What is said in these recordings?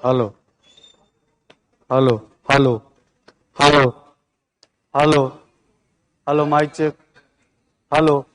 Hello, hello, hello, hello, hello, hello, mic check. Hello.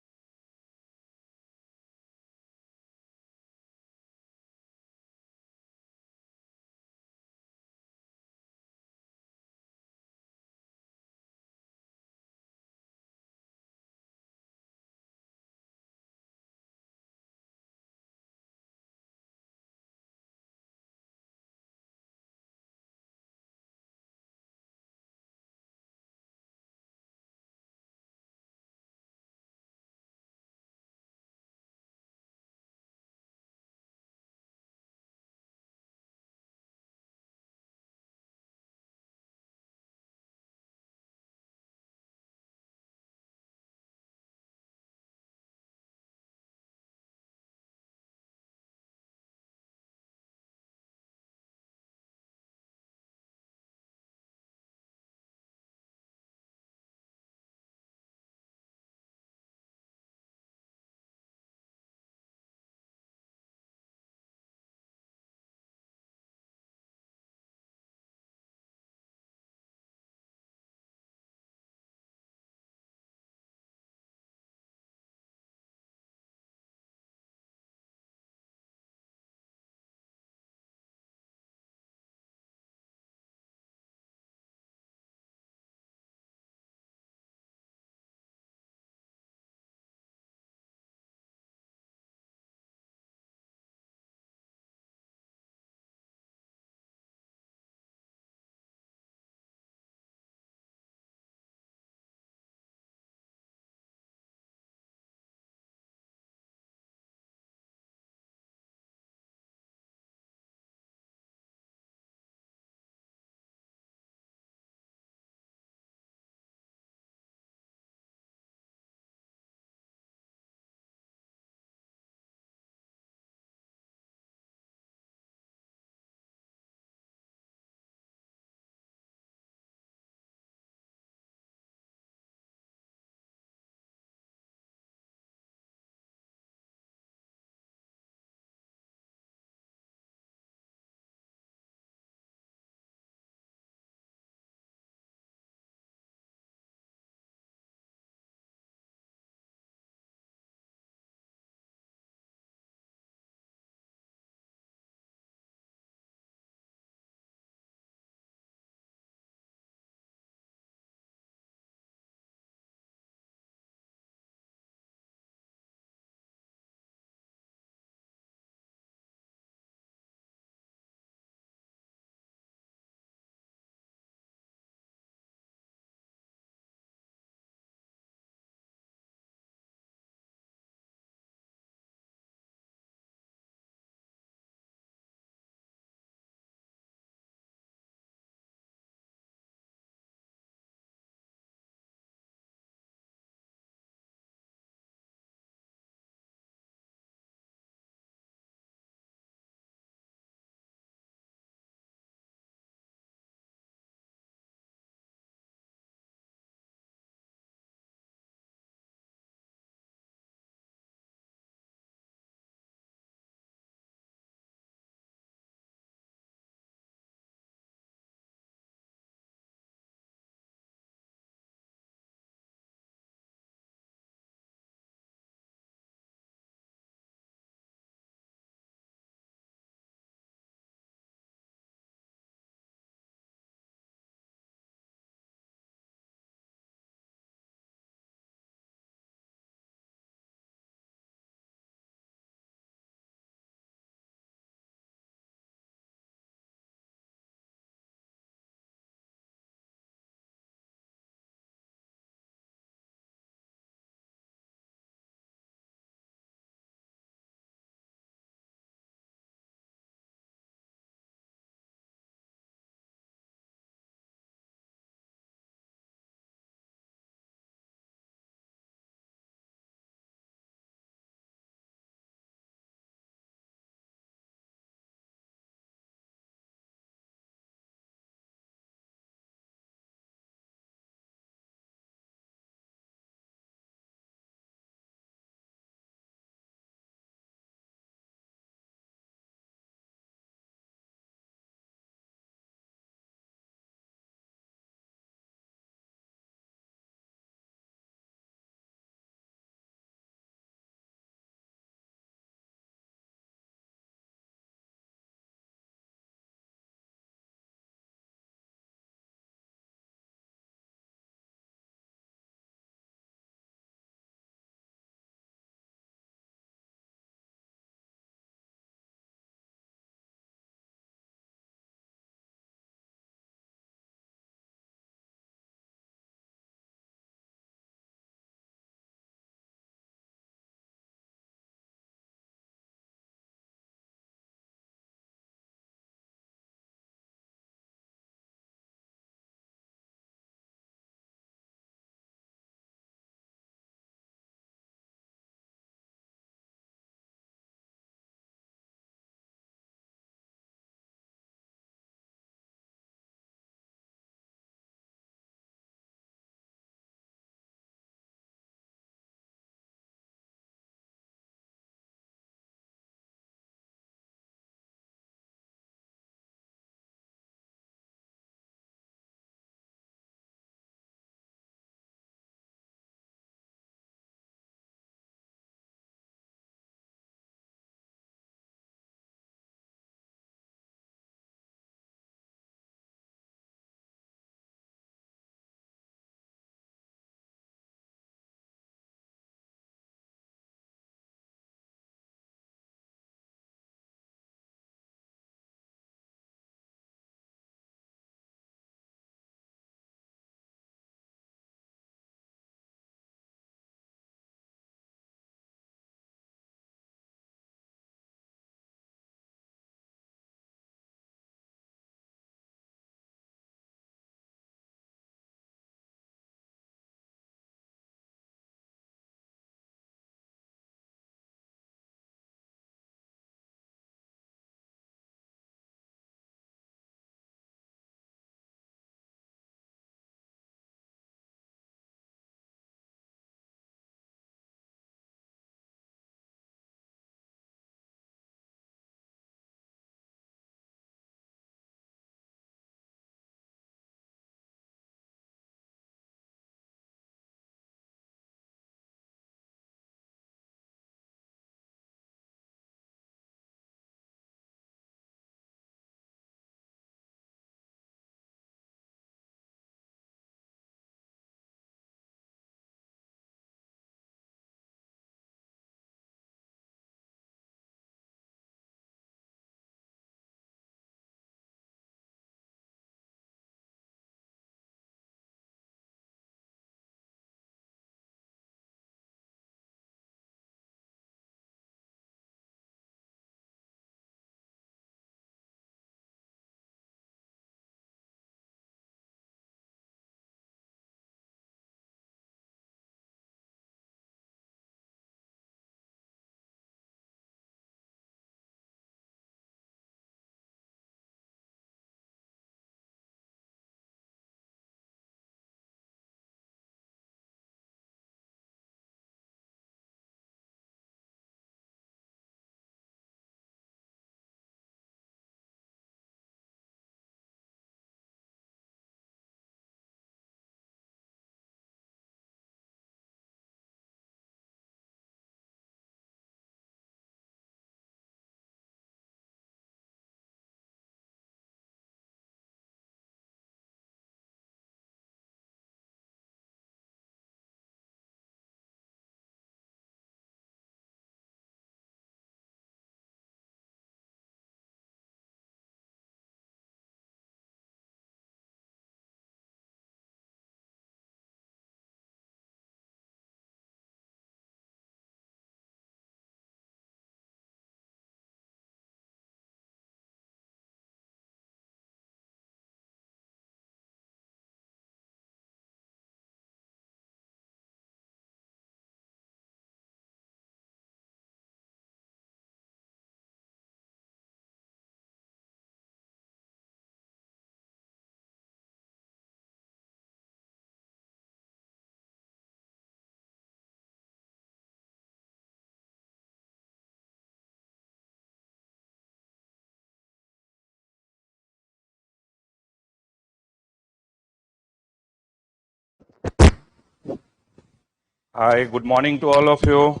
Hi, good morning to all of you.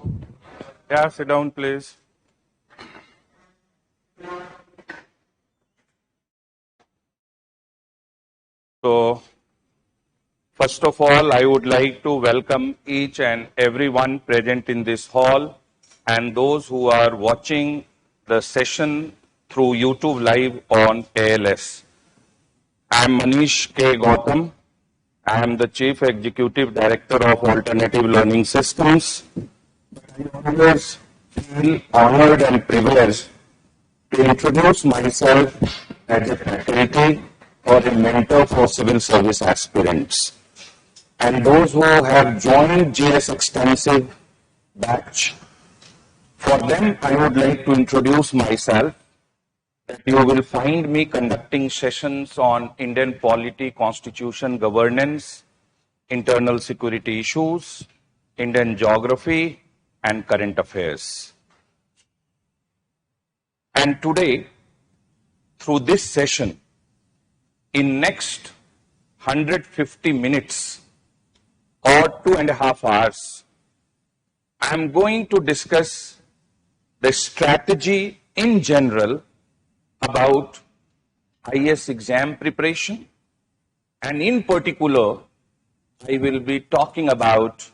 Yeah, sit down, please. So, first of all, I would like to welcome each and everyone present in this hall and those who are watching the session through YouTube Live on ALS. I am Manish K. Gautam. I am the Chief Executive Director of Alternative Learning Systems. I always feel honored and privileged to introduce myself as a faculty or a mentor for civil service aspirants. And those who have joined GS Extensive batch, for them I would like to introduce myself. You will find me conducting sessions on Indian polity, constitution, governance, internal security issues, Indian geography, and current affairs. And today, through this session, in next 150 minutes or 2.5 hours, I am going to discuss the strategy in general about IS exam preparation, and in particular, I will be talking about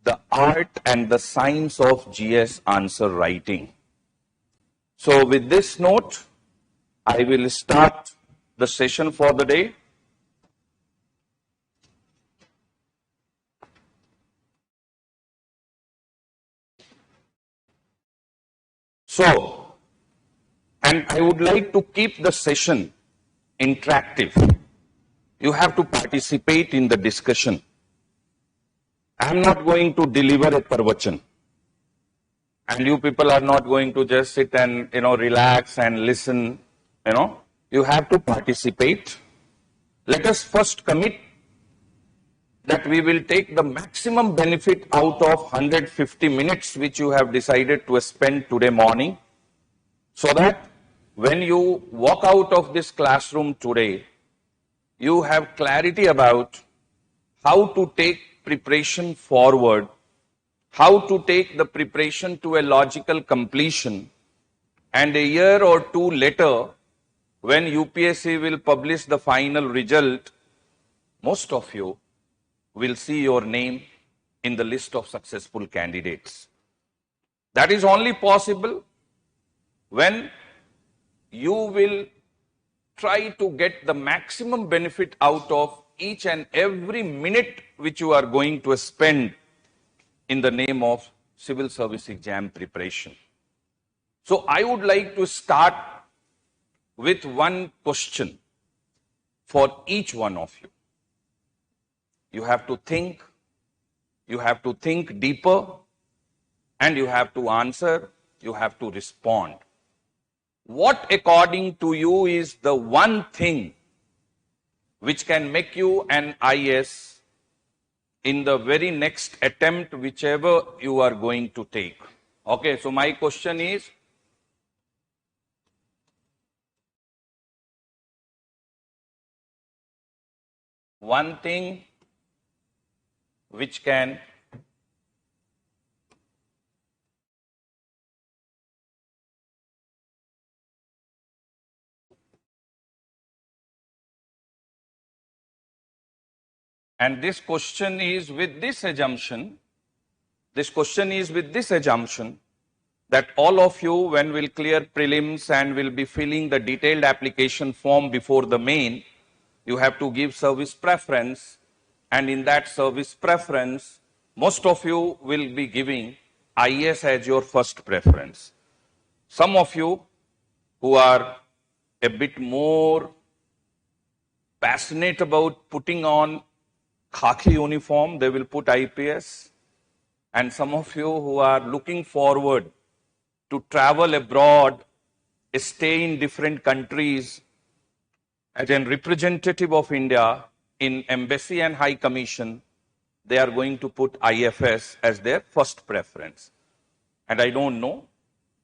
the art and the science of GS answer writing. So with this note, I will start the session for the day. So, and I would like to keep the session interactive. You have to participate in the discussion. I am not going to deliver a pravachan. And you people are not going to just sit and, relax and listen, You have to participate. Let us first commit that we will take the maximum benefit out of 150 minutes which you have decided to spend today morning, so that when you walk out of this classroom today, you have clarity about how to take preparation forward, how to take the preparation to a logical completion, and a year or two later, when UPSC will publish the final result, most of you will see your name in the list of successful candidates. That is only possible when you will try to get the maximum benefit out of each and every minute which you are going to spend in the name of civil service exam preparation. So I would like to start with one question for each one of you. You have to think deeper, and you have to answer, you have to respond. What, according to you, is the one thing which can make you an IS in the very next attempt, whichever you are going to take? Okay, so my question is, one thing which can and this question is with this assumption that all of you, when will clear prelims and will be filling the detailed application form before the main, you have to give service preference, and in that service preference, most of you will be giving IS as your first preference. Some of you who are a bit more passionate about putting on khaki uniform, they will put IPS. And some of you who are looking forward to travel abroad, stay in different countries as a representative of India in embassy and high commission, they are going to put IFS as their first preference. And I don't know,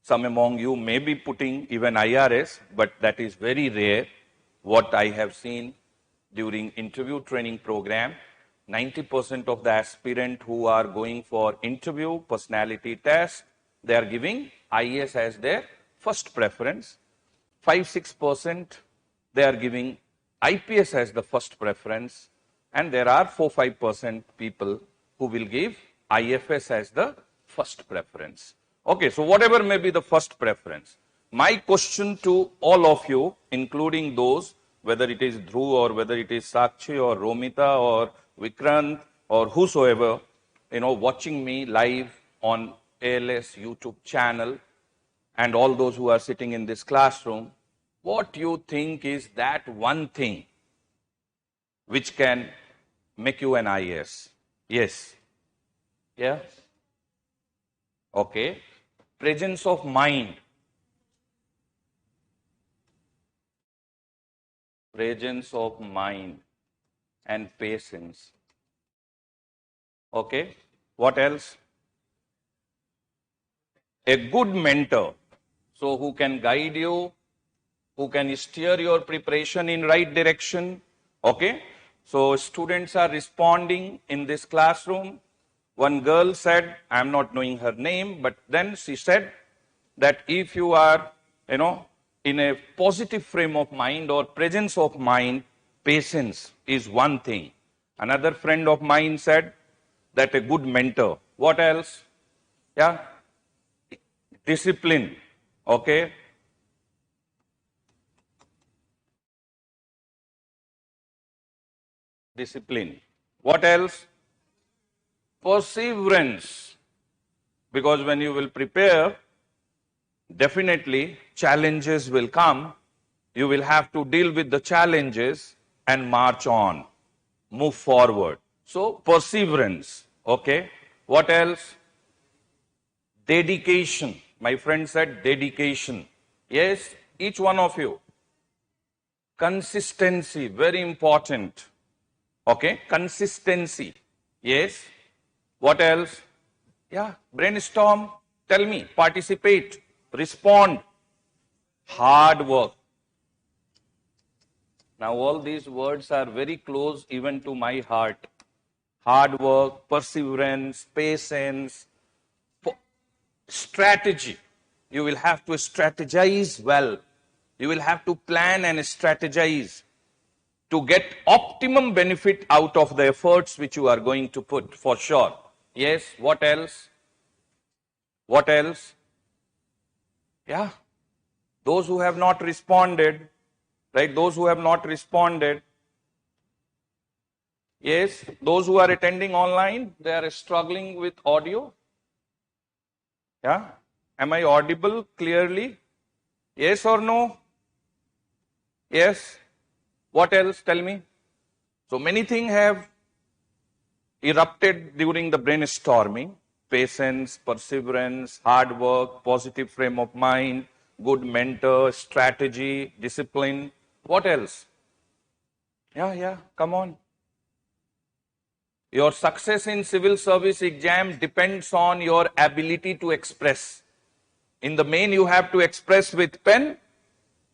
some among you may be putting even IRS, but that is very rare, what I have seen during interview training program. 90% of the aspirant who are going for interview, personality test, they are giving IAS as their first preference. 5-6% they are giving IPS as the first preference, and there are 4-5% people who will give IFS as the first preference. Okay, so whatever may be the first preference, my question to all of you, including those, whether it is Dhruv or whether it is Sakshi or Romita or Vikrant or whosoever, watching me live on ALS YouTube channel, and all those who are sitting in this classroom, what you think is that one thing which can make you an IAS? Yes. Yeah? Okay. Presence of mind. Presence of mind and patience. Okay. What else? A good mentor. So who can guide you, who can steer your preparation in right direction. Okay. So students are responding in this classroom. One girl said, I'm not knowing her name, but then she said that if you are, in a positive frame of mind or presence of mind, patience is one thing. Another friend of mine said that a good mentor. What else? Yeah. Discipline. Okay. Discipline. What else? Perseverance. Because when you will prepare, definitely challenges will come. You will have to deal with the challenges and march on, move forward. So perseverance. Okay. What else? Dedication. My friend said dedication. Yes, each one of you. Consistency, very important. Okay, consistency. Yes. What else? Yeah, brainstorm. Tell me, participate, respond. Hard work. Now, all these words are very close even to my heart. Hard work, perseverance, patience, strategy. You will have to strategize well. You will have to plan and strategize to get optimum benefit out of the efforts which you are going to put, for sure. Yes, what else? What else? Yeah, those who have not responded, right? Those who have not responded. Yes, those who are attending online, they are struggling with audio. Yeah, am I audible clearly? Yes or no? Yes. What else? Tell me. So many things have erupted during the brainstorming. Patience, perseverance, hard work, positive frame of mind, good mentor, strategy, discipline. What else? Yeah, come on. Your success in civil service exam depends on your ability to express. In the main, you have to express with pen,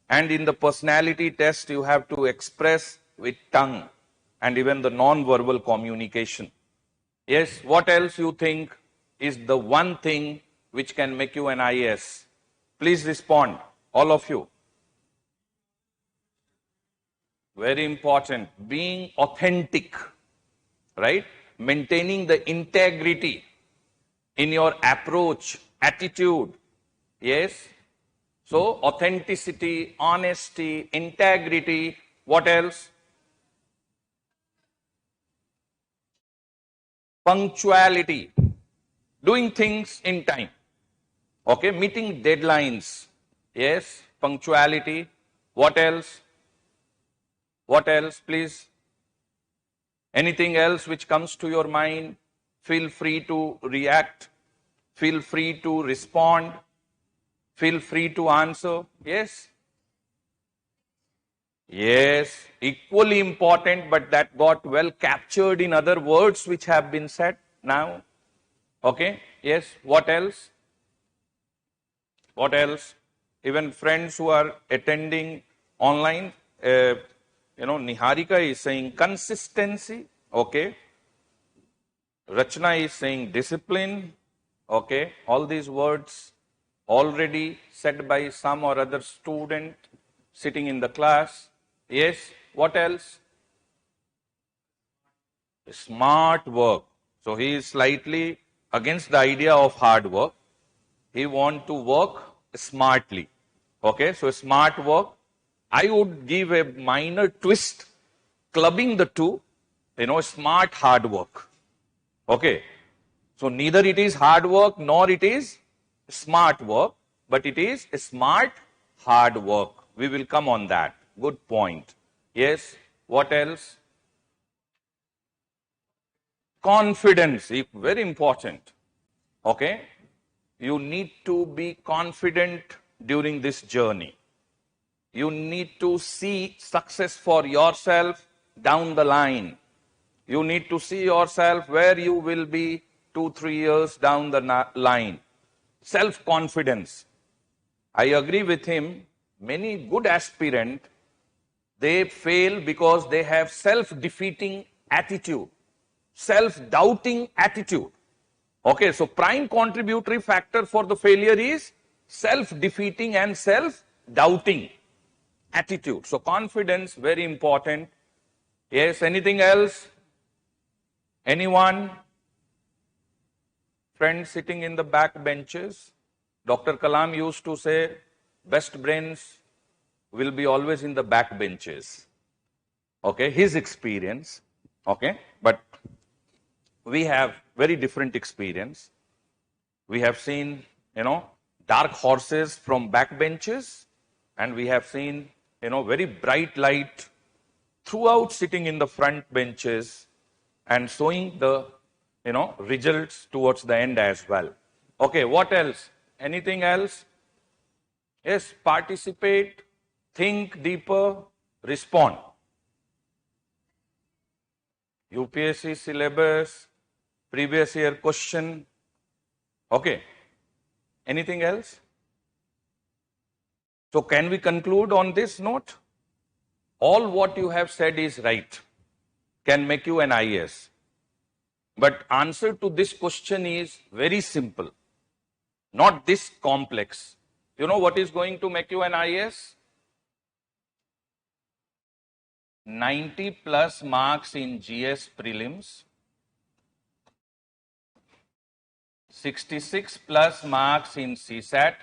and in the personality test, you have to express with tongue and even the non-verbal communication. Yes, what else you think is the one thing which can make you an IAS? Please respond, all of you. Very important, being authentic, right? Maintaining the integrity in your approach, attitude. Yes. So authenticity, honesty, integrity. What else? Punctuality. Doing things in time. Okay, meeting deadlines. Yes, punctuality. What else? What else, please? Anything else which comes to your mind? Feel free to react. Feel free to respond. Feel free to answer. Yes? Yes, equally important, but that got well captured in other words which have been said now. Okay? Yes, what else? What else? Even friends who are attending online, Niharika is saying consistency. Okay. Rachna is saying discipline. Okay, all these words already said by some or other student sitting in the class. Yes, what else? Smart work. So he is slightly against the idea of hard work. He wants to work smartly. Okay, so smart work. I would give a minor twist, clubbing the two, smart hard work. Okay, so neither it is hard work nor it is smart work, but it is smart hard work. We will come on that. Good point. Yes, what else? Confidence, very important. Okay, you need to be confident during this journey. You need to see success for yourself down the line. You need to see yourself where you will be 2-3 years down the line. Self-confidence. I agree with him. Many good aspirants, they fail because they have self-defeating attitude, self-doubting attitude. Okay, so prime contributory factor for the failure is self-defeating and self-doubting attitude. So confidence, very important. Yes, anything else? Anyone? Friends sitting in the back benches? Dr. Kalam used to say, best brains will be always in the back benches. Okay, his experience. Okay, but we have very different experience. We have seen, dark horses from back benches, and we have seen, very bright light throughout sitting in the front benches and showing the, results towards the end as well. Okay, what else? Anything else? Yes, participate, think deeper, respond. UPSC syllabus, previous year question. Okay. Anything else? So can we conclude on this note? All what you have said is right. Can make you an IAS. But answer to this question is very simple. Not this complex. You know what is going to make you an IAS? 90 plus marks in GS prelims, 66 plus marks in CSAT.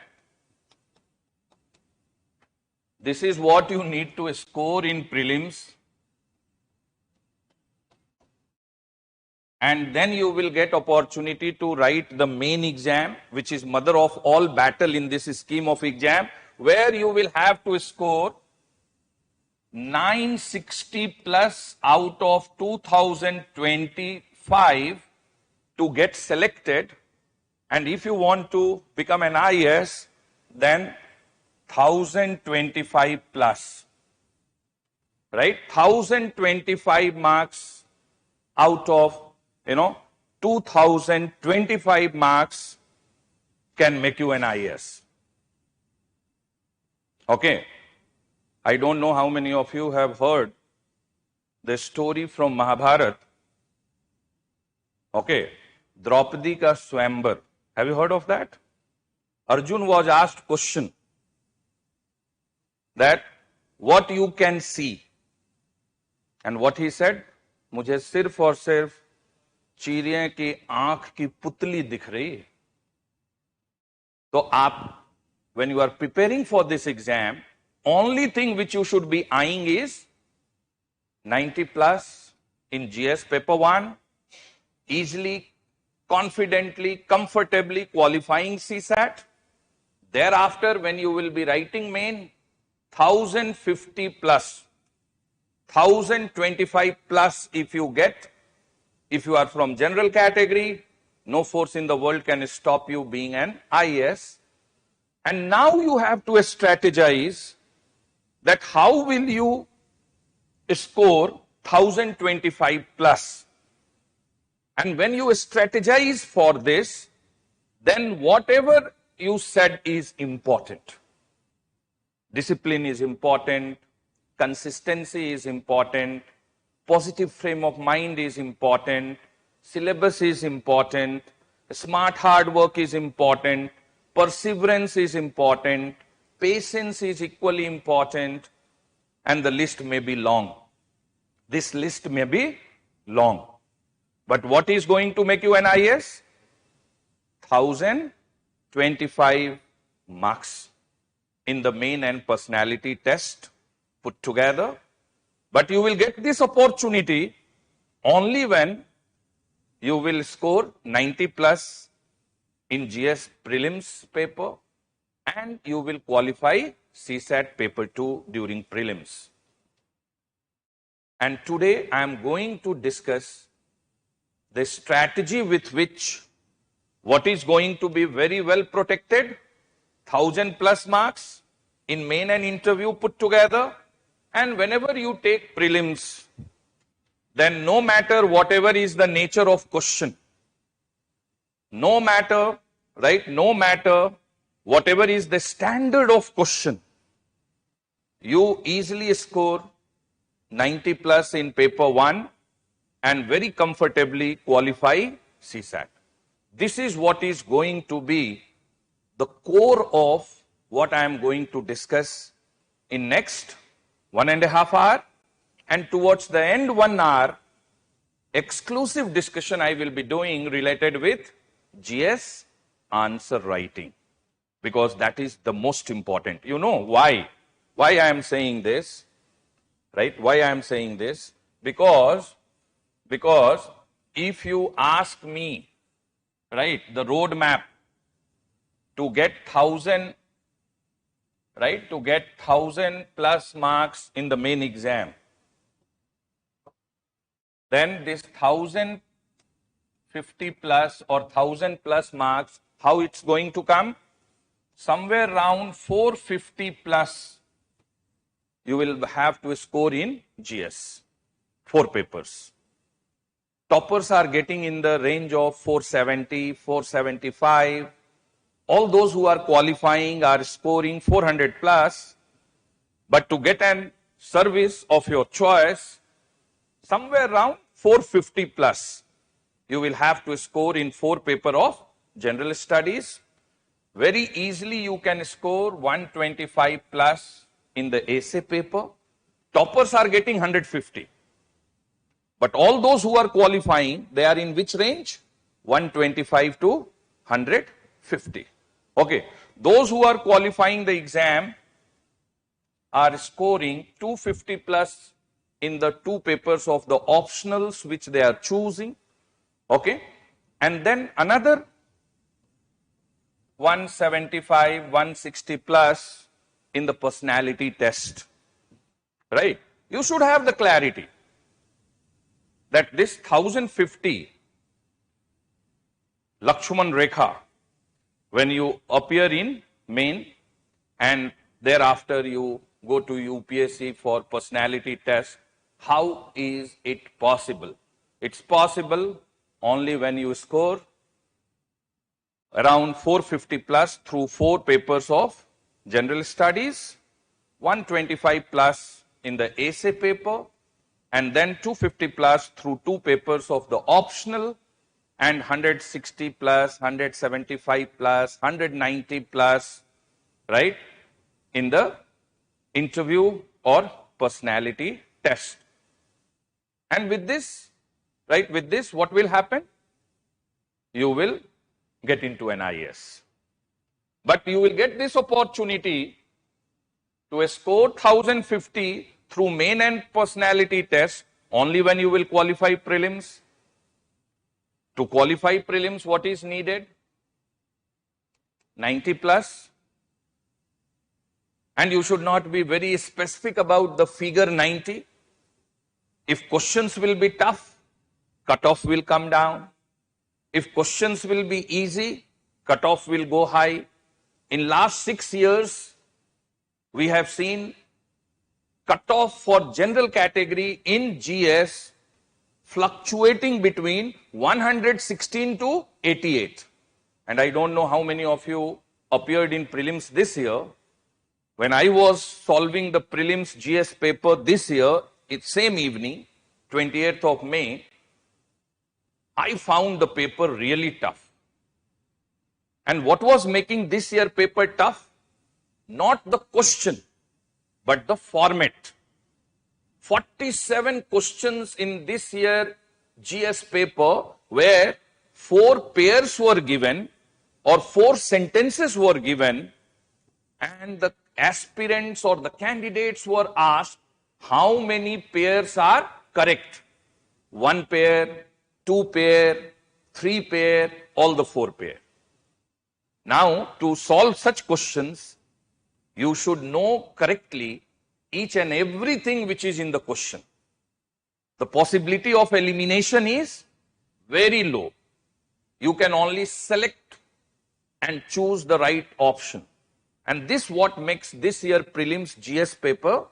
This is what you need to score in prelims. And then you will get opportunity to write the main exam, which is mother of all battle in this scheme of exam, where you will have to score 960 plus out of 2025 to get selected. And if you want to become an IAS, then 1025 plus, right? 1025 marks out of, 2025 marks can make you an IAS. Okay. I don't know how many of you have heard the story from Mahabharata. Okay. Draupadi ka Swambar. Have you heard of that? Arjun was asked question that what you can see. And what he said? मुझे सिर्फ और सिर्फ चिड़िया की आंख की पुतली दिख रही है. तो आप, when you are preparing for this exam, only thing which you should be eyeing is 90 plus in GS paper 1, easily, confidently, comfortably qualifying CSAT. Thereafter, when you will be writing main, 1050 plus, 1025 plus if you get, if you are from general category, no force in the world can stop you being an IAS. And now you have to strategize that how will you score 1025 plus. And when you strategize for this, then whatever you said is important. Discipline is important, consistency is important, positive frame of mind is important, syllabus is important, smart hard work is important, perseverance is important, patience is equally important, and the list may be long. This list may be long. But what is going to make you an IAS? 1025 marks in the main and personality test put together. But you will get this opportunity only when you will score 90 plus in GS prelims paper and you will qualify CSAT paper 2 during prelims. And today I am going to discuss the strategy with which what is going to be very well protected, 1000 plus marks in main and interview put together. And whenever you take prelims, then no matter whatever is the nature of question, no matter, right, no matter whatever is the standard of question, you easily score 90 plus in paper 1 and very comfortably qualify CSAT. This is what is going to be the core of what I am going to discuss in next 1.5 hours, and towards the end 1 hour, exclusive discussion I will be doing related with GS answer writing, because that is the most important. You know why I am saying this, right? Why I am saying this? Because if you ask me, right, the roadmap to get 1000, right, to get 1000 plus marks in the main exam, then this 1050 plus or 1000 plus marks, how it's going to come? Somewhere around 450 plus you will have to score in GS, 4 papers. Toppers are getting in the range of 470, 475. All those who are qualifying are scoring 400 plus. But to get an service of your choice, somewhere around 450 plus, you will have to score in 4 paper of general studies. Very easily you can score 125 plus in the essay paper. Toppers are getting 150. But all those who are qualifying, they are in which range? 125 to 150. Okay. Those who are qualifying the exam are scoring 250 plus in the 2 papers of the optionals which they are choosing. Okay. And then another 175, 160 plus in the personality test. Right. You should have the clarity that this 1050 Lakshman Rekha, when you appear in main and thereafter you go to UPSC for personality test, how is it possible? It's possible only when you score around 450 plus through 4 papers of general studies, 125 plus in the essay paper, and then 250 plus through 2 papers of the optional, and 160 plus, 175 plus, 190 plus, right, in the interview or personality test. And with this, right, with this, what will happen? You will get into an IAS. But you will get this opportunity to score 1050 through main and personality test only when you will qualify prelims. To qualify prelims, what is needed? 90 plus. And you should not be very specific about the figure 90. If questions will be tough, cutoff will come down. If questions will be easy, cutoff will go high. In last 6 years, we have seen cutoff for general category in GS fluctuating between 116 to 88. And I don't know how many of you appeared in prelims this year. When I was solving the prelims GS paper this year, it's same evening, 28th of May, I found the paper really tough. And what was making this year paper tough? Not the question, but the format. 47 questions in this year GS paper where 4 pairs were given or 4 sentences were given, and the aspirants or the candidates were asked how many pairs are correct. 1 pair, 2 pair, 3 pair, all the 4 pair. Now, to solve such questions, you should know correctly each and everything which is in the question. The possibility of elimination is very low. You can only select and choose the right option. And this what makes this year prelims GS paper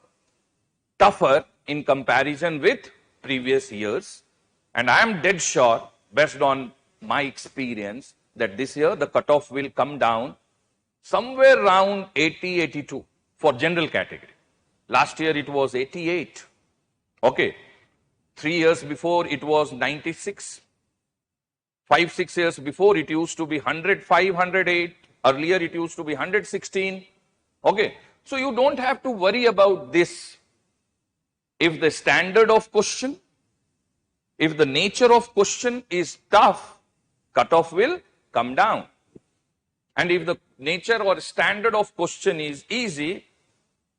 tougher in comparison with previous years. And I am dead sure, based on my experience, that this year the cutoff will come down somewhere around 80, 82 for general category. Last year it was 88. Okay. 3 years before it was 96. 5, 6 years before it used to be 105, 108. Earlier it used to be 116. Okay. So you don't have to worry about this. If the standard of question, if the nature of question is tough, cutoff will come down. And if the nature or standard of question is easy,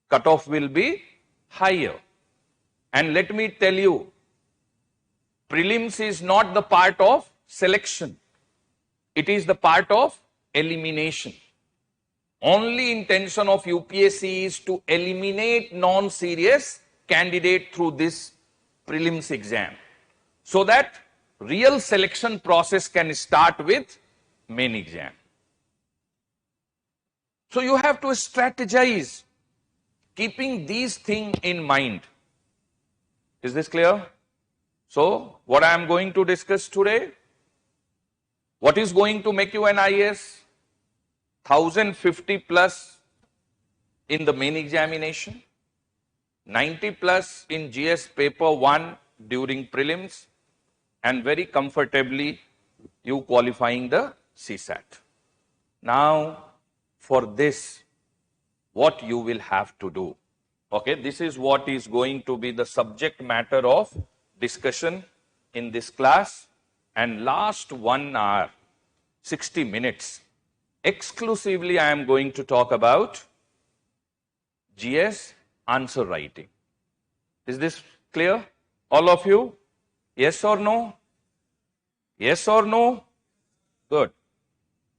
cutoff will be higher. And let me tell you, prelims is not the part of selection. It is the part of elimination. Only intention of UPSC is to eliminate non-serious candidate through this prelims exam, so that real selection process can start with main exam. So you have to strategize, keeping these things in mind. Is this clear? So, what I am going to discuss today, what is going to make you an IAS? 1050 plus in the main examination, 90 plus in GS paper 1 during prelims, and very comfortably you qualifying the CSAT. Now, for this, what you will have to do. Okay, this is what is going to be the subject matter of discussion in this class. And last 1 hour, 60 minutes, exclusively I am going to talk about GS answer writing. Is this clear? All of you? Yes or no? Yes or no? Good.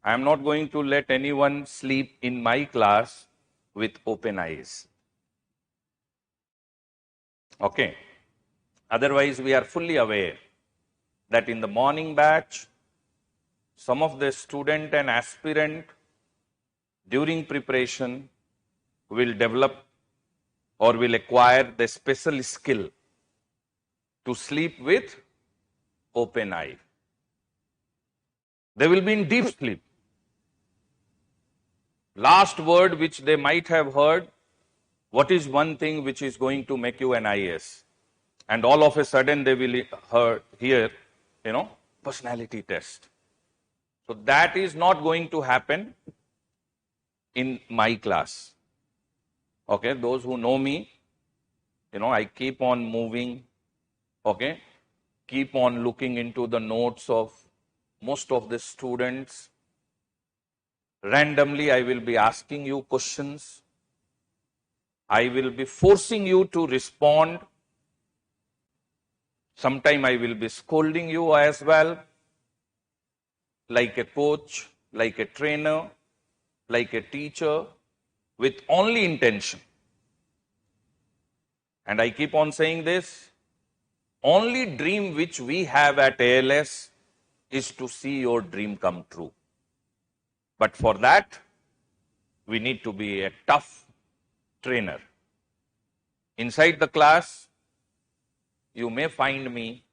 I am not going to let anyone sleep in my class with open eyes. Okay. Otherwise, we are fully aware that in the morning batch, some of the student and aspirant during preparation will develop or will acquire the special skill to sleep with open eye. They will be in deep sleep. Last word which they might have heard, what is one thing which is going to make you an IAS? And all of a sudden they will hear, personality test. So that is not going to happen in my class. Okay, those who know me, I keep on moving, okay, keep on looking into the notes of most of the students. Randomly, I will be asking you questions. I will be forcing you to respond. Sometime I will be scolding you as well, like a coach, like a trainer, like a teacher, with only intention. And I keep on saying this, only dream which we have at ALS is to see your dream come true. But for that, we need to be a tough trainer. Inside the class, you may find me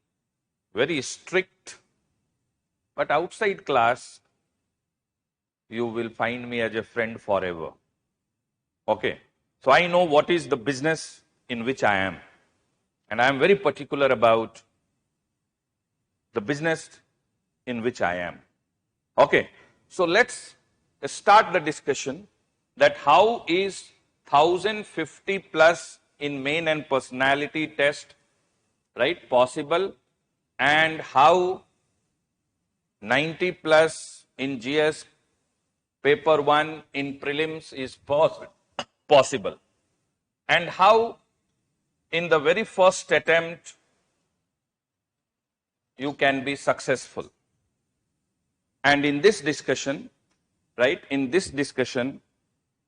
very strict, but outside class, you will find me as a friend forever. Okay. So I know what is the business in which I am. And I am very particular about the business in which I am. Okay, so let's start the discussion that how is 1050 plus in main and personality test, right, possible, and how 90 plus in GS paper 1 in prelims is possible, and how in the very first attempt you can be successful. And in this discussion, right, in this discussion,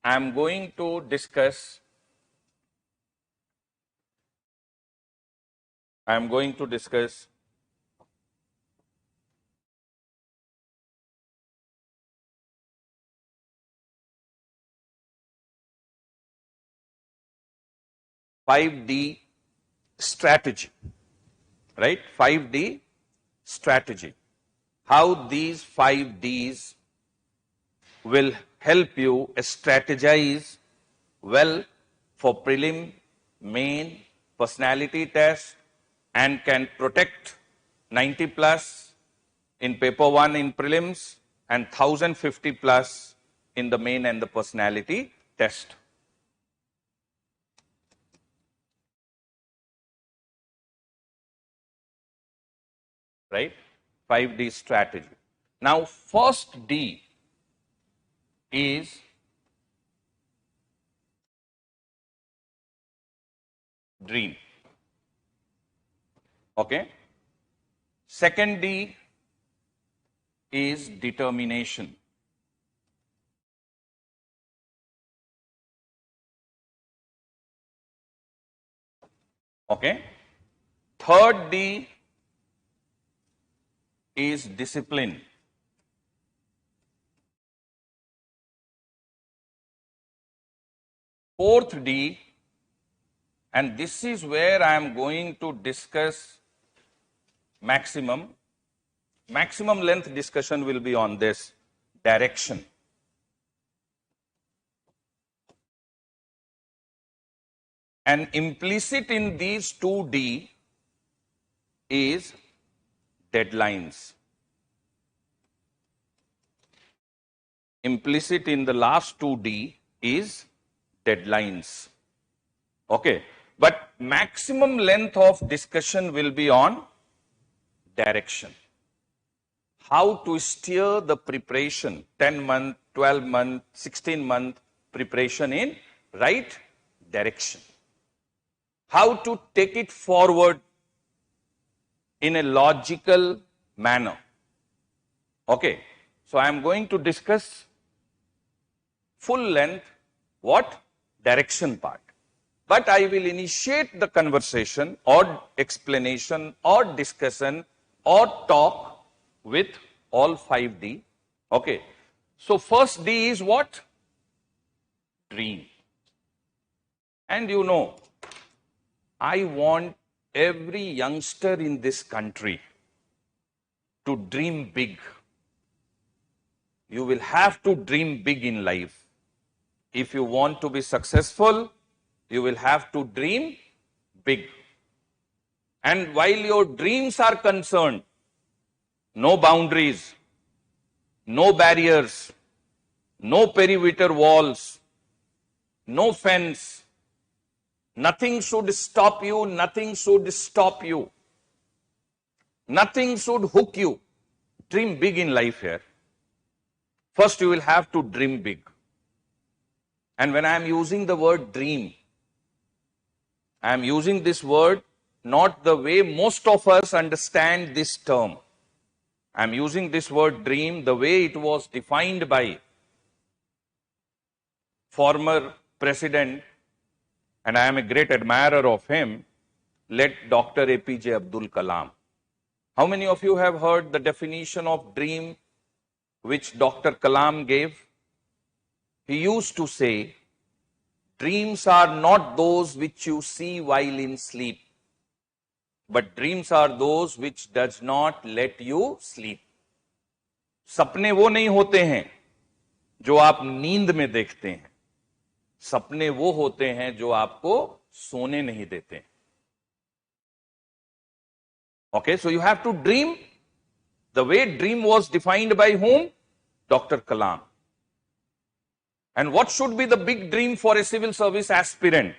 I am going to discuss 5D strategy, right? 5D strategy. How these 5Ds will help you strategize well for prelim, main, personality test, and can protect 90 plus in paper 1 in prelims and 1050 plus in the main and the personality test. Right? 5D strategy. Now, first D is dream. Okay? Second D is determination. Okay? Third D is discipline. Fourth D, and this is where I am going to discuss maximum length discussion will be on this, direction. And implicit in these 2D is deadlines. Implicit in the last 2D is deadlines. Okay, but maximum length of discussion will be on direction. How to steer the preparation, 10-month, 12-month, 16-month preparation in right direction. How to take it forward in a logical manner. Okay, so I am going to discuss full length, what? Direction part. But I will initiate the conversation or explanation or discussion or talk with all 5D. Okay, so first D is what? Dream. And you know, I want every youngster in this country to dream big. You will have to dream big in life. If you want to be successful, you will have to dream big. And while your dreams are concerned, no boundaries, no barriers, no perimeter walls, no fence, nothing should stop you, nothing should stop you. Nothing should hook you. Dream big in life here. First, you will have to dream big. And when I am using the word dream, I am using this word not the way most of us understand this term. I am using this word dream the way it was defined by former president, and I am a great admirer of him, late Dr. APJ Abdul Kalam. How many of you have heard the definition of dream which Dr. Kalam gave? He used to say, dreams are not those which you see while in sleep, but dreams are those which does not let you sleep. सपने वो नहीं होते हैं जो आप नींद में देखते हैं, सपने वो होते हैं जो आपको सोने नहीं देते. Okay, so you have to dream The way dream was defined by whom? Dr. Kalam. And what should be the big dream for a civil service aspirant?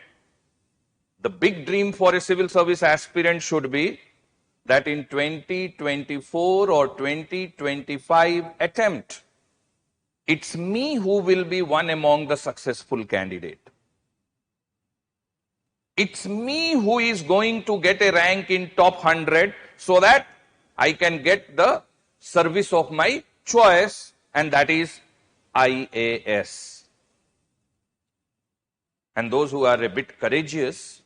The big dream for a civil service aspirant should be that in 2024 or 2025 attempt, it's me who will be one among the successful candidate. It's me who is going to get a rank in top 100 so that I can get the service of my choice, and that is IAS. And those who are a bit courageous,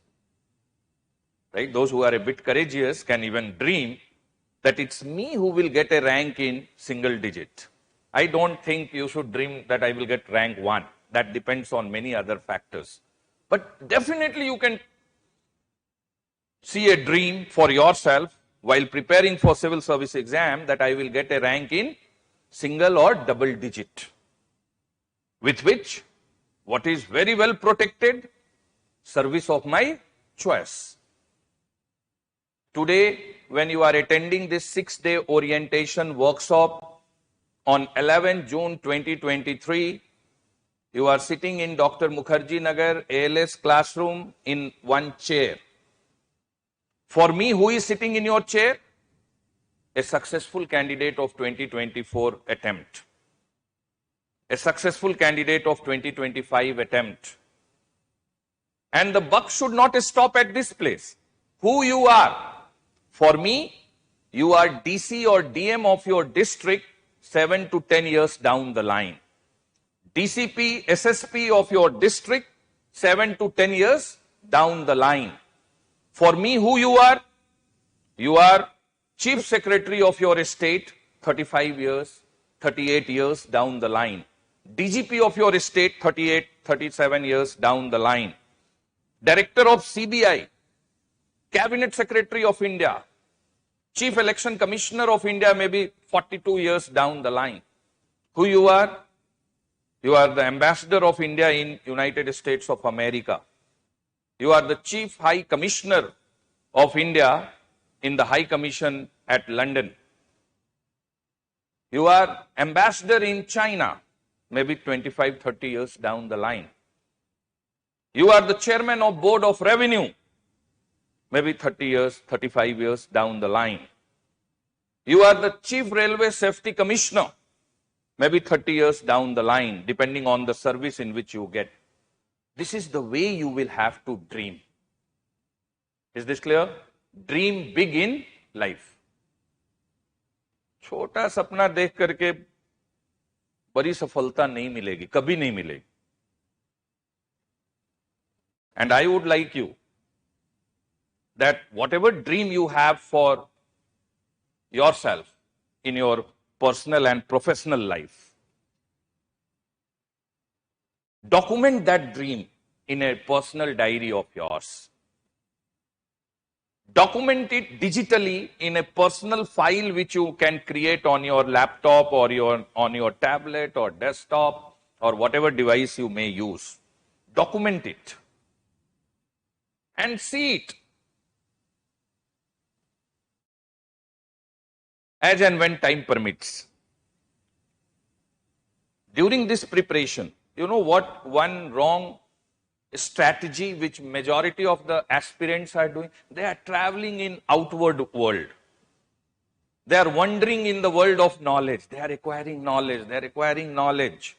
right, those who are a bit courageous can even dream that it's me who will get a rank in single digit. I don't think you should dream that I will get rank 1. That depends on many other factors. But definitely you can see a dream for yourself while preparing for civil service exam that I will get a rank in single or double digit, with which what is very well protected? Service of my choice. Today, when you are attending this 6-day orientation workshop on 11 June 2023, you are sitting in Dr. Mukherjee Nagar ALS classroom in one chair. For me, who is sitting in your chair? A successful candidate of 2024 attempt. A successful candidate of 2025 attempt. And the buck should not stop at this place. Who you are? For me, you are DC or DM of your district 7 to 10 years down the line. DCP, SSP of your district 7 to 10 years down the line. For me, who you are? You are Chief Secretary of your state 35 years, 38 years down the line. DGP of your state 38, 37 years down the line. Director of CBI, Cabinet Secretary of India, Chief Election Commissioner of India, maybe 42 years down the line. Who you are? You are the Ambassador of India in United States of America. You are the Chief High Commissioner of India in the High Commission at London. You are Ambassador in China, maybe 25, 30 years down the line. You are the Chairman of Board of Revenue, maybe 30 years, 35 years down the line. You are the Chief Railway Safety Commissioner, maybe 30 years down the line, depending on the service in which you get. This is the way you will have to dream. Is this clear? Dream big in life. छोटा सपना देख करके बड़ी सफलता नहीं मिलेगी, कभी नहीं मिलेगी. And I would like you that whatever dream you have for yourself in your personal and professional life, document that dream in a personal diary of yours. Document it digitally in a personal file which you can create on your laptop or on your tablet or desktop or whatever device you may use. Document it and see it as and when time permits. During this preparation, you know what one wrong strategy which majority of the aspirants are doing? They are traveling in outward world. They are wandering in the world of knowledge. They are acquiring knowledge. They are acquiring knowledge.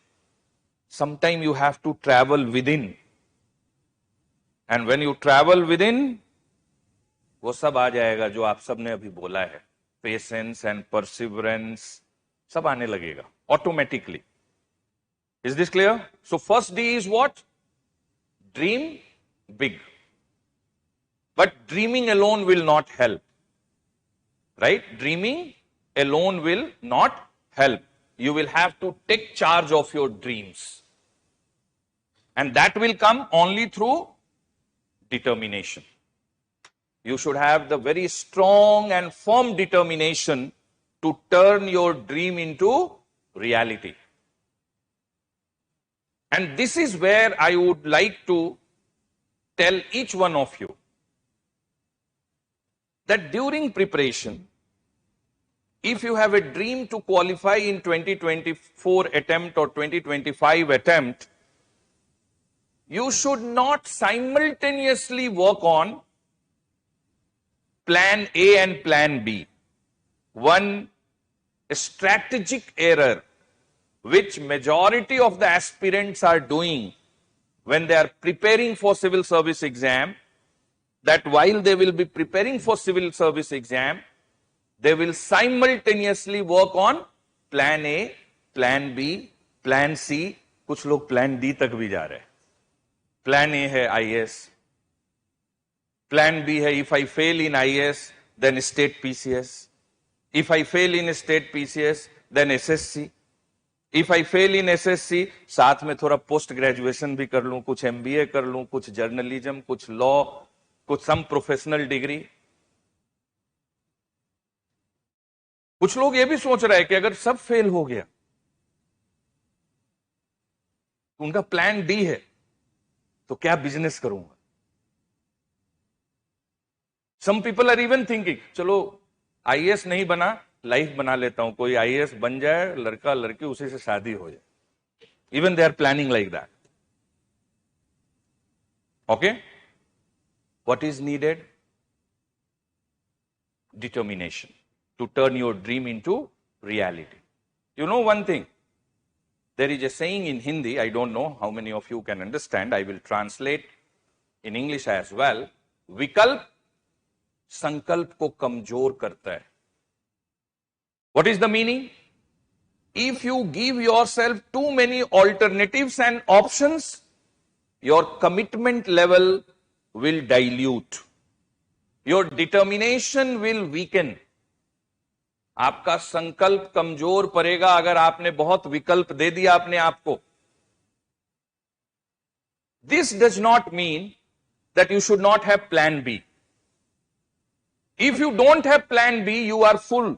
Sometimes you have to travel within. And when you travel within, वो सब आ जाएगा जो आप सब ने अभी बोला है. Patience and perseverance, सब आने लगेगा automatically. Is this clear? So first D is what? Dream big. But dreaming alone will not help. Right? Dreaming alone will not help. You will have to take charge of your dreams. And that will come only through determination. You should have the very strong and firm determination to turn your dream into reality. And this is where I would like to tell each one of you that during preparation, if you have a dream to qualify in 2024 attempt or 2025 attempt, you should not simultaneously work on plan A and plan B. One strategic error which majority of the aspirants are doing when they are preparing for civil service exam, that while they will be preparing for civil service exam, they will simultaneously work on plan A, plan B, plan C, कुछ लोग plan D तक भी जा रहे हैं. Plan A है IAS, plan B है if I fail in IAS, then state PCS. If I fail in state PCS, then SSC. If I fail in SSC, साथ में थोड़ा पोस्ट ग्रेजुएशन भी कर लूं, कुछ MBA कर लूं, कुछ जर्नलिज्म, कुछ लॉ, कुछ सम प्रोफेशनल डिग्री. कुछ लोग ये भी सोच रहे हैं कि अगर सब फेल हो गया तो उनका प्लान डी है, तो क्या बिजनेस करूंगा. Some people are even thinking चलो आईएएस नहीं बना, लाइफ बना लेता हूं, कोई आईएएस बन जाए, लड़का लड़की उसी से शादी हो जाए. Even they are planning like that. Okay, what is needed? Determination to turn your dream into reality. You know one thing, there is a saying in Hindi, I don't know how many of you can understand, I will translate in English as well. विकल्प संकल्प को कमजोर करता है. What is the meaning? If you give yourself too many alternatives and options, your commitment level will dilute. Your determination will weaken. आपका संकल्प कमजोर पड़ेगा अगर आपने बहुत विकल्प दे दिया अपने आप को. This does not mean that you should not have plan B. If you don't have plan B, you are full.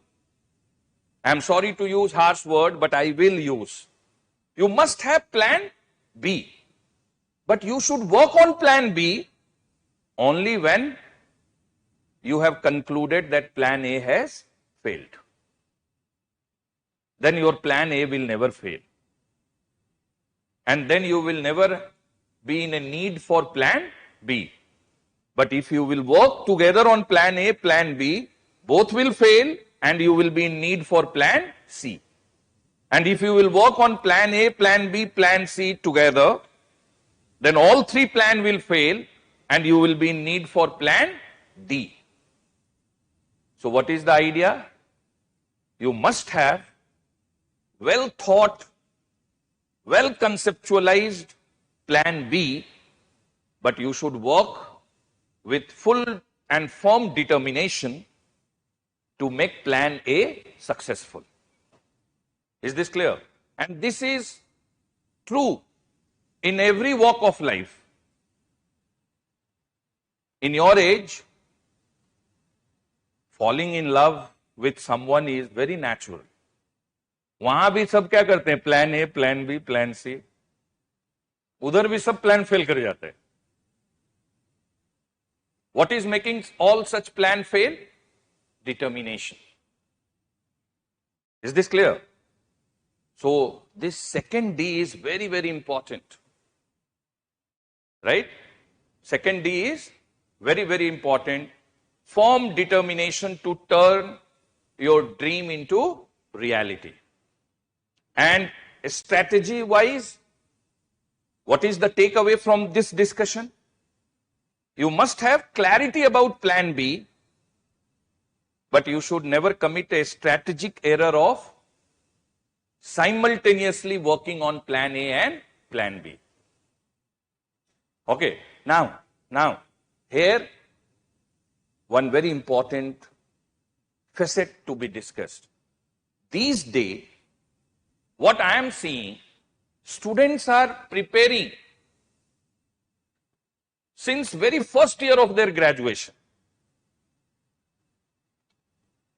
I'm sorry to use harsh word, but I will use. You must have plan B. But you should work on plan B only when you have concluded that plan A has failed. Then your plan A will never fail. And then you will never be in a need for plan B. But if you will work together on plan A, plan B, both will fail and you will be in need for plan C. And if you will work on plan A, plan B, plan C together, then all three plans will fail and you will be in need for plan D. So what is the idea? You must have well thought, well conceptualized plan B, but you should work with full and firm determination to make plan A successful. Is this clear? And this is true in every walk of life. In your age, falling in love with someone is very natural. वहां भी सब क्या करते हैं? Plan A, plan B, plan C. उधर भी सब plan fail कर जाते हैं. What is making all such plan fail? Determination. Is this clear? So this second D is very, very important. Right? Second D is very, very important. Firm determination to turn your dream into reality. And strategy wise, what is the takeaway from this discussion? You must have clarity about plan B, but you should never commit a strategic error of simultaneously working on plan A and plan B. Okay, now, here, one very important facet to be discussed. These days, what I am seeing, students are preparing since very first year of their graduation.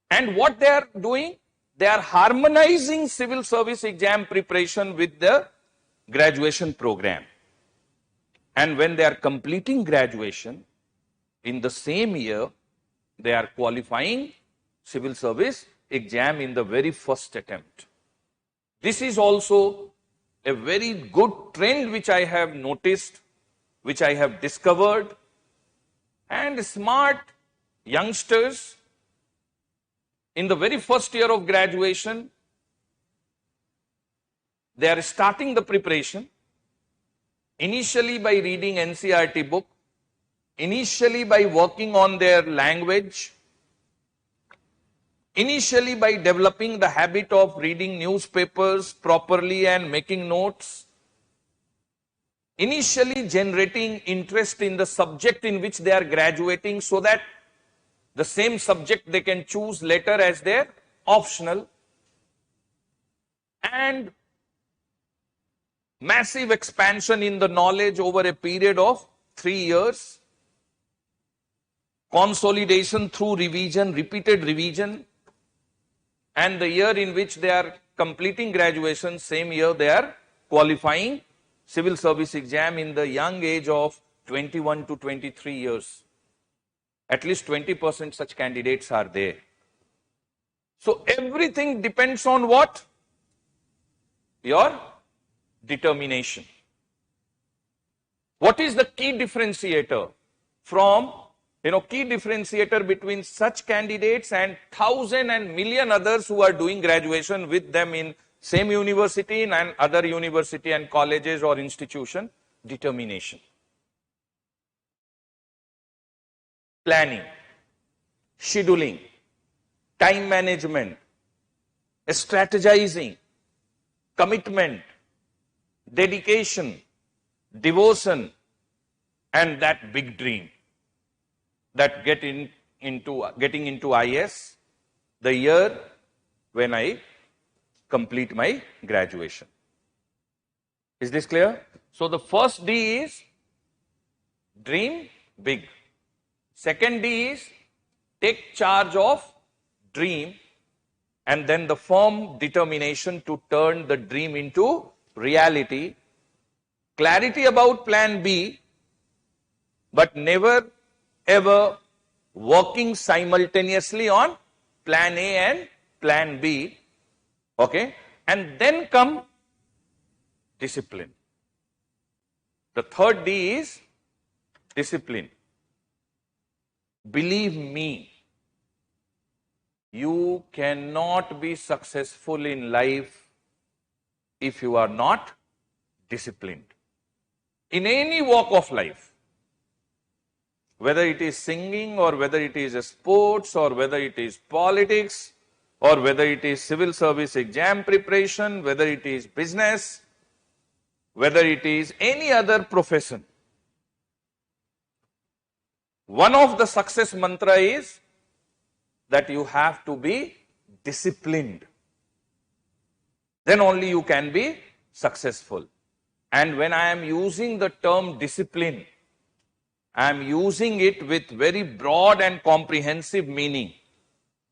And what they are doing? They are harmonizing civil service exam preparation with the graduation program. And when they are completing graduation, in the same year, they are qualifying civil service exam in the very first attempt. This is also a very good trend which I have noticed, which I have discovered, and smart youngsters in the very first year of graduation, they are starting the preparation initially by reading NCERT book, initially by working on their language, initially by developing the habit of reading newspapers properly and making notes, initially generating interest in the subject in which they are graduating so that the same subject they can choose later as their optional, and massive expansion in the knowledge over a period of 3 years, consolidation through revision, repeated revision, and the year in which they are completing graduation, same year they are qualifying civil service exam in the young age of 21 to 23 years. At least 20% such candidates are there. So everything depends on what? Your determination. What is the key differentiator from, key differentiator between such candidates and thousand and million others who are doing graduation with them in same university and other university and colleges or institution? Determination. Planning, scheduling, time management, strategizing, commitment, dedication, devotion, and that big dream that getting into IS the year when I complete my graduation. Is this clear? So the first D is dream big. Second D is take charge of dream, and then the firm determination to turn the dream into reality. Clarity about plan B, but never ever working simultaneously on plan A and plan B. Okay? And then come discipline. The third D is discipline. Believe me, you cannot be successful in life if you are not disciplined. In any walk of life, whether it is singing or whether it is sports or whether it is politics or whether it is civil service exam preparation, whether it is business, whether it is any other profession, one of the success mantra is that you have to be disciplined. Then only you can be successful. And when I am using the term discipline, I am using it with very broad and comprehensive meaning.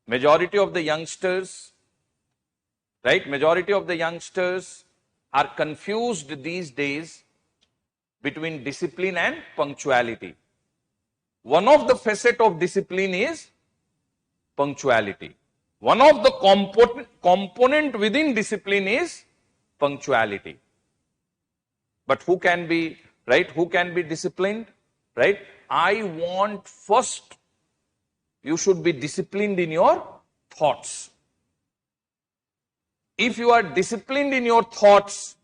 Majority of the youngsters, right? Majority of the youngsters are confused these days between discipline and punctuality. One of the facet of discipline is punctuality. One of the component within discipline is punctuality. But who can be, right? Who can be disciplined, right? I want first, you should be disciplined in your thoughts. If you are disciplined in your thoughts,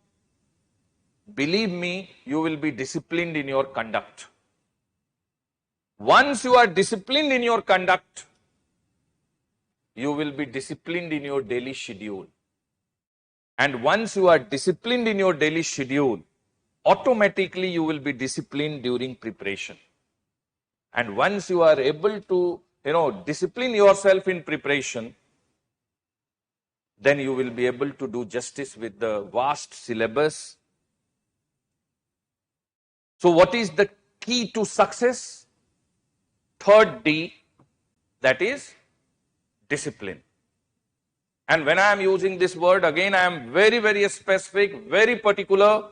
believe me, you will be disciplined in your conduct. Once you are disciplined in your conduct, you will be disciplined in your daily schedule. And once you are disciplined in your daily schedule, automatically you will be disciplined during preparation. And once you are able to, discipline yourself in preparation, then you will be able to do justice with the vast syllabus. So what is the key to success? Third D, that is discipline. And when I am using this word, again, I am very, very specific, very particular,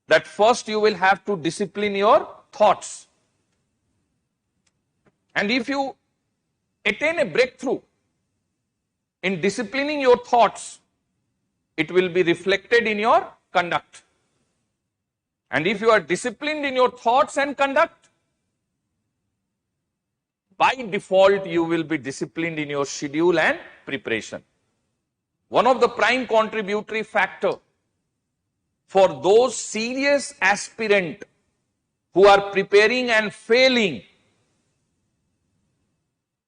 that first you will have to discipline your thoughts. And if you attain a breakthrough, In disciplining your thoughts, it will be reflected in your conduct. And if you are disciplined in your thoughts and conduct, by default, you will be disciplined in your schedule and preparation. One of the prime contributory factor for those serious aspirants who are preparing and failing,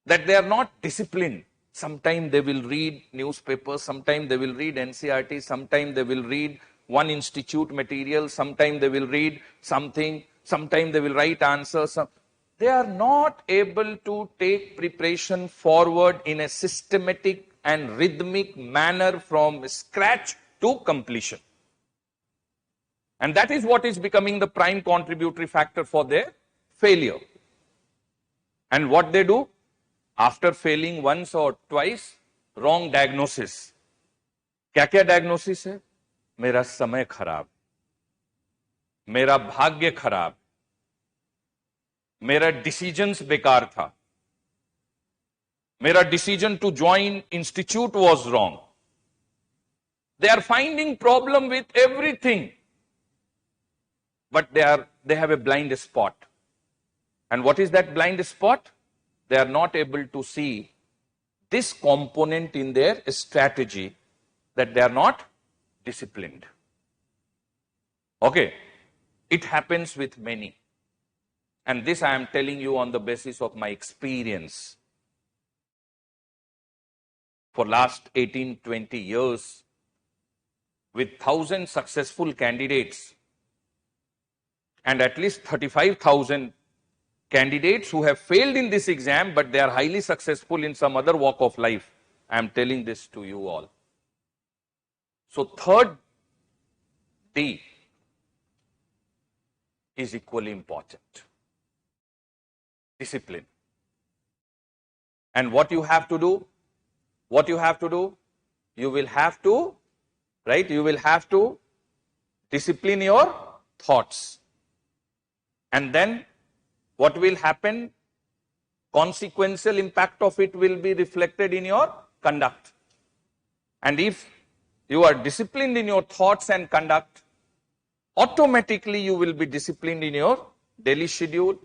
that they are not disciplined. Sometimes they will read newspapers, sometimes they will read NCERT, sometimes they will read one institute material, sometimes they will read something, sometimes they will write answers. They are not able to take preparation forward in a systematic and rhythmic manner from scratch to completion. And that is what is becoming the prime contributory factor for their failure. And what they do? After failing once or twice, wrong diagnosis. क्या diagnosis है? मेरा समय खराब, मेरा भाग्य खराब, मेरा decisions बेकार था, मेरा decision to join institute was wrong. They are finding problem with everything, but they have a blind spot. And what is that blind spot? They are not able to see this component in their strategy, that they are not disciplined. Okay, it happens with many. And this I am telling you on the basis of my experience. For last 18-20 years, with 1,000 successful candidates and at least 35,000 candidates who have failed in this exam, but they are highly successful in some other walk of life. I am telling this to you all. So third D is equally important. Discipline. And what you have to do? What you have to do? You will have to, right? You will have to discipline your thoughts. And then what will happen? Consequential impact of it will be reflected in your conduct. And if you are disciplined in your thoughts and conduct, automatically you will be disciplined in your daily schedule,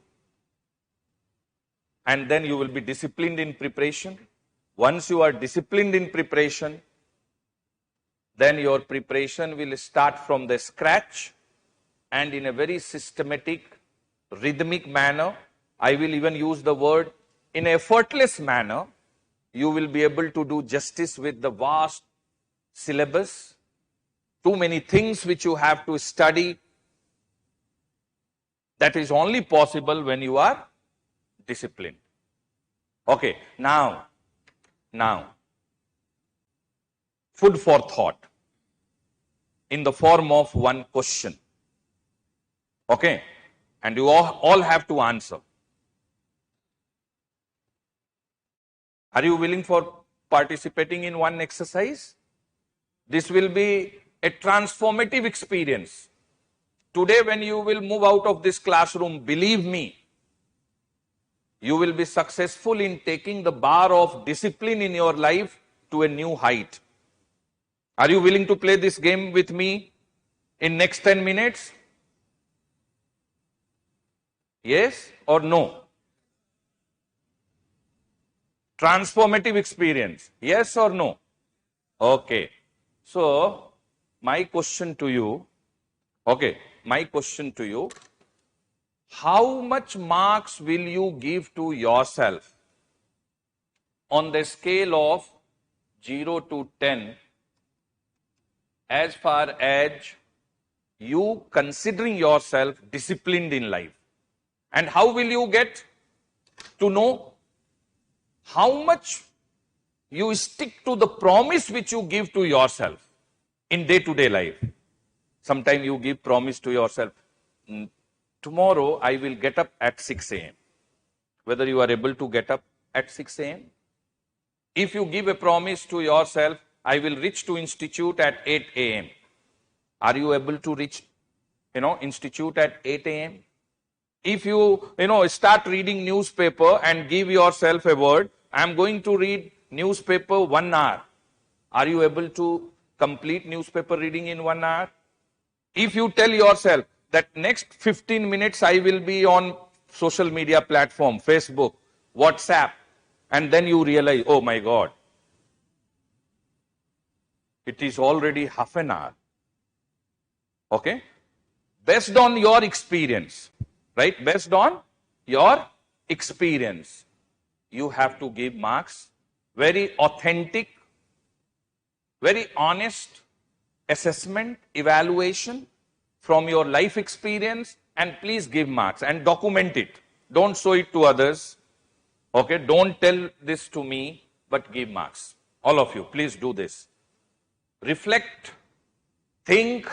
and then you will be disciplined in preparation. Once you are disciplined in preparation, then your preparation will start from the scratch and in a very systematic, rhythmic manner. I will even use the word in an effortless manner. You will be able to do justice with the vast syllabus, too many things which you have to study. That is only possible when you are disciplined. Okay, now, food for thought in the form of one question. Okay, and you all have to answer. Are you willing for participating in one exercise? This will be a transformative experience. Today, when you will move out of this classroom, believe me, you will be successful in taking the bar of discipline in your life to a new height. Are you willing to play this game with me in next 10 minutes? Yes or no? Transformative experience. Yes or no? Okay. So, my question to you, how much marks will you give to yourself on the scale of 0 to 10 as far as you considering yourself disciplined in life? And how will you get to know how much you stick to the promise which you give to yourself in day-to-day life? Sometimes you give promise to yourself, tomorrow I will get up at 6 a.m. Whether you are able to get up at 6 a.m. If you give a promise to yourself, I will reach to institute at 8 a.m. Are you able to reach, institute at 8 a.m.? If you, start reading newspaper and give yourself a word, I am going to read newspaper 1 hour. Are you able to complete newspaper reading in 1 hour? If you tell yourself that next 15 minutes I will be on social media platform, Facebook, WhatsApp, and then you realize, oh my God, it is already half an hour. Okay? Based on your experience, right? Based on your experience, you have to give marks. Very authentic, very honest assessment, evaluation from your life experience, and please give marks and document it. Don't show it to others. Okay? Don't tell this to me, but give marks. All of you, please do this. Reflect, think,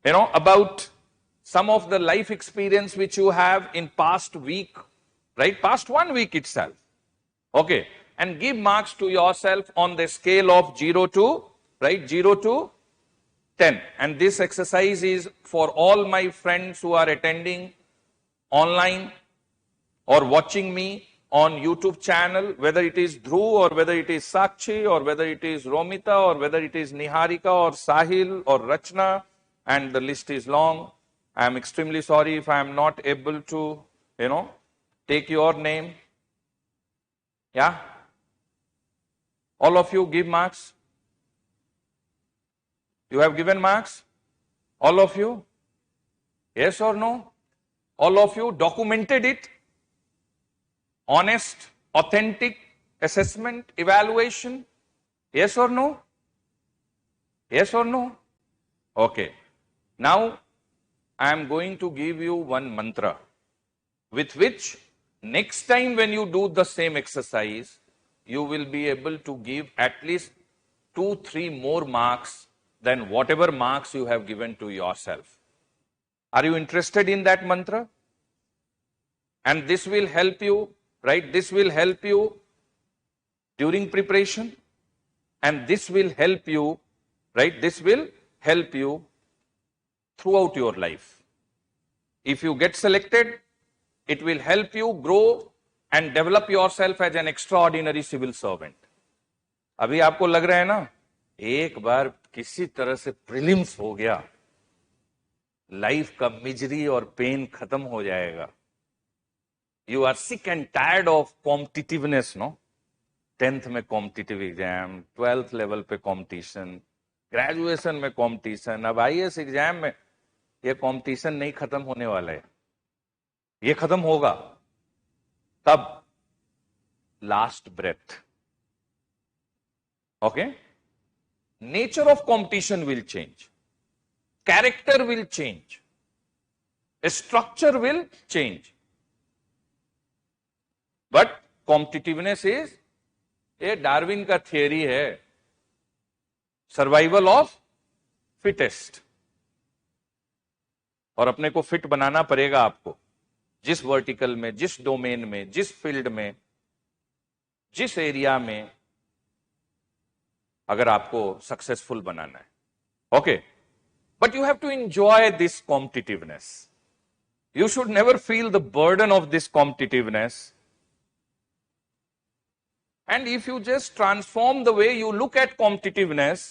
about some of the life experience which you have in past week, right? Past 1 week itself. Okay. And give marks to yourself on the scale of 0 to, right? 0 to 10. And this exercise is for all my friends who are attending online or watching me on YouTube channel, whether it is Dhruv or whether it is Sakshi or whether it is Romita or whether it is Niharika or Sahil or Rachna, and the list is long. I am extremely sorry if I am not able to, take your name. Yeah? All of you give marks. You have given marks? All of you? Yes or no? All of you documented it? Honest, authentic assessment, evaluation? Yes or no? Yes or no? Okay. Now, I am going to give you one mantra with which next time when you do the same exercise, you will be able to give at least 2-3 more marks than whatever marks you have given to yourself. Are you interested in that mantra? And this will help you, right? This will help you during preparation, and this will help you, right? This will help you throughout your life. If you get selected, it will help you grow and develop yourself as an extraordinary civil servant. अभी आपको लग रहा है ना, एक बार किसी तरह से प्रीलिम्स हो गया, लाइफ का मिजरी और पेन खत्म हो जाएगा. You are sick and tired of competitiveness, no? 10th में कॉम्पिटिटिव एग्जाम, 12th लेवल पे कॉम्पिटिशन, ग्रेजुएशन में कॉम्पिटिशन, अब IAS एग्जाम में ये कॉम्पिटिशन नहीं खत्म होने वाला है. ये खत्म होगा तब last breath. Okay? Nature of competition will change, character will change, structure will change, but competitiveness is, ये डार्विन का थियरी है, सर्वाइवल ऑफ फिटेस्ट. और अपने को फिट बनाना पड़ेगा आपको, जिस वर्टिकल में, जिस डोमेन में, जिस फील्ड में, जिस एरिया में, अगर आपको सक्सेसफुल बनाना है. Okay? But you have to enjoy this competitiveness. You should never feel the burden of this competitiveness. And if you just transform the way you look at competitiveness,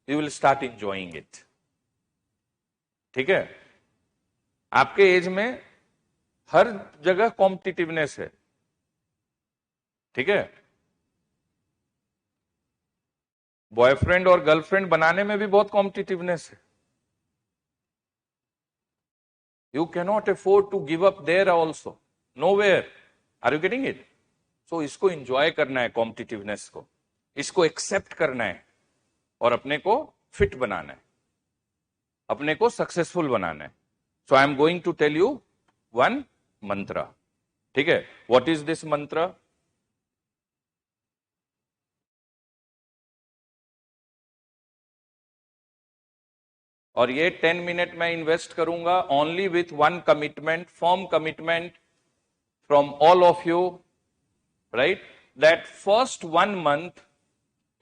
you will start enjoying it. ठीक है? आपके as में हर जगह competitiveness है. ठीक है? Boyfriend और girlfriend बनाने में भी बहुत कॉम्पिटिटिवनेस है. You cannot afford to give up there also. Nowhere. Are you getting it? So इसको एंजॉय करना है, कॉम्पिटिटिवनेस को, इसको एक्सेप्ट करना है और अपने को फिट बनाना है, अपने को सक्सेसफुल बनाना है. So I am going to tell you one mantra. ठीक है? व्हाट इज दिस मंत्र? और ये 10 मिनट में इन्वेस्ट करूंगा only with one commitment, firm commitment from all of you. Right? That first 1 month,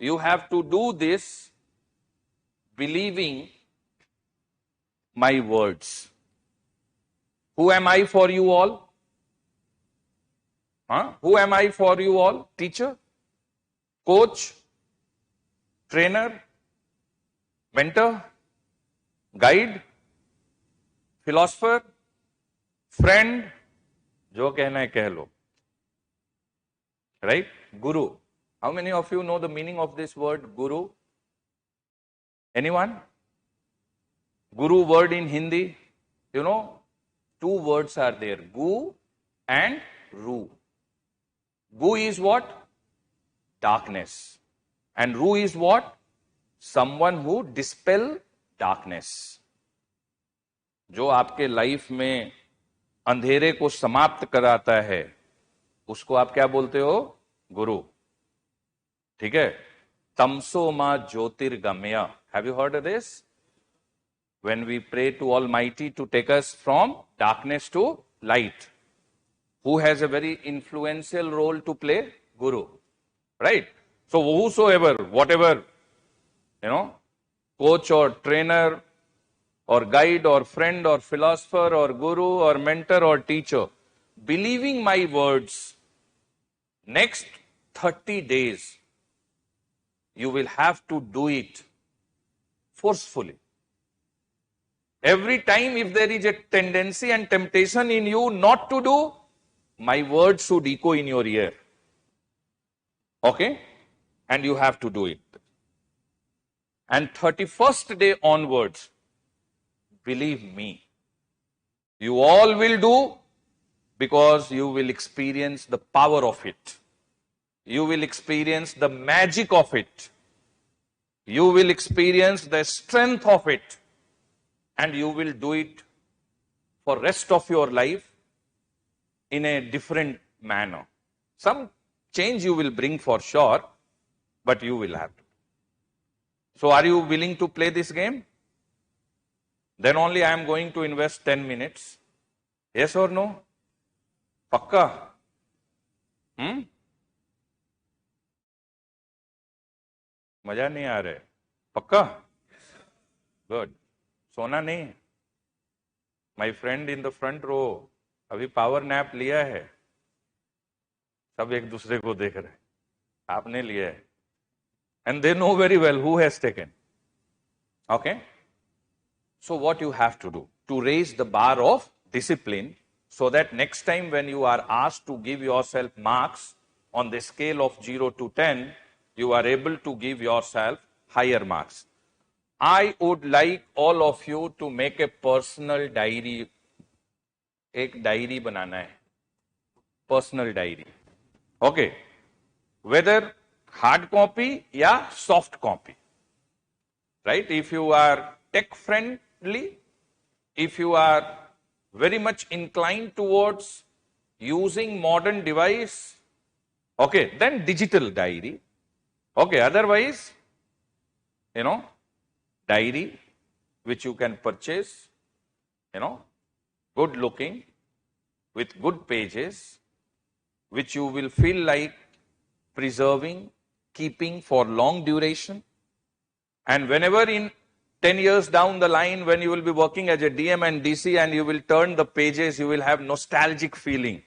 you have to do this believing my words. Who am I for you all? Huh? Who am I for you all? Teacher? coach, trainer, mentor, guide, philosopher, friend, जो कहना है कह लो. Right? Guru. How many of you know the meaning of this word guru? Anyone? Guru word in Hindi, you know, two words are there, gu and ru. Gu is what? Darkness. And ru is what? Someone who dispel darkness. जो आपके life में अंधेरे को समाप्त कराता है, उसको आप क्या बोलते हो? गुरु. ठीक है? तमसो मा ज्योतिर्गमय. Have you heard of this? When we pray to Almighty to take us from darkness to light. Who has a very influential role to play? Guru. Right? So whosoever, whatever, coach or trainer or guide or friend or philosopher or guru or mentor or teacher, believing my words, next 30 days, you will have to do it forcefully. Every time if there is a tendency and temptation in you not to do, my words should echo in your ear. Okay? And you have to do it. And 31st day onwards, believe me, you all will do because you will experience the power of it. You will experience the magic of it. You will experience the strength of it. And you will do it for rest of your life in a different manner. Some change you will bring for sure, but you will have to. So are you willing to play this game? Then only I am going to invest 10 minutes. Yes or no? Pakka? मजा नहीं आ रहा है? पक्का? Good. सोना नहीं? My friend in the front row अभी power nap लिया है. सब एक दूसरे को देख रहे हैं. आपने लिया है. And they know very well who has taken. Okay? So what you have to do to raise the bar of discipline so that next time when you are asked to give yourself marks on the scale of 0 to 10, you are able to give yourself higher marks. I would like all of you to make a personal diary. एक diary बनाना है. Personal diary. Okay. Whether hard copy या soft copy. Right? If you are tech friendly, if you are very much inclined towards using modern device, okay, then digital diary. Okay, otherwise, diary which you can purchase, good looking, with good pages, which you will feel like preserving, keeping for long duration. And whenever in 10 years down the line, when you will be working as a DM and DC and you will turn the pages, you will have nostalgic feeling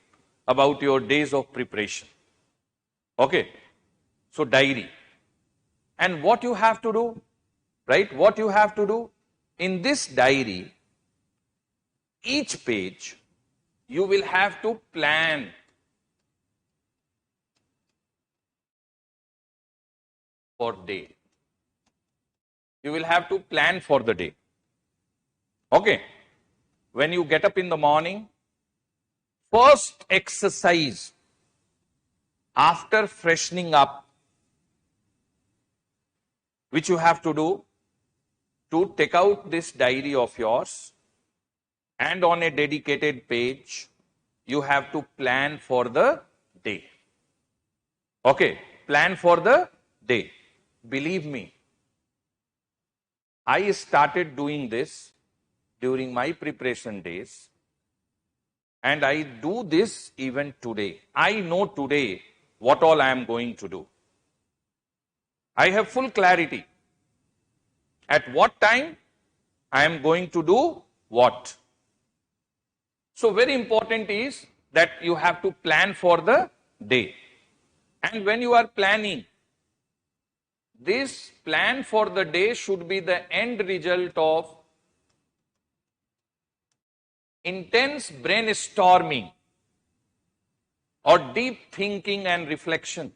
about your days of preparation. Okay. So diary. And what you have to do, right? What you have to do in this diary, each page, you will have to plan. For day. You will have to plan for the day. Okay. When you get up in the morning, first exercise after freshening up, which you have to do, to take out this diary of yours and on a dedicated page, you have to plan for the day. Okay. Plan for the day. Believe me, I started doing this during my preparation days, and I do this even today. I know today what all I am going to do. I have full clarity at what time I am going to do what. So very important is that you have to plan for the day. And when you are planning, This plan for the day should be the end result of intense brainstorming or deep thinking and reflection.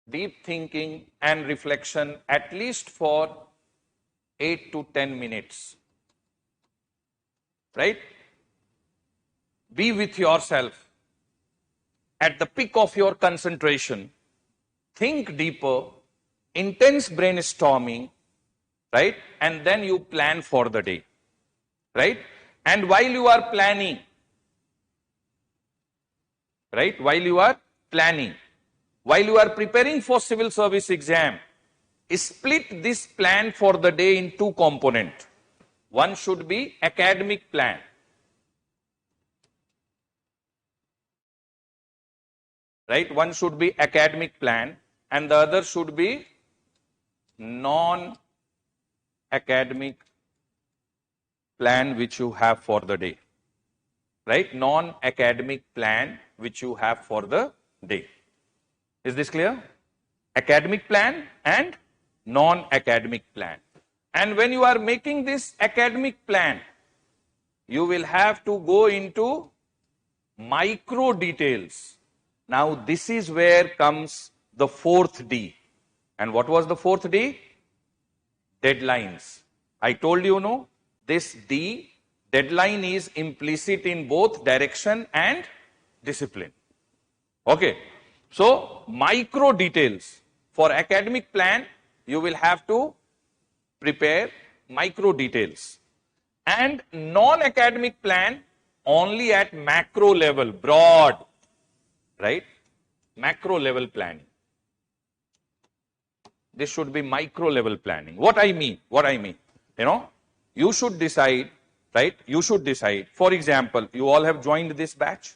Deep thinking and reflection at least for 8 to 10 minutes. Right? Be with yourself at the peak of your concentration. Think deeper, intense brainstorming, right? And then you plan for the day, right? And while you are planning, right? While you are preparing for civil service exam, split this plan for the day in two components. One should be academic plan. Right? One should be academic plan and the other should be non-academic plan which you have for the day. Right? Non-academic plan which you have for the day. Is this clear? Academic plan and non-academic plan. And when you are making this academic plan, you will have to go into micro details. Now, this is where comes the fourth D. And what was the fourth D? Deadlines. I told you, no, this D, deadline is implicit in both direction and discipline. Okay. So, micro details. For academic plan, you will have to prepare micro details. And non-academic plan only at macro level, broad. Right? Macro level planning. This should be micro level planning. What I mean, you should decide, right? You should decide. For example, you all have joined this batch,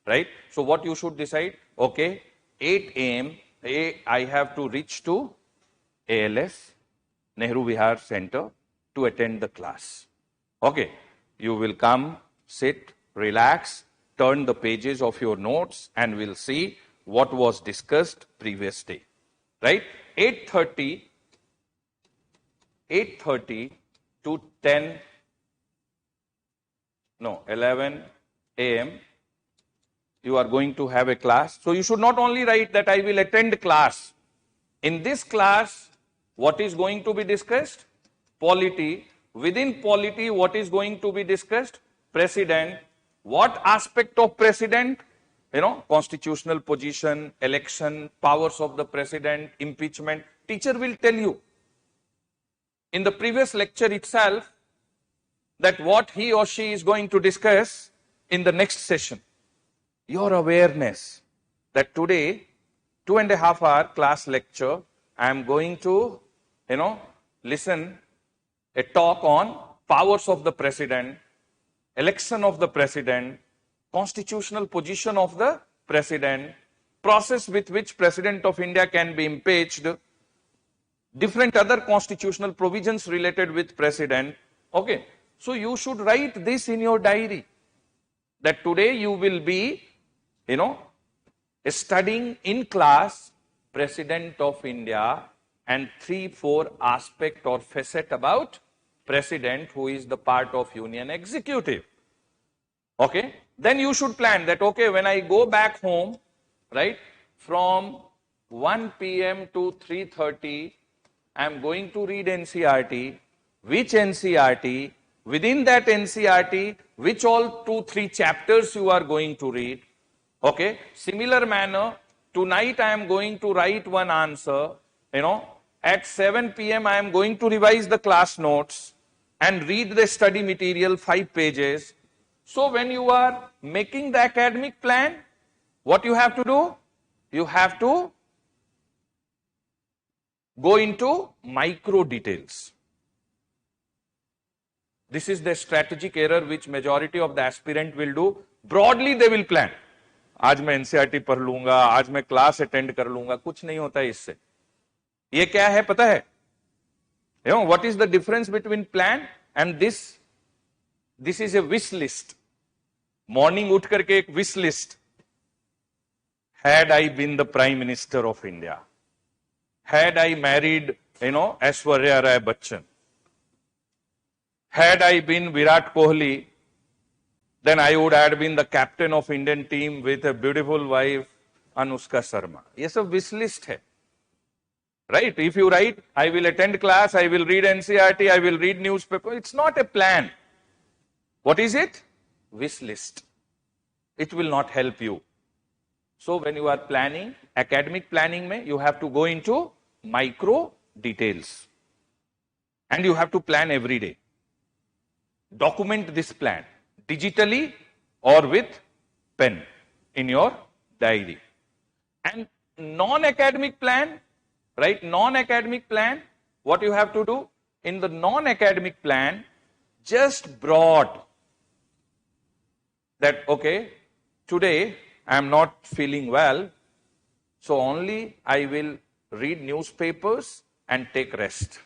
right? So what you should decide, okay, 8 a.m. I have to reach to ALS, Nehru Vihar Center, to attend the class. Okay, you will come, sit, relax, turn the pages of your notes and we'll see what was discussed previous day. Right? 8:30 to 11 a.m. you are going to have a class. So you should not only write that I will attend class. In this class, what is going to be discussed? Polity. Within polity, what is going to be discussed? President. What aspect of president? Constitutional position, election, powers of the president, impeachment. Teacher will tell you in the previous lecture itself that what he or she is going to discuss in the next session. Your awareness that today, 2.5 hour class lecture, I am going to, listen a talk on powers of the president, election of the president, constitutional position of the president, process with which President of India can be impeached, different other constitutional provisions related with president. Okay, so you should write this in your diary that today you will be, studying in class President of India and 3-4 aspect or facet about president who is the part of Union Executive. Okay, then you should plan that, okay, when I go back home, right, from 1 p.m. to 3:30, I am going to read NCERT. Which NCERT? Within that NCERT, which all 2-3 chapters you are going to read. Okay, similar manner, tonight I am going to write one answer, at 7 p.m. I am going to revise the class notes and read the study material 5 pages. So when you are making the academic plan, what you have to do? You have to go into micro details. This is the strategic error which majority of the aspirant will do. Broadly they will plan. आज मैं NCERT पढ़ लूंगा, आज मैं class attend कर लूंगा, कुछ नहीं होता है इससे. ये क्या है पता है? What is the difference between plan and this is a wish list. Morning उठ करके एक wish list. had I been the Prime Minister of India, had I married, Aishwarya Rai Bachchan, had I been Virat Kohli, then I would have been the captain of Indian team with a beautiful wife, Anushka Sharma. ये सब wish list है. Right? If you write, I will attend class, I will read NCERT, I will read newspaper. It's not a plan. What is it? Wish list. It will not help you. So when you are planning, academic planning mein, you have to go into micro details. And you have to plan every day. Document this plan digitally or with pen in your diary. And non-academic plan, right? Non-academic plan, what you have to do in the non-academic plan, just broad that, okay, today I am not feeling well, so only I will read newspapers and take rest.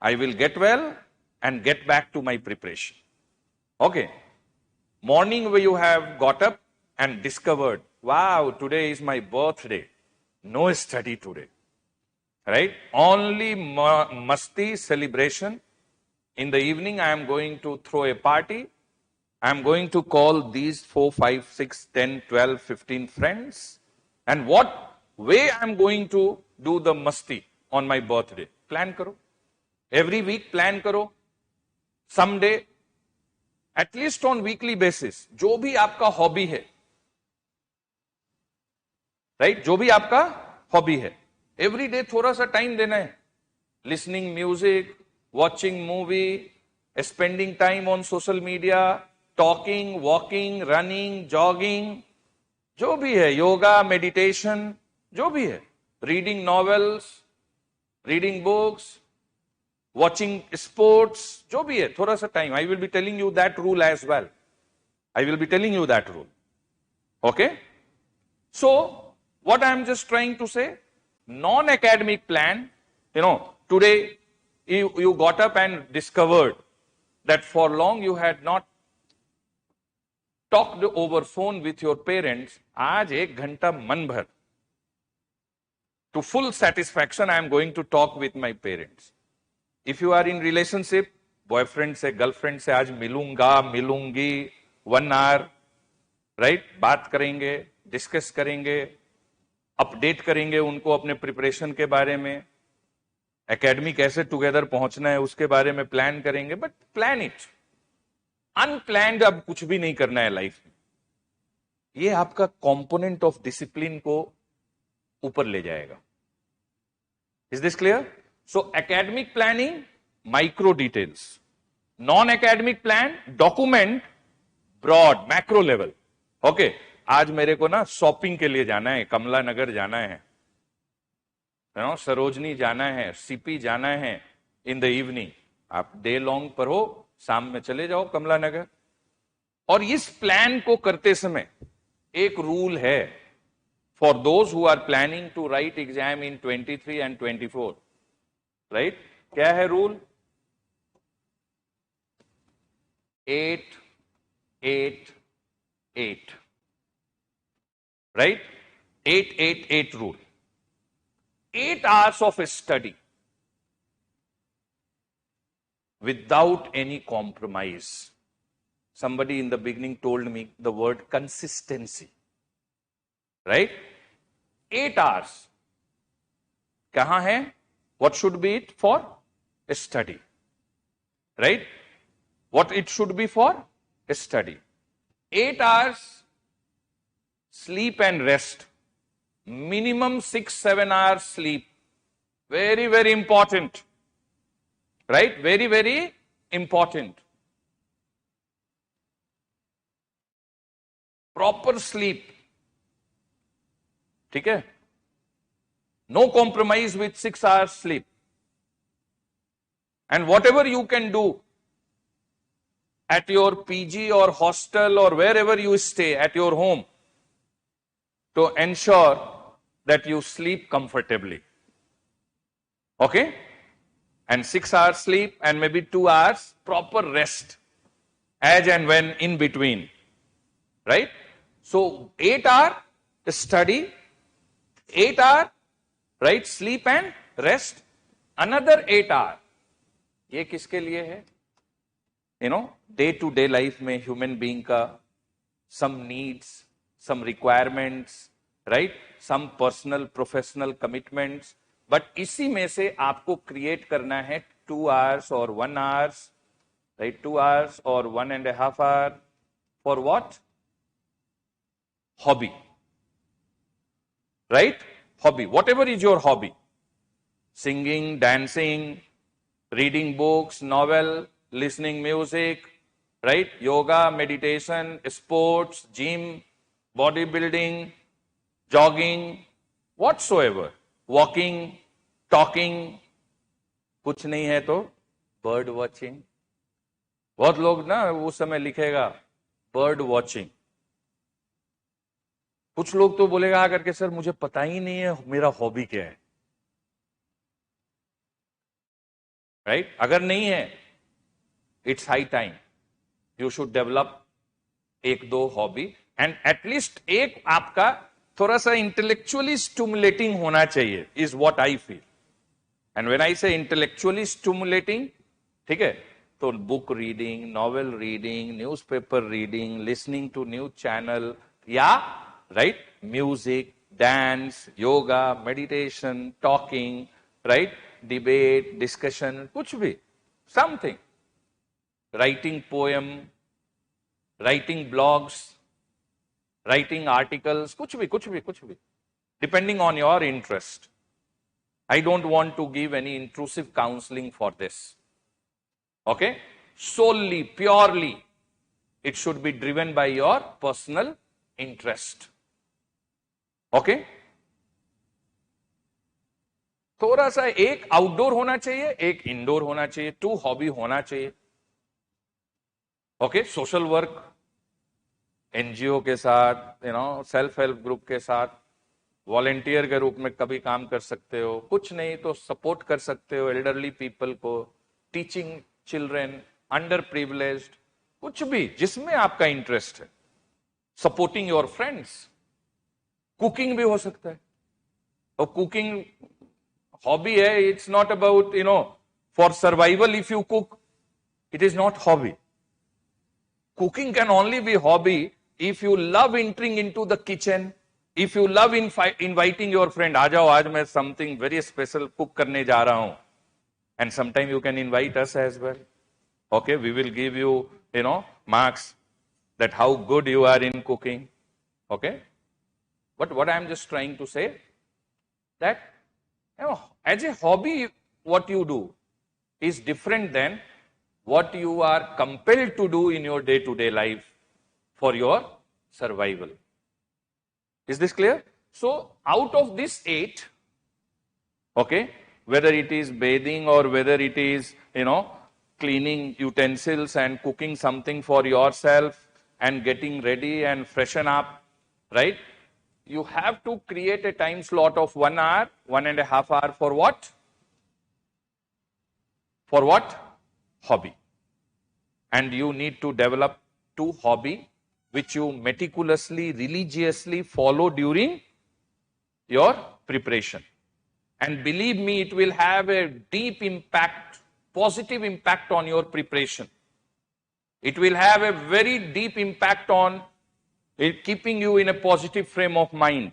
I will get well and get back to my preparation. Okay. Morning where you have got up and discovered, wow, today is my birthday. No study today. Right? Only masti celebration. In the evening, I am going to throw a party. I am going to call these 4, 5, 6, 10, 12, 15 friends. And what way I am going to do the masti on my birthday? Plan karo. Every week plan karo. Someday, at least on weekly basis, जो भी आपका hobby है, right? जो भी आपका hobby है, every day थोड़ा सा time देना है. Listening music, watching movie, spending time on social media, talking, walking, running, jogging, जो भी है, yoga, meditation, जो भी है, reading novels, reading books, watching sports, जो भी है, थोड़ा सा time. I will be telling you that rule as well. I will be telling you that rule. Okay? So, what I am just trying to say, non-academic plan, today you got up and discovered that for long you had not talked over phone with your parents. आज 1 घंटा मन भर, to full satisfaction, I am going to talk with my parents. If you are in relationship, boyfriend से, girlfriend से आज मिलूंगा, मिलूंगी, 1 hour, right? बात करेंगे, discuss करेंगे, अपडेट करेंगे उनको अपने प्रिपरेशन के बारे में, एकेडमी कैसे टुगेदर पहुंचना है उसके बारे में प्लान करेंगे. But plan it. अनप्लान्ड अब कुछ भी नहीं करना है लाइफ में. ये आपका कंपोनेंट ऑफ डिसिप्लिन को ऊपर ले जाएगा. Is this clear? So academic planning, micro details. Non academic plan, document, broad, macro level. Okay, आज मेरे को ना शॉपिंग के लिए जाना है, कमला नगर जाना है, सरोजनी जाना है, सीपी जाना है इन द इवनिंग. आप डे लॉन्ग पर हो, शाम में चले जाओ कमला नगर. और इस प्लान को करते समय एक रूल है for those who are planning to write exam in 23 and 24. Right? क्या है rule? 8, 8, 8. Right? 8, 8, 8 rule. 8 hours of study without any compromise. Somebody in the beginning told me the word consistency. Right? 8 hours. कहां है? What should be it for? A study. Right? What it should be for? A study. 8 hours sleep and rest. Minimum 6-7 hours sleep. Very, very important. Right? Very, very important. Proper sleep. ठीक है? No compromise with 6 hours sleep. And whatever you can do at your PG or hostel or wherever you stay at your home to ensure that you sleep comfortably. Okay? And 6 hours sleep and maybe 2 hours proper rest as and when in between. Right? So 8 hours study, 8 hour, right, sleep and rest, another 8 hour. ये किसके लिए है? Day to day life में human being का some needs, some requirements, right, some personal professional commitments, but इसी में से आपको create करना है 2 hours or 1 hours, right, 2 hours or 1.5 hour for what? Hobby, right? Hobby, whatever is your hobby, singing, dancing, reading books, novel, listening music, right? Yoga, meditation, sports, gym, bodybuilding, jogging, whatsoever, walking, talking. कुछ नहीं है तो bird watching. बहुत लोग ना उस समय लिखेगा बर्ड वॉचिंग. कुछ लोग तो बोलेगा आकर के सर मुझे पता ही नहीं है मेरा हॉबी क्या है. राइट? अगर नहीं है, it's high time you should develop एक दो हॉबी, एंड एटलीस्ट एक आपका थोड़ा सा इंटेलेक्चुअली स्टिमुलेटिंग होना चाहिए, is what I feel. And when I say intellectually stimulating, ठीक है, तो book reading, novel reading, newspaper reading, listening to news channel, या right, music, dance, yoga, meditation, talking, right, debate, discussion, कुछ भी, something, writing poem, writing blogs, writing articles, कुछ भी, depending on your interest. I don't want to give any intrusive counseling for this. Okay? Solely, purely, it should be driven by your personal interest. Okay? थोड़ा सा एक outdoor होना चाहिए, एक indoor होना चाहिए, 2 हॉबी होना चाहिए. ओके? सोशल वर्क, एनजीओ के साथ, सेल्फ हेल्प ग्रुप के साथ, वॉलेंटियर के रूप में कभी काम कर सकते हो. कुछ नहीं तो सपोर्ट कर सकते हो एल्डरली पीपल को, टीचिंग चिल्ड्रेन, अंडर प्रिविलेज्ड, कुछ भी जिसमें आपका इंटरेस्ट है. सपोर्टिंग योर फ्रेंड्स, कुकिंग भी हो सकता है. और कुकिंग हॉबी है, it's not about for survival. If you cook, it is not hobby. Cooking can only be hobby if you love entering into the kitchen. If you love inviting your friend, आ जाओ आज मैं something very special cook करने जा रहा हूं, and sometime you can invite us as well. Okay, we will give you, marks that how good you are in cooking. Okay, but what I am just trying to say that as a hobby, what you do is different than what you are compelled to do in your day-to-day life for your survival. Is this clear? So out of this 8, okay, whether it is bathing or whether it is, cleaning utensils and cooking something for yourself and getting ready and freshen up, right? You have to create a time slot of 1 hour, 1.5 hour for what? For what? Hobby. And you need to develop 2 hobby which you meticulously, religiously follow during your preparation. And believe me, it will have a deep impact, positive impact on your preparation. It will have a very deep impact on keeping you in a positive frame of mind.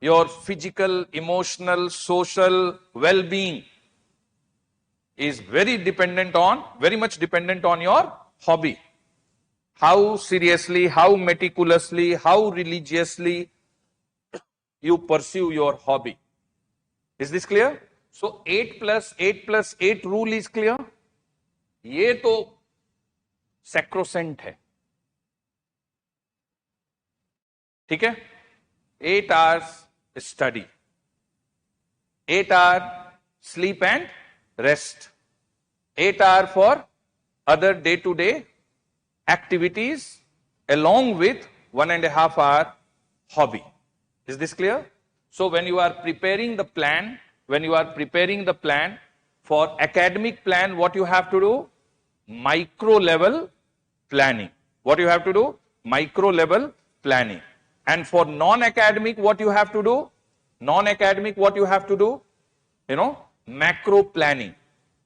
Your physical, emotional, social well-being is very much dependent on your hobby. How seriously, how meticulously, how religiously you pursue your hobby. Is this clear? So 8 plus 8 plus 8 rule is clear. ये तो sacrosanct है. ठीक है? 8 hours study, 8 hour sleep and rest, 8 hour for other day-to-day activities along with 1.5 hour hobby. Is this clear? So when you are preparing the plan, for academic plan, what you have to do? Micro level planning. What you have to do? Micro level planning. And for non-academic, what you have to do? Non-academic, what you have to do? Macro planning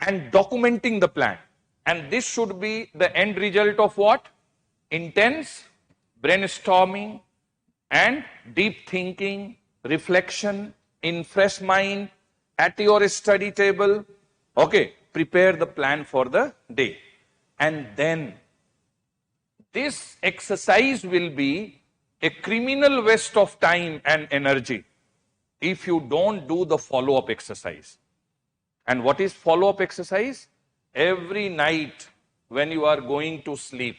and documenting the plan. And this should be the end result of what? Intense brainstorming and deep thinking, reflection in fresh mind at your study table. Okay, prepare the plan for the day. And then this exercise will be a criminal waste of time and energy if you don't do the follow-up exercise. And what is follow-up exercise? Every night when you are going to sleep,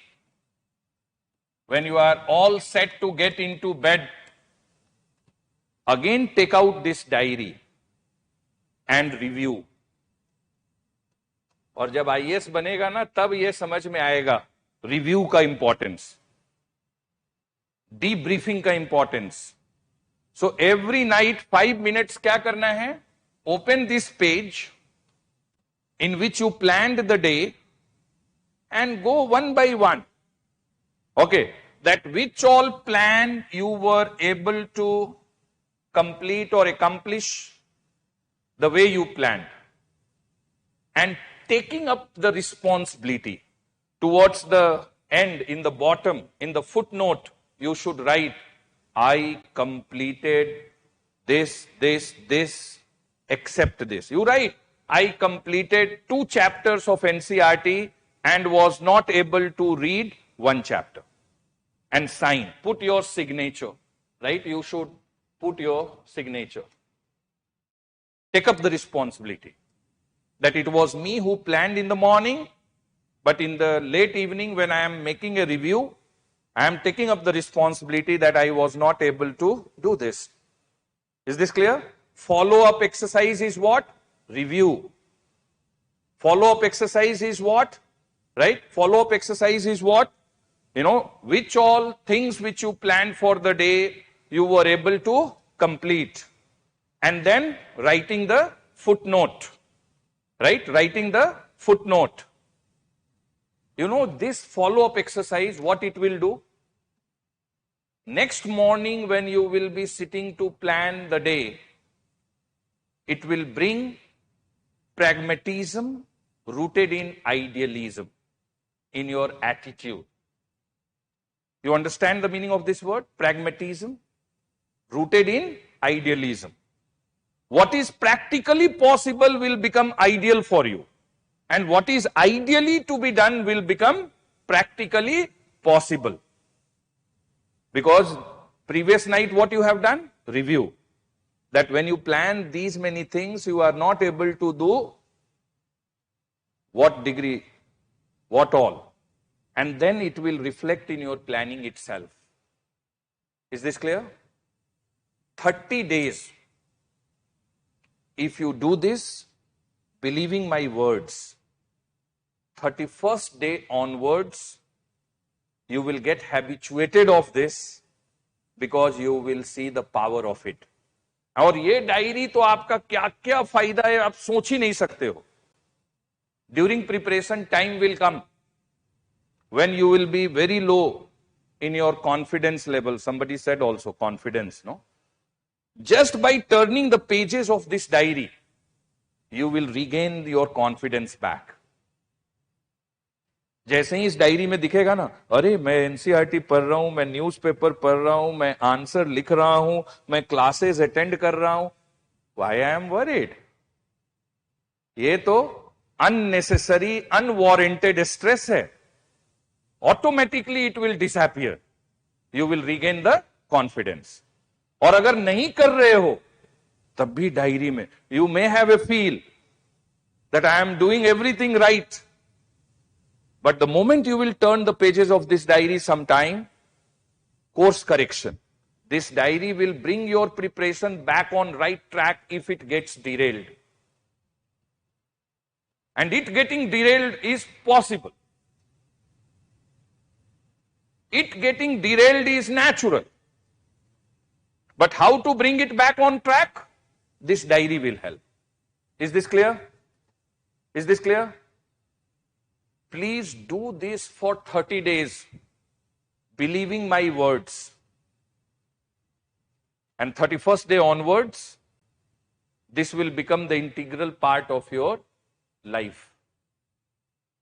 when you are all set to get into bed, again take out this diary and review. और जब IAS बनेगा ना, तब ये समझ में आएगा review का इंपॉर्टेंस, डीब्रीफिंग का importance. So every night 5 minutes क्या करना है? Open this page in which you planned the day and go one by one. Okay, that which all plan you were able to complete or accomplish the way you planned, and taking up the responsibility. Towards the end, in the bottom, in the footnote, you should write, I completed this, except this. You write, I completed 2 chapters of NCERT and was not able to read 1 chapter. And sign, put your signature, right? You should put your signature. Take up the responsibility that it was me who planned in the morning, but in the late evening when I am making a review, I am taking up the responsibility that I was not able to do this. Is this clear? Follow-up exercise is what? Review. Follow-up exercise is what? Right? Follow-up exercise is what? Which all things which you planned for the day you were able to complete. And then writing the footnote. Right? Writing the footnote. This follow-up exercise, what it will do? Next morning when you will be sitting to plan the day, it will bring pragmatism rooted in idealism in your attitude. You understand the meaning of this word? Pragmatism rooted in idealism. What is practically possible will become ideal for you. And what is ideally to be done will become practically possible. Because previous night what you have done? Review. That when you plan these many things, you are not able to do what degree, what all. And then it will reflect in your planning itself. Is this clear? 30 days. If you do this, believing my words, 31st day onwards, you will get habituated of this because you will see the power of it. और ये diary तो आपका क्या क्या फायदा है आप सोच ही नहीं सकते हो. During preparation, time will come when you will be very low in your confidence level. Somebody said also confidence, no? Just by turning the pages of this diary, you will regain your confidence back. जैसे ही इस diary में दिखेगा ना, अरे मैं NCERT पढ़ रहा हूं, मैं न्यूज़पेपर पढ़ रहा हूं, मैं आंसर लिख रहा हूं, मैं क्लासेस अटेंड कर रहा हूं, व्हाई आई एम वरीड? ये तो अननेसेसरी अनवारंटेड स्ट्रेस है. Automatically it will disappear. You will regain the confidence. और अगर नहीं कर रहे हो तब भी डायरी में you may have a feel that I am doing everything right. But the moment you will turn the pages of this diary sometime, course correction. This diary will bring your preparation back on right track if it gets derailed. And it getting derailed is possible. It getting derailed is natural. But how to bring it back on track? This diary will help. Is this clear? Is this clear? Please do this for 30 days, believing my words. And 31st day onwards, this will become the integral part of your life.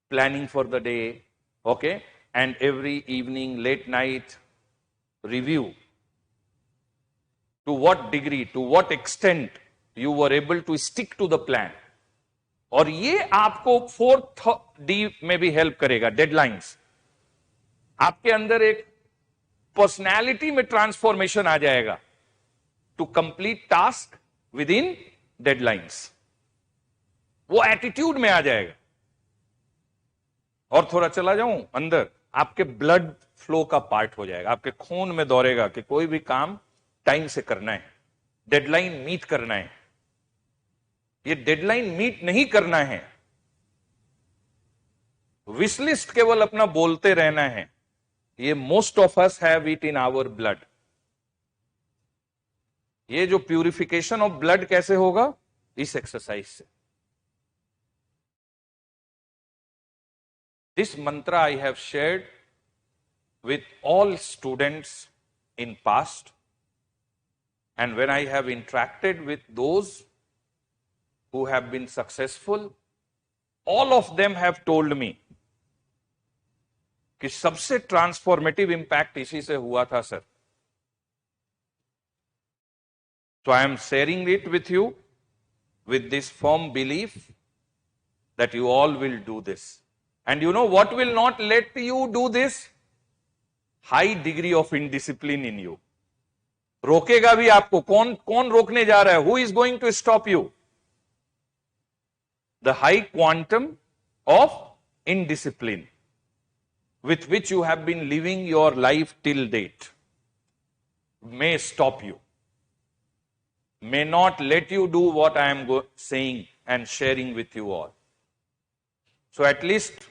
Planning for the day, okay? And every evening, late night, review. To what degree, to what extent you were able to stick to the plan. और ये आपको 4th D में भी help करेगा, deadlines. आपके अंदर एक personality में ट्रांसफॉर्मेशन आ जाएगा to complete task within deadlines. वो एटीट्यूड में आ जाएगा. और थोड़ा चला जाऊं अंदर, आपके ब्लड फ्लो का पार्ट हो जाएगा. आपके खून में दौड़ेगा कि कोई भी काम टाइम से करना है, डेडलाइन मीट करना है. ये डेडलाइन मीट नहीं करना है, विश लिस्ट केवल अपना बोलते रहना है, ये most of us have it in our blood. ये जो प्यूरिफिकेशन ऑफ ब्लड कैसे होगा? इस एक्सरसाइज से. This mantra I have shared with all students in past, and when I have interacted with those who have been successful, all of them have told me कि सबसे transformative impact इसी से हुआ था sir. So I am sharing it with you with this firm belief that you all will do this. And you know what will not let you do this? High degree of indiscipline in you. रोकेगा भी आपको. कौन रोकने जा रहा है? Who is going to stop you? The high quantum of indiscipline with which you have been living your life till date may stop you, may not let you do what I am saying and sharing with you all. So at least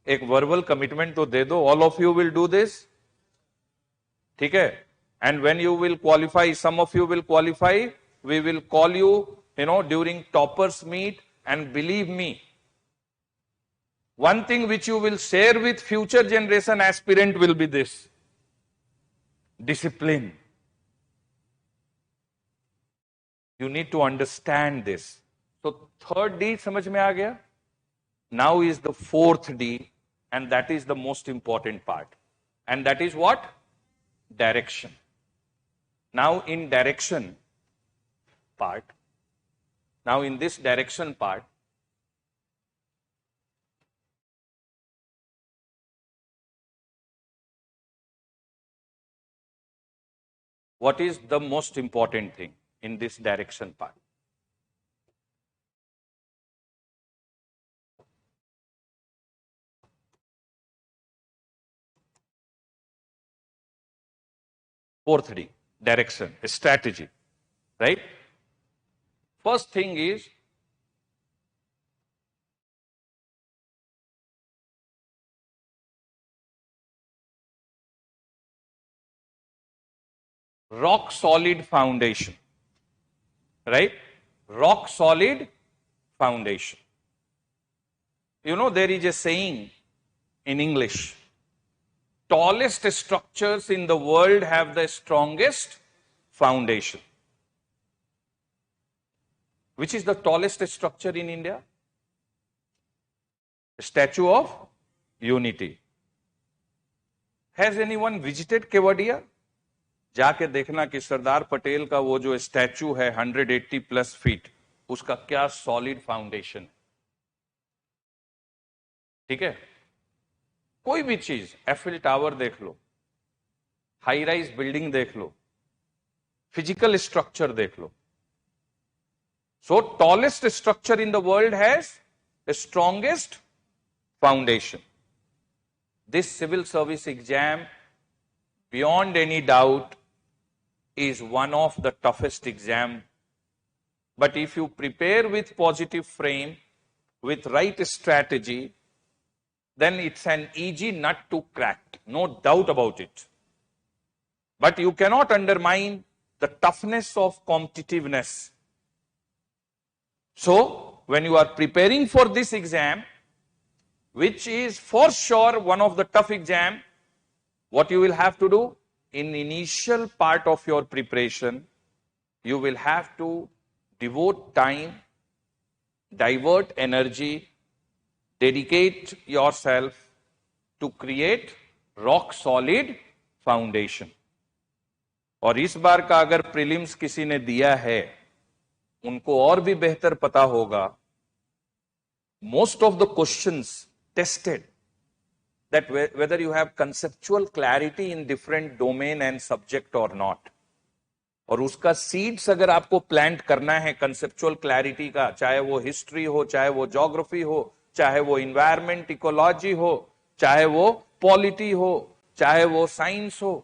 एक verbal commitment तो दे दो. All of you will do this. ठीक है? And when you will qualify, some of you will qualify, we will call you, during toppers meet, and believe me, one thing which you will share with future generation aspirant will be this: discipline. You need to understand this. So 3rd D समझ में आ गया? Now is the 4th D, and that is the most important part. And that is what? Direction. Now in direction part, now in this direction part, what is the most important thing in this direction part? Fourth D, direction, strategy, right? First thing is rock solid foundation, right? Rock solid foundation. There is a saying in English, tallest structures in the world have the strongest foundation. Which is the tallest structure in India? Statue of Unity. Has anyone visited Kevadia? जाके देखना कि सरदार पटेल का वो जो statue है 180+ feet, उसका क्या solid foundation है. ठीक है? कोई भी चीज, एफिल टावर देख लो, हाई राइज बिल्डिंग देख लो, फिजिकल स्ट्रक्चर देख लो. So tallest structure in the world has the strongest foundation. This civil service exam, beyond any doubt, is one of the toughest exam. But if you prepare with positive frame, with right strategy, then it's an easy nut to crack, no doubt about it. But you cannot undermine the toughness of competitiveness. So, when you are preparing for this exam, which is for sure one of the tough exam, what you will have to do? In initial part of your preparation, You will have to devote time, divert energy, dedicate yourself to create rock solid foundation. और इस बार का अगर prelims किसी ने दिया है, उनको और भी बेहतर पता होगा, most of the questions tested that whether you have conceptual clarity in different domain and subject or not. और उसका सीड्स अगर आपको प्लांट करना है कंसेप्चुअल क्लैरिटी का, चाहे वो हिस्ट्री हो, चाहे वो ज्योग्राफी हो, चाहे वो इन्वायरमेंट इकोलॉजी हो, चाहे वो पॉलिटी हो, चाहे वो साइंस हो,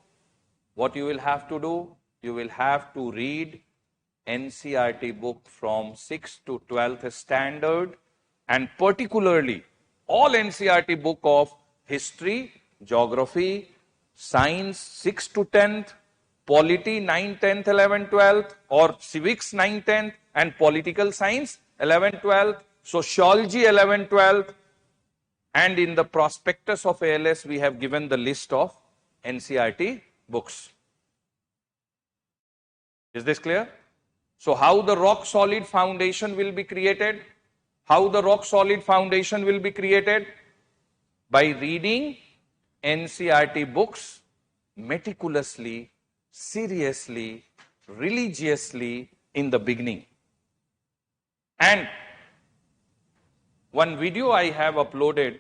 what you will have to do, you will have to read NCERT book from 6th to 12th standard, and particularly all NCERT book of history, geography, science 6th to 10th, polity 9th, 10th, 11th, 12th, or civics 9th, 10th, and political science 11th, 12th, sociology 11th, 12th, and in the prospectus of ALS we have given the list of NCERT books. Is this clear? So how the rock solid foundation will be created? How the rock solid foundation will be created? By reading NCERT books meticulously, seriously, religiously in the beginning. And one video I have uploaded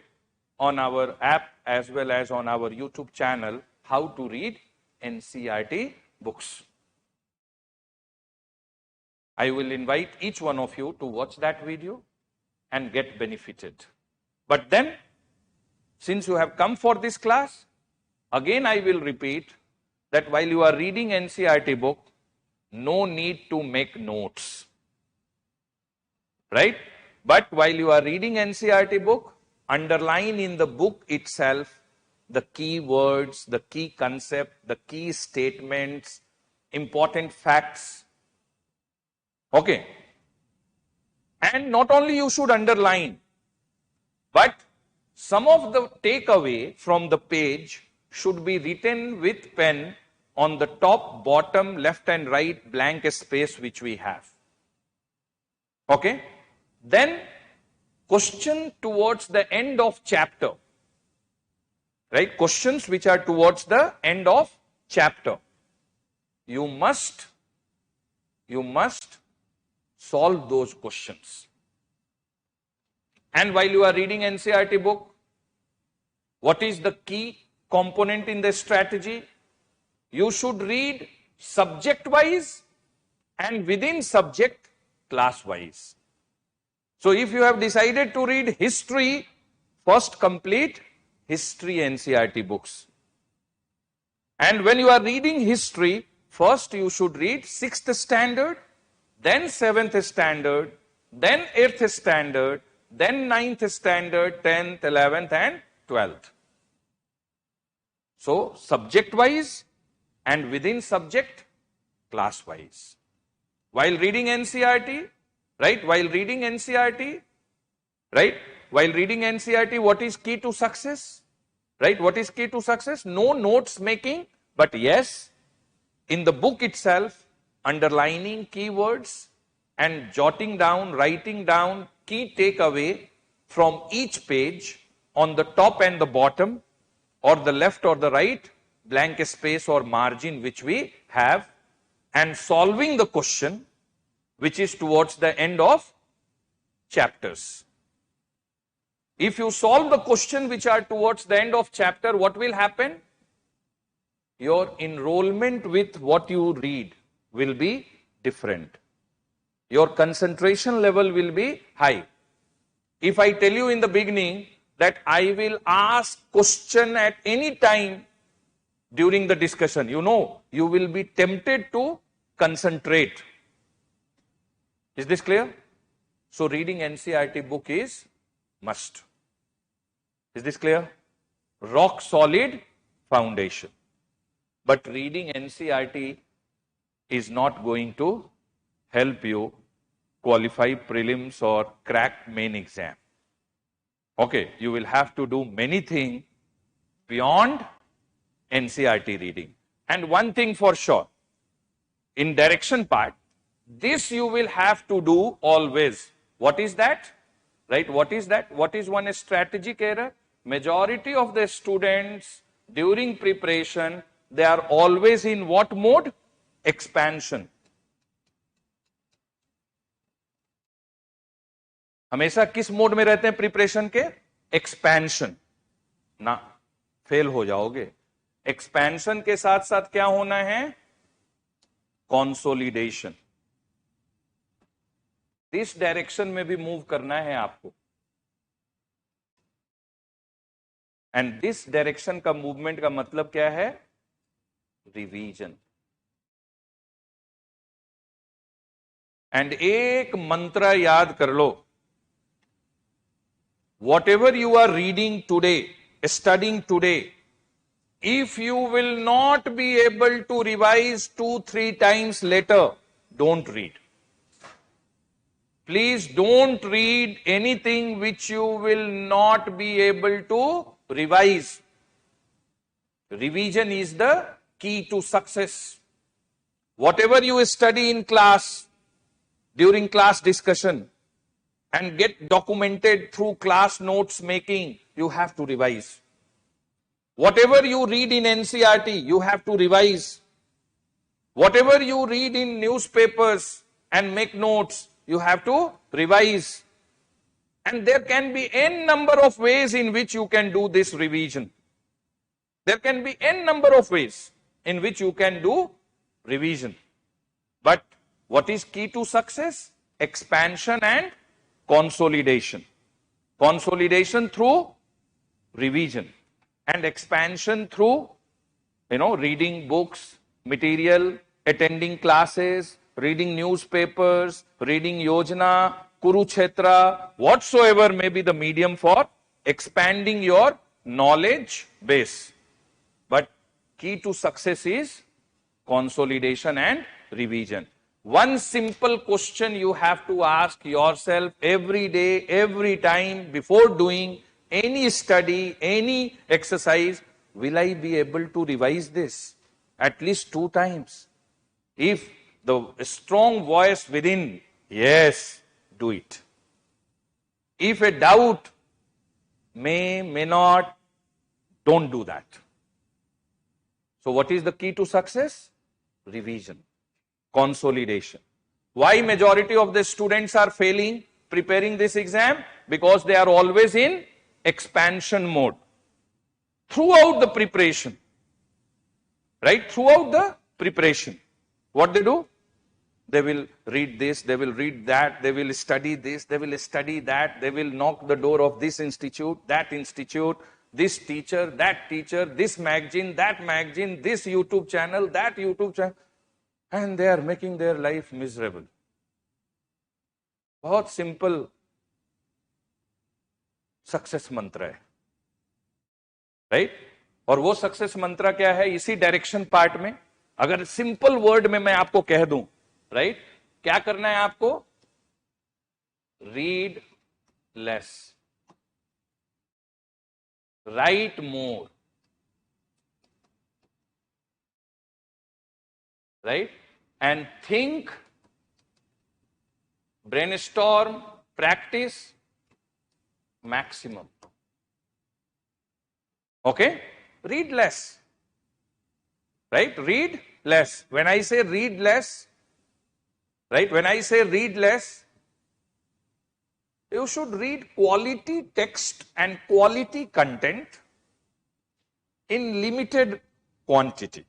on our app as well as on our YouTube channel, how to read NCERT books. I will invite each one of you to watch that video and get benefited. But then, since you have come for this class, again I will repeat that while you are reading NCERT book, no need to make notes, right? But while you are reading NCERT book, underline in the book itself the key words, the key concept, the key statements, important facts. Okay. And not only you should underline, but some of the takeaway from the page should be written with pen on the top, bottom, left and right blank space which we have. Okay. Then question towards the end of chapter, right? Questions which are towards the end of chapter. You must solve those questions. And while you are reading NCERT book, what is the key component in the strategy? You should read subject wise and within subject class wise. So if you have decided to read history, first complete history NCERT books. And when you are reading history, first you should read 6th standard, then 7th standard, then 8th standard, then 9th standard, 10th, 11th and 12th. So subject wise and within subject class wise. While reading NCERT, right? While reading NCERT, right? While reading NCERT, what is key to success? Right? What is key to success? No notes making, but yes, in the book itself, underlining keywords and jotting down, writing down key takeaway from each page on the top and the bottom, or the left or the right, blank space or margin which we have, and solving the question which is towards the end of chapters. If you solve the question which are towards the end of chapter, what will happen? Your enrollment with what you read will be different. Your concentration level will be high. If I tell you in the beginning that I will ask question at any time during the discussion, you know, you will be tempted to concentrate. Is this clear? So reading NCERT book is must. Is this clear? Rock solid foundation. But reading NCERT is not going to help you qualify prelims or crack main exam. Okay, you will have to do many things beyond NCERT reading. And one thing for sure, in direction part, This you will have to do always. What is that? Right? What is that? What is one strategic error? Majority of the students during preparation, they are always in what mode? Expansion. हमेशा किस mode में रहते हैं preparation के? Expansion. ना, fail हो जाओगे. Expansion के साथ साथ क्या होना है? कंसोलिडेशन. इस डायरेक्शन में भी मूव करना है आपको. एंड दिस डायरेक्शन का मूवमेंट का मतलब क्या है? रिवीजन. एंड एक मंत्र याद कर लो. Whatever you are reading today, studying today, if you will not be able to revise 2-3 times later, don't read. Please don't read anything which you will not be able to revise. Revision is the key to success. Whatever you study in class, during class discussion, and get documented through class notes making, you have to revise. Whatever you read in NCERT, you have to revise. Whatever you read in newspapers and make notes, you have to revise. And there can be n number of ways in which you can do this revision. There can be n number of ways in which you can do revision. But what is key to success? Expansion and consolidation. Consolidation through revision and expansion through, reading books, material, attending classes, reading newspapers, reading Yojana, Kurukshetra, whatsoever may be the medium for expanding your knowledge base. But key to success is consolidation and revision. One simple question you have to ask yourself every day, every time before doing any study, any exercise, will I be able to revise this at least 2 times? If the strong voice within, yes, do it. If a doubt, may not, don't do that. So what is the key to success? Revision. Consolidation. Why majority of the students are failing preparing this exam? Because they are always in expansion mode throughout the preparation. Right? Throughout the preparation. What they do? They will read this, they will read that, they will study this, they will study that, they will knock the door of this institute, this teacher, that teacher, this magazine, this YouTube channel, that YouTube channel. And they are making their life miserable. बहुत simple success मंत्र है, right? और वो success मंत्र क्या है? इसी direction part में अगर सिंपल वर्ड में मैं आपको कह दूं, राइट, क्या करना है आपको? Read less, right more, right, and think, brainstorm, practice maximum. Okay? Read less. Right? Read less. When I say read less, right? When I say read less, you should read quality text and quality content in limited quantity.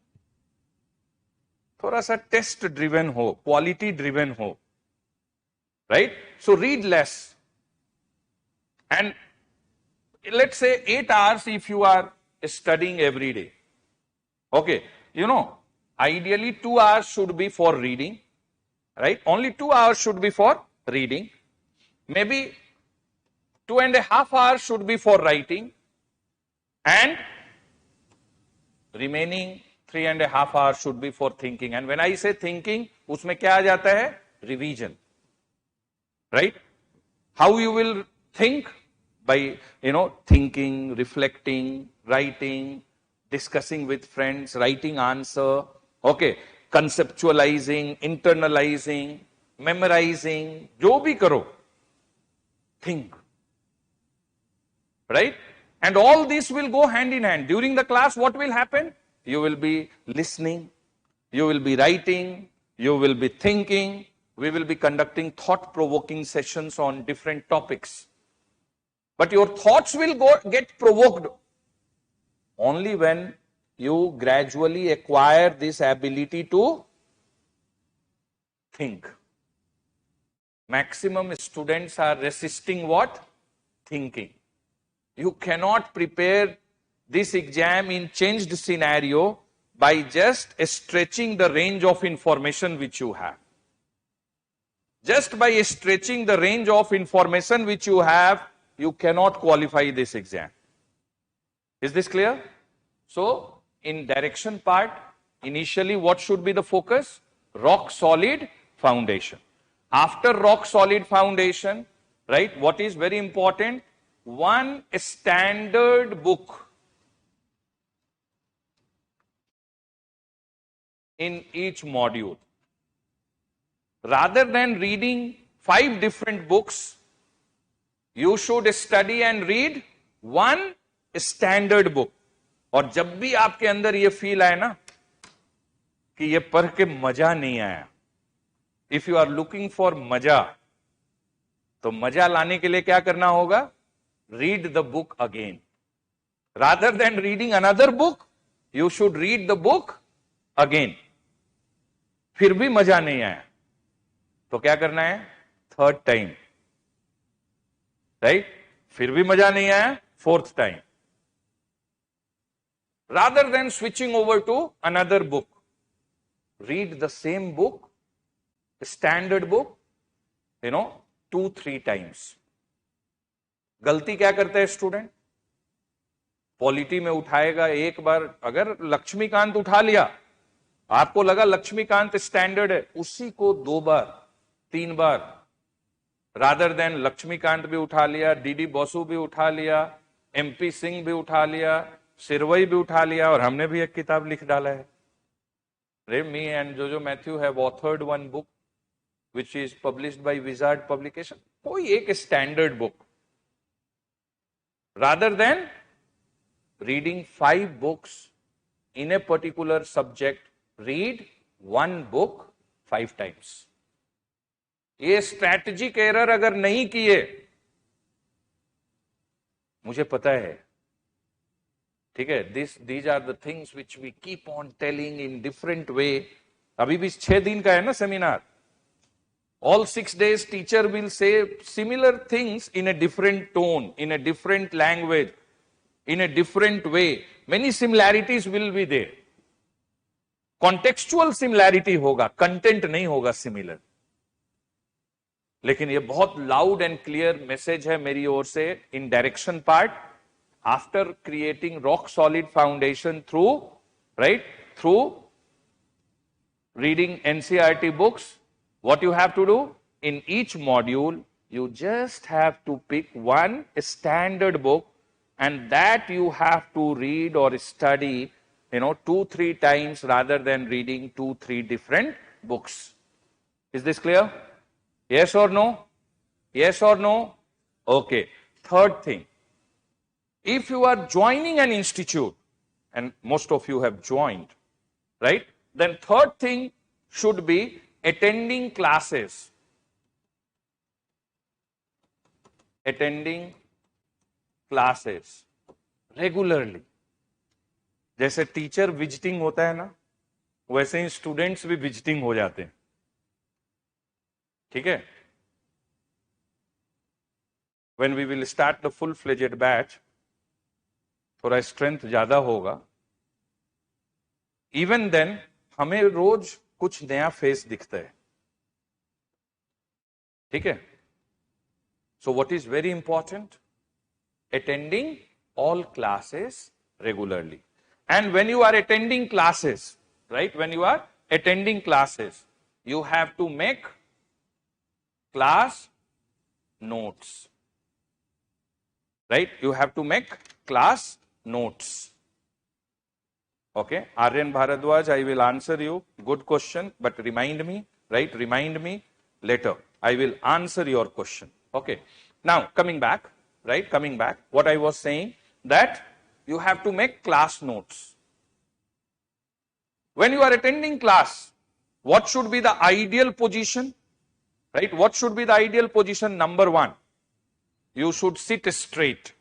थोड़ा सा test driven हो, quality driven हो, right? So read less and let's say 8 hours if you are studying every day. Okay, ideally 2 hours should be for reading, right? Only 2 hours should be for reading. Maybe 2.5 hours should be for writing, and remaining 3.5 hours should be for thinking. And when I say thinking, उसमें क्या आ जाता है? Revision. Right? How you will think? By, thinking, reflecting, writing, discussing with friends, writing answer. Okay. conceptualizing, internalizing, memorizing, जो भी करो, think, right? And all this will go hand in hand. During the class, what will happen? You will be listening, you will be writing, you will be thinking. We will be conducting thought-provoking sessions on different topics. But your thoughts will get provoked only when you gradually acquire this ability to think. Maximum students are resisting what? Thinking. You cannot prepare this exam in changed scenario by just stretching the range of information which you have. Just by stretching the range of information which you have, you cannot qualify this exam. Is this clear? So, in direction part, initially what should be the focus? Rock solid foundation. After rock solid foundation, right, what is very important? One standard book in each module. Rather than reading 5 different books, you should study and read one standard book. और जब भी आपके अंदर ये feel आए ना कि ये पढ़ के मजा नहीं आया, if you are looking for मजा, तो मजा लाने के लिए क्या करना होगा? Read the book again. Rather than reading another book, you should read the book again. फिर भी मजा नहीं आया तो क्या करना है? Third time, right? फिर भी मजा नहीं आया, fourth time. Rather than switching over to another book, read the same book, standard book, 2-3 times. गलती क्या करते हैं स्टूडेंट? पॉलिटी में उठाएगा एक बार, अगर लक्ष्मीकांत उठा लिया, आपको लगा लक्ष्मीकांत स्टैंडर्ड है, उसी को 2 बार 3 बार, रादर देन लक्ष्मीकांत भी उठा लिया, डीडी बसु भी उठा लिया, एमपी सिंह भी उठा लिया, सिरवई भी उठा लिया, और हमने भी एक किताब लिख डाला है. Me and Jojo Matthew have authored one book which is published by Wizard Publication. कोई एक standard book. Rather than reading 5 books in a particular subject, read one book 5 times. ये स्ट्रैटेजिक एरर अगर नहीं किए, मुझे पता है, ठीक है, these are the things which we keep on telling in different way. अभी भी 6 दिन का है ना seminar. All 6 days teacher will say similar things in a different tone, in a different language, in a different way. Many similarities will be there. Contextual similarity होगा, content नहीं होगा similar. लेकिन ये बहुत loud and clear message है मेरी ओर से in direction part. After creating rock solid foundation through reading NCERT books, what you have to do? In each module, you just have to pick one standard book, and that you have to read or study, 2-3 times rather than reading 2-3 different books. Is this clear? Yes or no? Yes or no? Okay. Third thing. If you are joining an institute, and most of you have joined, right? Then third thing should be attending classes. Attending classes regularly. जैसे teacher visiting होता है ना, वैसे ही students भी visiting हो जाते हैं. ठीक है? When we will start the full-fledged batch, थोड़ा स्ट्रेंथ ज्यादा होगा. इवन देन हमें रोज कुछ नया फेस दिखता है. ठीक है? So what is very important? Attending all classes regularly. And when you are attending classes, right, when you are attending classes, you have to make class notes, right? You have to make class notes. Okay, Aryan Bharadwaj, I will answer you. Good question, but remind me, right? Remind me later. I will answer your question. Okay. Now, coming back, right? Coming back, what I was saying that you have to make class notes. When you are attending class, what should be the ideal position? Right? What should be the ideal position? Number one, you should sit straight.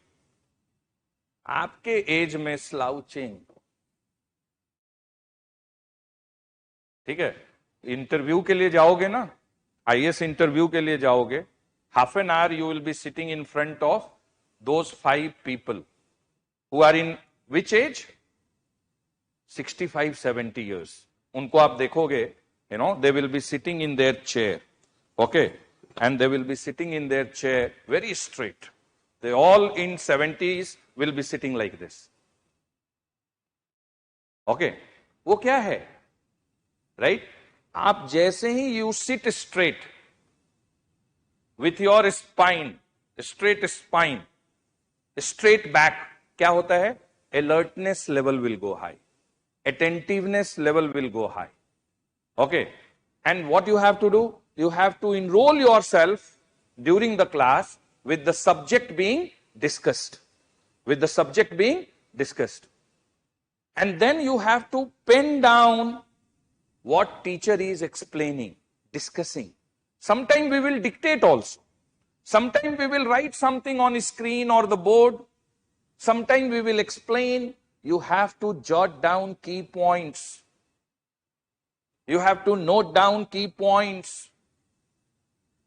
आपके as में slouching, ठीक है, interview के लिए जाओगे ना, IAS interview के लिए जाओगे, half an hour you will be sitting in front of those 5 people who are in which age 65-70 years. उनको आप देखोगे, you know, they will be sitting in their chair, okay, and they will be sitting in their chair very straight. They all in 70s will be sitting like this. Okay, वो क्या है, right? आप जैसे ही you sit straight with your spine, straight spine, straight back, क्या होता है? Alertness level will go high. Attentiveness level will go high. Okay, and what you have to do? You have to enroll yourself during the class with the subject being discussed. With the subject being discussed. And then you have to pen down what teacher is explaining, discussing. Sometimes we will dictate also. Sometimes we will write something on a screen or the board. Sometimes we will explain. You have to jot down key points. You have to note down key points.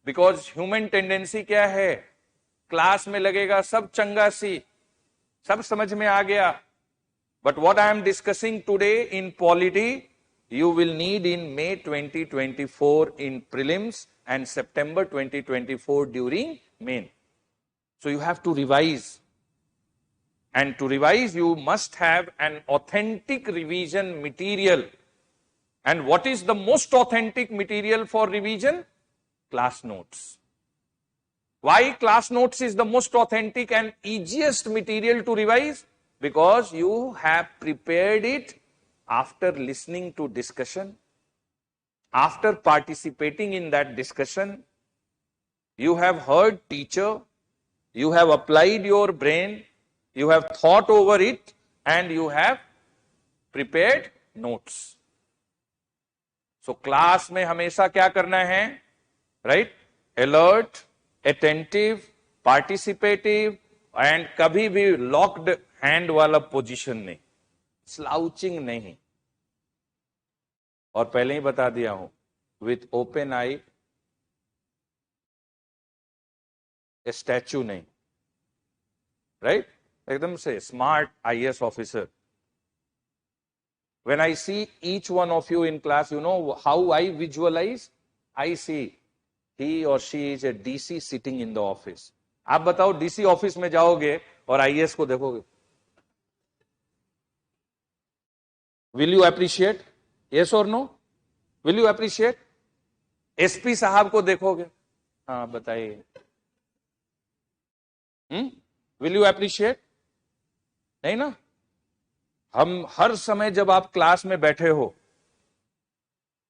Because human tendency क्या है, class में लगेगा सब चंगा सी, सब समझ में आ गया. But what I am discussing today in polity, you will need in May 2024 in prelims and September 2024 during main. So you have to revise. And to revise, you must have an authentic revision material. And what is the most authentic material for revision? Class notes. Why class notes is the most authentic and easiest material to revise? Because you have prepared it after listening to discussion, after participating in that discussion. You have heard teacher, you have applied your brain, you have thought over it, and you have prepared notes. So class में हमेशा क्या करना है? Right? Alert, attentive, participative, and कभी भी locked hand वाला position नहीं, slouching नहीं. और पहले ही बता दिया हूं, with open eye, a statue नहीं. Right? एकदम से smart IAS officer. When I see each one of you in class, you know how I visualize? I see he or she is a DC sitting in the office. आप बताओ DC office में जाओगे और IAS को देखोगे, will you appreciate? Yes or no? Will you appreciate? SP साहब को देखोगे, हाँ बताइए, will you appreciate? नहीं ना. हम हर समय जब आप क्लास में बैठे हो,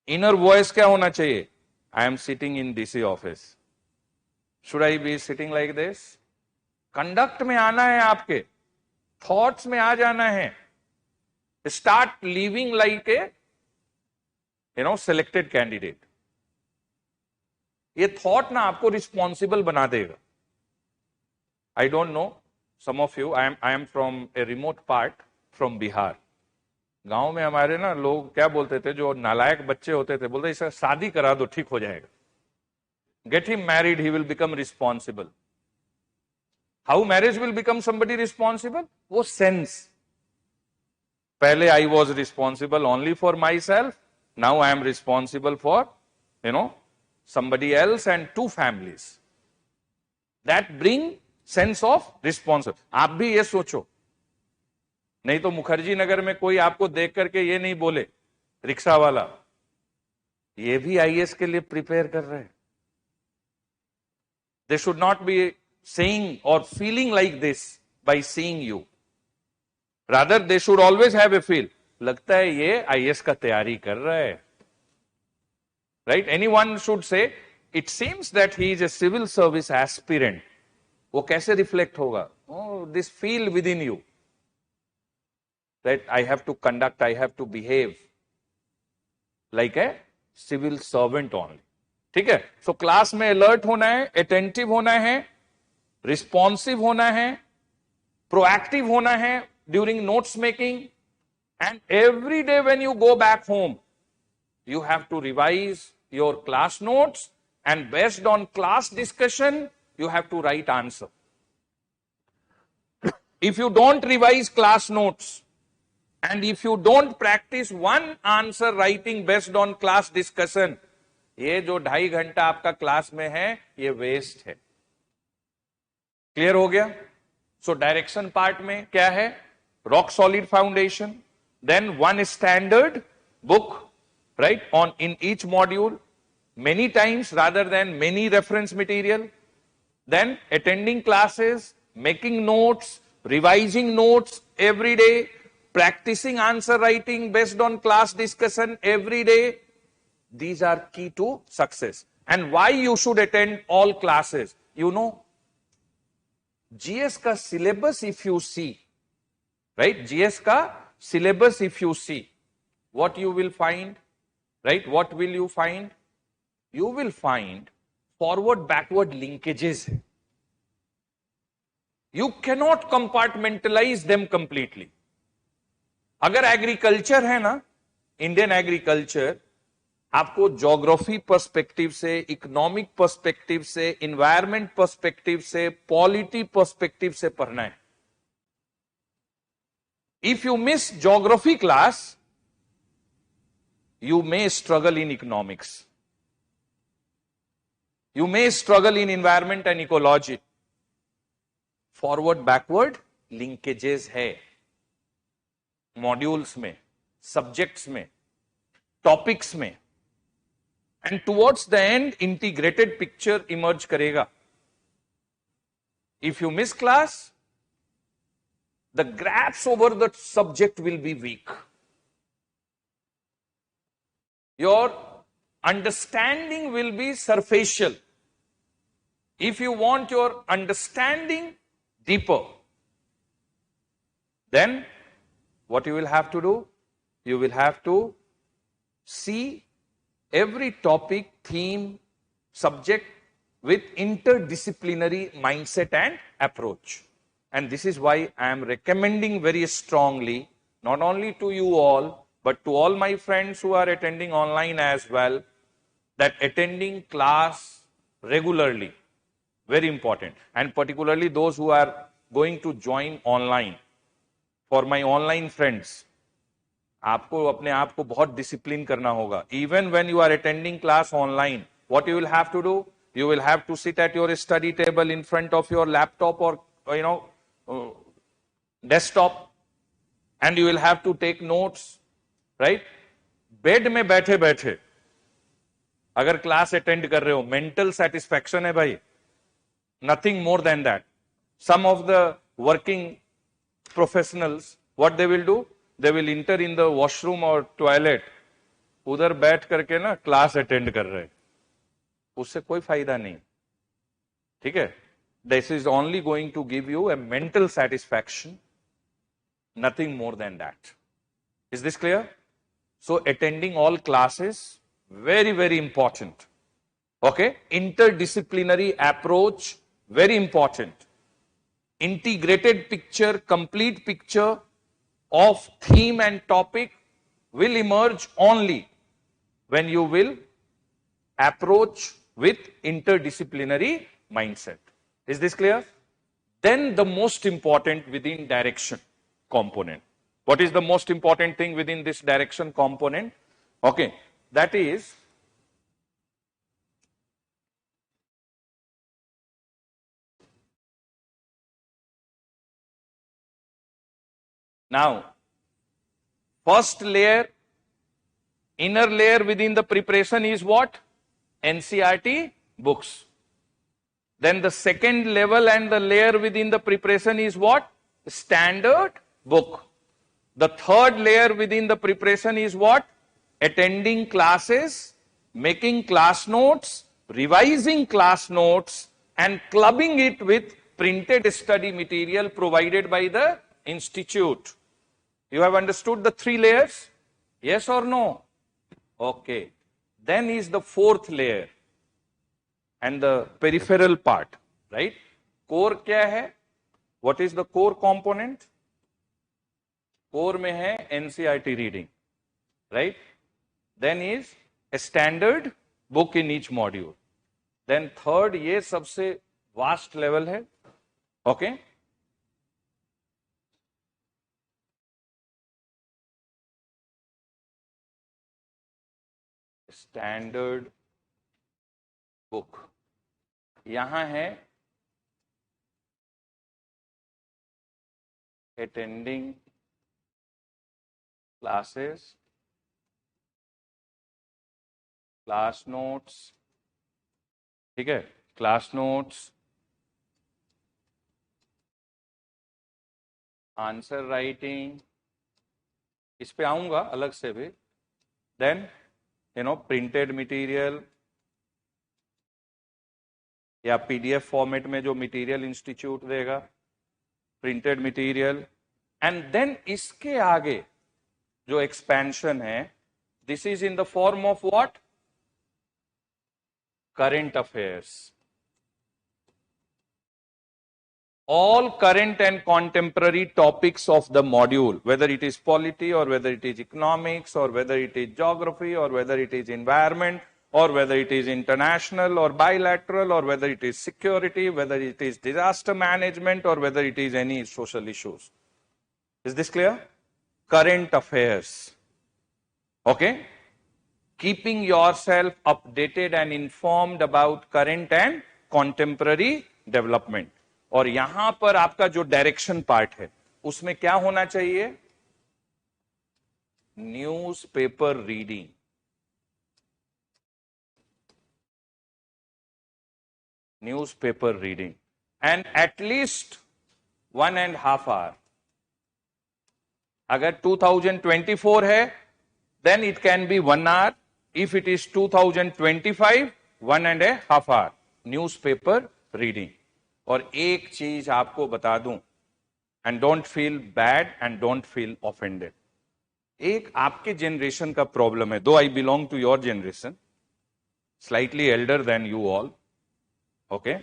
इनर वॉइस क्या होना चाहिए? I am sitting in DC office. Should I be sitting like this? Conduct में आना है, आपके थॉट्स में आ जाना है. Start living like a selected candidate. ये थॉट ना आपको रिस्पॉन्सिबल बना देगा. I don't know, some of you, I am from a remote part from Bihar. गांव में हमारे ना लोग क्या बोलते थे, जो नालायक बच्चे होते थे, बोलते इसे शादी करा दो ठीक हो जाएगा. Get him married, he will become responsible. How marriage will become somebody responsible? वो सेंस. पहले I was responsible only for my self, now I am responsible for somebody else and 2 families. That bring sense of responsibility. आप भी ये सोचो, नहीं तो मुखर्जी नगर में कोई आपको देख करके ये नहीं बोले, रिक्शा वाला ये भी आईएएस के लिए प्रिपेयर कर रहे हैं. They should not be saying or feeling like this by seeing you. Rather, they should always have a feel. लगता है ये आईएएस का तैयारी कर रहा है, right? Anyone should say it seems that he is a civil service aspirant. वो कैसे रिफ्लेक्ट होगा? This feel within you, that I have to conduct, I have to behave like a civil servant only. ठीक है? So class में alert होना है, attentive होना है, रिस्पॉन्सिव होना है, प्रोएक्टिव होना है during notes making, and every day when you go back home you have to revise your class notes, and based on class discussion you have to write answer. If you don't revise class notes and if you don't practice one answer writing based on class discussion, ये जो 2.5 घंटा आपका class में है ये waste है. Clear हो गया? सो डायरेक्शन पार्ट में क्या है? Rock solid foundation, then one standard book, right, on in each module many times rather than many reference material, then attending classes, making notes, revising notes every day, practicing answer writing based on class discussion every day. These are key to success. And why you should attend all classes? You know, GS ka syllabus if you see, right, GS ka syllabus if you see, what you will find? Right? What will you find? You will find forward-backward linkages. You cannot compartmentalize them completely. अगर agriculture है ना, Indian agriculture, आपको geography perspective से, economic perspective से, environment perspective से, polity perspective से पढ़ना है. If you miss geography class, you may struggle in economics. You may struggle in environment and ecology. Forward backward linkages है मॉड्यूल्स में, subjects में, टॉपिक्स में, and towards the end integrated picture emerge करेगा. If you miss class, the grasps over the subject will be weak. Your understanding will be superficial. If you want your understanding deeper, then what you will have to do? You will have to see every topic, theme, subject with interdisciplinary mindset and approach. And this is why I am recommending very strongly, not only to you all, but to all my friends who are attending online as well, that attending class regularly, very important. And particularly those who are going to join online. For my online friends, आपको अपने आप को बहुत discipline करना होगा. Even when you are attending class online, what you will have to do? You will have to sit at your study table in front of your laptop or desktop, and you will have to take notes. Right? Bed में बैठे बैठे अगर class attend कर रहे हो, mental satisfaction है भाई, nothing more than that. Some of the working professionals what they will do, they will enter in the washroom और टॉयलेट, उधर बैठ करके ना क्लास अटेंड कर रहे, उससे कोई फायदा नहीं. ठीक है? This is only going to give you a mental satisfaction, nothing more than that. Is this clear? So attending all classes, very, very important. Okay? Interdisciplinary approach, very important. Integrated picture, complete picture of theme and topic will emerge only when you will approach with interdisciplinary mindset. Is this clear? Then the most important within direction component. What is the most important thing within this direction component? Okay, that is now first layer, inner layer within the preparation is what? NCERT books. Then the second level and the layer within the preparation is what? Standard book. The third layer within the preparation is what? Attending classes, making class notes, revising class notes, and clubbing it with printed study material provided by the institute. You have understood the three layers? Yes or no? Okay. Then is the fourth layer and the peripheral part, right? Core क्या है? What is the core component? Core में है NCERT reading, right? Then is a standard book in each module. Then third, ये सबसे vast level है, okay? Standard book. यहां है attending classes, class notes, ठीक है, class notes, आंसर राइटिंग, इस पे आऊंगा अलग से भी. देन प्रिंटेड मटेरियल या पीडीएफ फॉर्मेट में जो मटेरियल इंस्टीट्यूट देगा, प्रिंटेड मटेरियल. एंड देन इसके आगे जो एक्सपेंशन है, this is in the form of what? Current affairs. All current and contemporary topics of the module, whether it is polity or whether it is economics or whether it is geography or whether it is environment or whether it is international or bilateral or whether it is security, whether it is disaster management or whether it is any social issues. Is this clear? Current affairs. Okay? Keeping yourself updated and informed about current and contemporary development. और यहां पर आपका जो direction part है उसमें क्या होना चाहिए? Newspaper reading. Newspaper reading and at least 1.5 hour. अगर 2024 है then it can be 1 hour. If it is 2025, 1.5 hour newspaper reading. और एक चीज आपको बता दूं, and don't feel bad and don't feel offended. एक आपके जनरेशन का प्रॉब्लम है, though I belong to your generation, slightly elder than you all. Okay,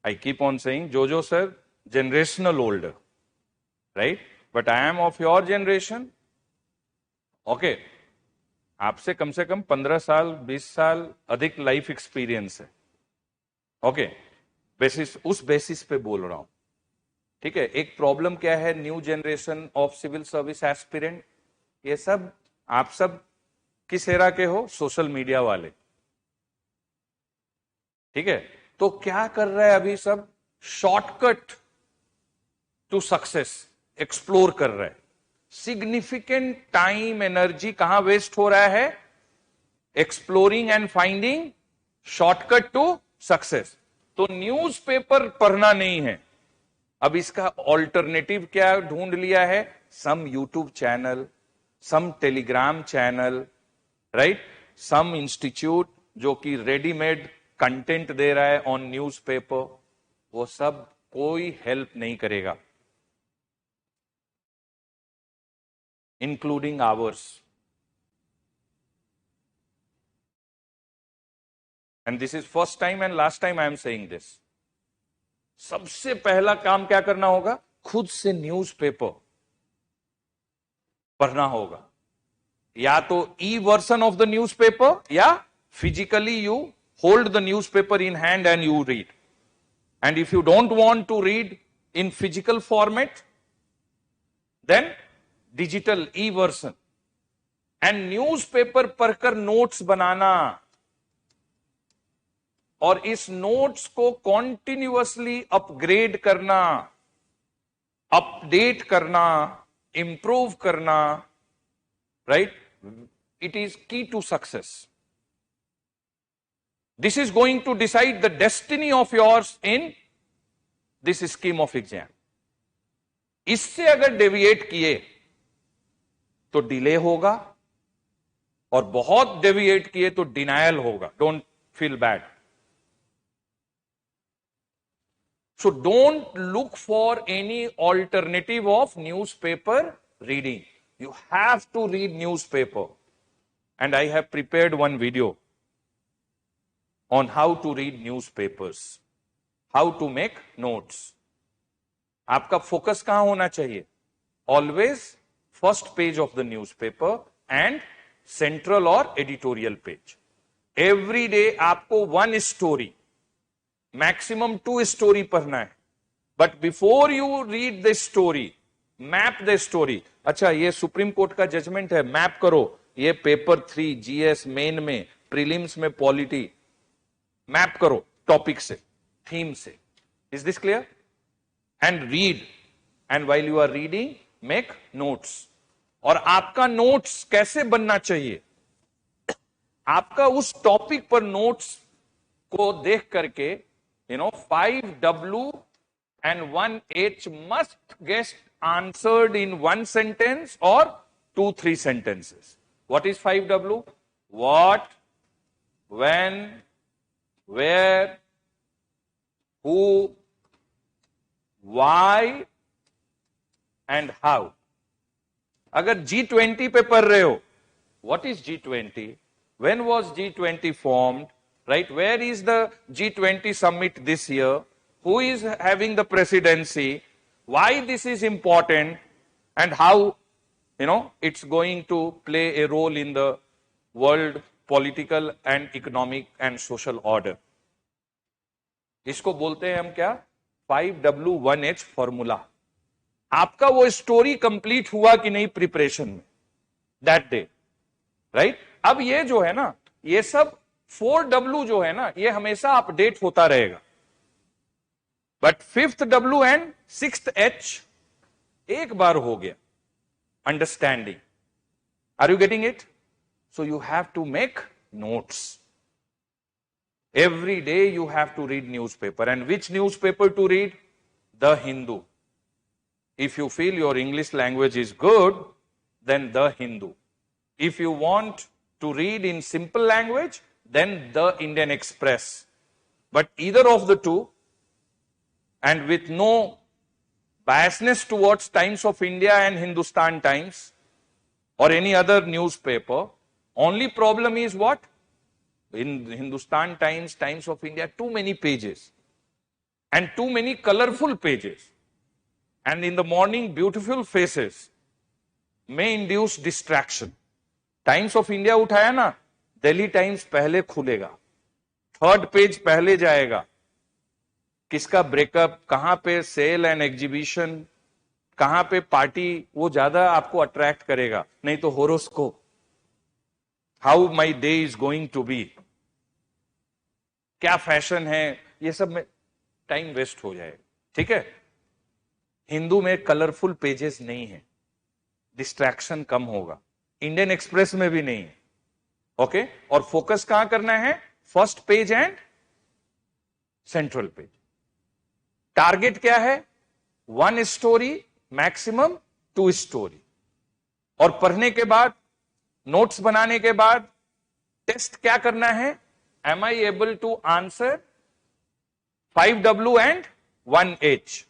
I keep on saying जोजो sir generational older, right? But I am of your generation. Okay, आपसे कम से कम 15 साल 20 साल अधिक लाइफ एक्सपीरियंस है. ओके, बेसिस, उस बेसिस पे बोल रहा हूं, ठीक है? एक प्रॉब्लम क्या है, new generation of civil service aspirant, ये सब आप सब किस एरा के हो? सोशल मीडिया वाले, ठीक है? तो क्या कर रहा है अभी सब? शॉर्टकट टू सक्सेस एक्सप्लोर कर रहा है. सिग्निफिकेंट टाइम एनर्जी कहां वेस्ट हो रहा है? Exploring and finding shortcut to success. तो न्यूज़पेपर पढ़ना नहीं है. अब इसका ऑल्टरनेटिव क्या ढूंढ लिया है? सम यूट्यूब चैनल, सम टेलीग्राम चैनल, राइट? सम इंस्टीट्यूट जो कि रेडीमेड कंटेंट दे रहा है ऑन न्यूज़पेपर. वो सब कोई हेल्प नहीं करेगा, including hours. And this is first time and last time I am saying this. सबसे पहला काम क्या करना होगा? खुद से न्यूज़पेपर पढ़ना होगा. या तो e version of the newspaper या physically you hold the newspaper in hand and you read. And if you don't want to read in physical format, then digital e version. And newspaper पढ़कर notes बनाना और इस notes को continuously upgrade करना, update करना, improve करना, right? It is key to success. This is going to decide the destiny of yours in this scheme of exam. इससे अगर डेविएट किए तो डिले होगा, और बहुत डेविएट किए तो डिनायल होगा. Don't feel bad. So don't look for any alternative of newspaper reading. You have to read newspaper. And I have prepared one video on how to read newspapers, how to make notes. आपका focus कहां होना चाहिए? Always first page of the newspaper and central or editorial page. Every day आपको one story, maximum 2 story पढ़ना है. But before you read the story, map the story. अच्छा, ये supreme court का जजमेंट है, मैप करो. ये पेपर 3 जीएस मेन में, प्रीलिम्स में पॉलिटी, मैप करो टॉपिक से, थीम से. Is this clear? And read, and while you are reading make notes. और आपका नोट्स कैसे बनना चाहिए? आपका उस टॉपिक पर नोट्स को देख करके 5W and 1H must get answered in 1 sentence or 2-3 sentences. What is 5W? What, when, where, who, why and how. अगर G20 पे पढ़ रहे हो, what is G20? When was G20 formed? Right? Where is the G20 summit this year? Who is having the presidency? Why this is important? And how, it's going to play a role in the world political and economic and social order. इसको बोलते हैं हम क्या? 5W1H formula. आपका वो story complete हुआ कि नहीं प्रिपरेशन में दैट डे, राइट? अब ये जो है ना, ये सब 4W जो है ना, ये हमेशा अपडेट होता रहेगा. But 5th W and 6th H एक बार हो गया. Understanding. Are you getting it? So you have to make notes. Every day you have to read newspaper. And which newspaper to read? The Hindu. If you feel your English language is good, then The Hindu. If you want to read in simple language, then The Indian Express. But either of the two, and with no biasness towards Times of India and Hindustan Times or any other newspaper, only problem is what? In Hindustan Times, Times of India, too many pages and too many colorful pages, and in the morning beautiful faces may induce distraction. Times of India उठाया ना, Delhi Times पहले खुलेगा, 3rd page पहले जाएगा. किसका breakup, कहां पे cell and exhibition, कहां पे पार्टी, वो ज्यादा आपको अट्रैक्ट करेगा. नहीं तो horoscope, how my day is going to be, क्या फैशन है, ये सब में टाइम वेस्ट हो जाएगा. ठीक है? हिंदू में कलरफुल पेजेस नहीं है, डिस्ट्रैक्शन कम होगा. इंडियन एक्सप्रेस में भी नहीं है. ओके? और फोकस कहां करना है? First page and central page. Target क्या है? 1 स्टोरी, मैक्सिमम 2 स्टोरी. और पढ़ने के बाद, नोट्स बनाने के बाद टेस्ट क्या करना है? Am I able to answer 5W and 1H?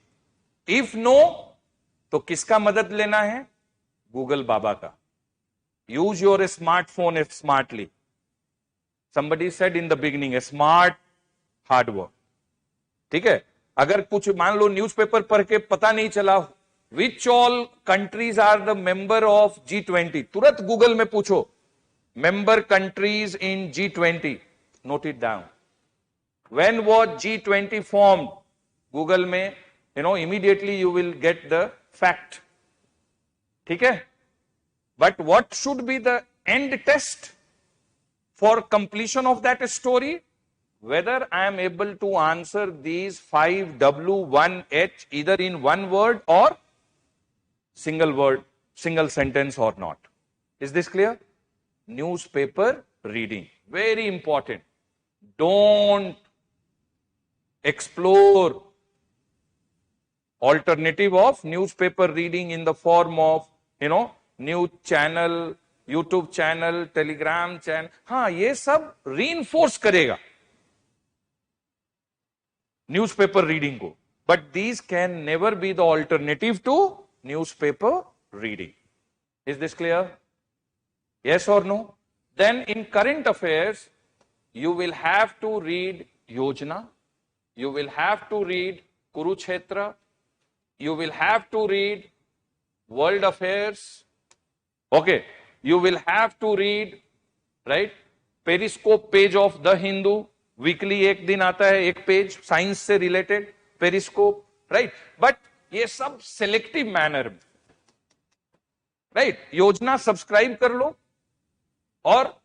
If no, तो किसका मदद लेना है? गूगल बाबा का. Use your smartphone smartly. Somebody said in the beginning, a smart hard work. ठीक है? अगर कुछ मान लो न्यूज़पेपर पढ़ के पता नहीं चला which all countries are the member of G20, तुरंत गूगल में पूछो member countries in G20. Note it down. When was G20 formed? Google में, immediately you will get the fact. ठीक है? But what should be the end test for completion of that story? Whether I am able to answer these 5W1H either in one word or single word, single sentence or not. Is this clear? Newspaper reading. Very important. Don't explore alternative of newspaper reading in the form of, news channel, YouTube channel, Telegram channel, हाँ ये सब reinforce करेगा newspaper reading को, but these can never be the alternative to newspaper reading. Is this clear? Yes or no? Then in current affairs, you will have to read Yojana, you will have to read Kurukshetra, you will have to read world affairs, okay, you will have to read, right, periscope page of the Hindu, weekly एक दिन आता है एक page science से related, periscope, right, but ये सब selective manner में, right. योजना सब्सक्राइब कर लो और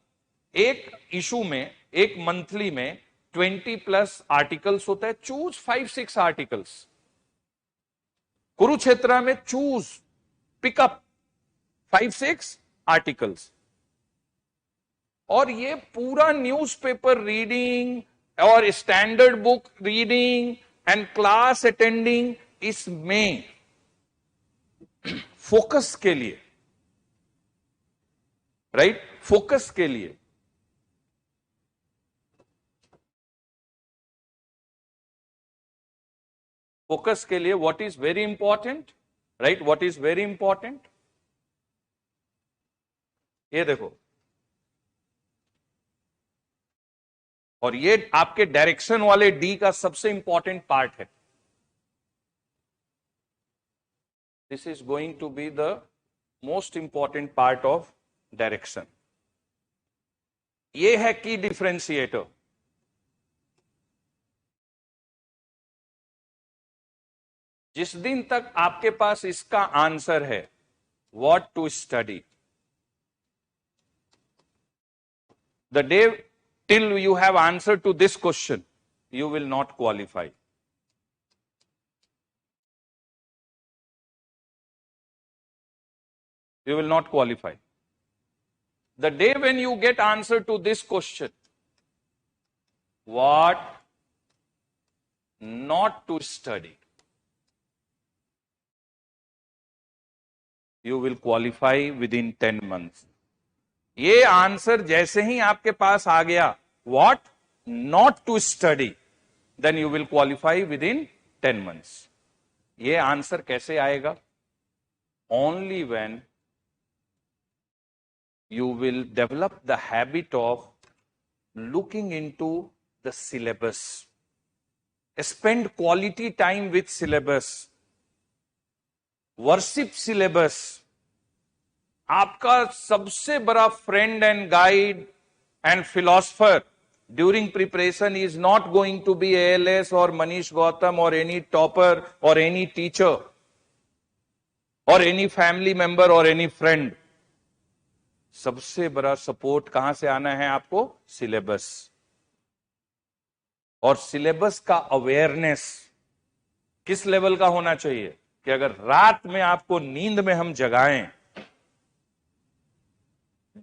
एक इशू में, एक मंथली में 20+ आर्टिकल्स होता है, चूज 5-6 आर्टिकल्स. कुरुक्षेत्र में चूज पिकअप 5-6 आर्टिकल्स, और ये पूरा न्यूज़पेपर रीडिंग और standard book reading and class attending, इसमें फोकस के लिए, राइट, फोकस के लिए what is very important, right, what is very important, ये देखो, और ये आपके डायरेक्शन वाले डी का सबसे इंपॉर्टेंट पार्ट है. This is going to be the most important part of direction. ये है की डिफरेंशिएटर. जिस दिन तक आपके पास इसका आंसर है, what to study, the day till you have answer to this question, you will not qualify. You will not qualify. The day when you get answer to this question, what not to study, you will qualify within 10 months. ये answer जैसे ही आपके पास आ गया, what not to study, then you will qualify within 10 months. ये answer कैसे आएगा? Only when you will develop the habit of looking into the syllabus. Spend quality time with syllabus. Worship syllabus. आपका सबसे बड़ा friend and guide and philosopher during preparation is not going to be ALS or Manish Gautam or any topper or any teacher or any family member or any friend. सबसे बड़ा support कहां से आना है आपको? सिलेबस. और syllabus का awareness किस लेवल का होना चाहिए कि अगर रात में आपको नींद में हम जगाएं,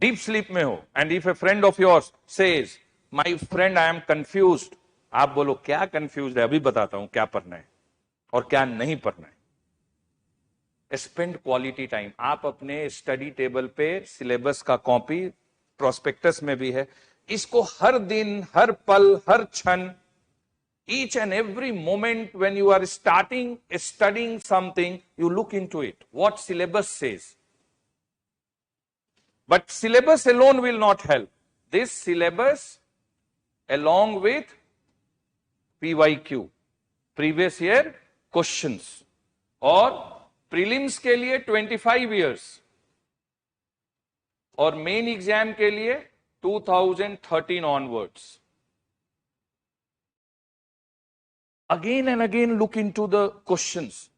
डीप स्लीप में हो, and if A friend of yours says my friend I am confused, आप बोलो क्या कंफ्यूज्ड है, अभी बताता हूं क्या पढ़ना है और क्या नहीं पढ़ना है. Spend quality time. आप अपने स्टडी टेबल पे सिलेबस का कॉपी, प्रोस्पेक्टस में भी है, इसको हर दिन, हर पल, हर क्षण, each and every moment when you are starting studying something, you look into it, what syllabus says. But syllabus alone will not help. This syllabus along with PYQ, previous year questions, और prelims के लिए 25 years और main exam के लिए 2013 onwards. Again and again look into the questions.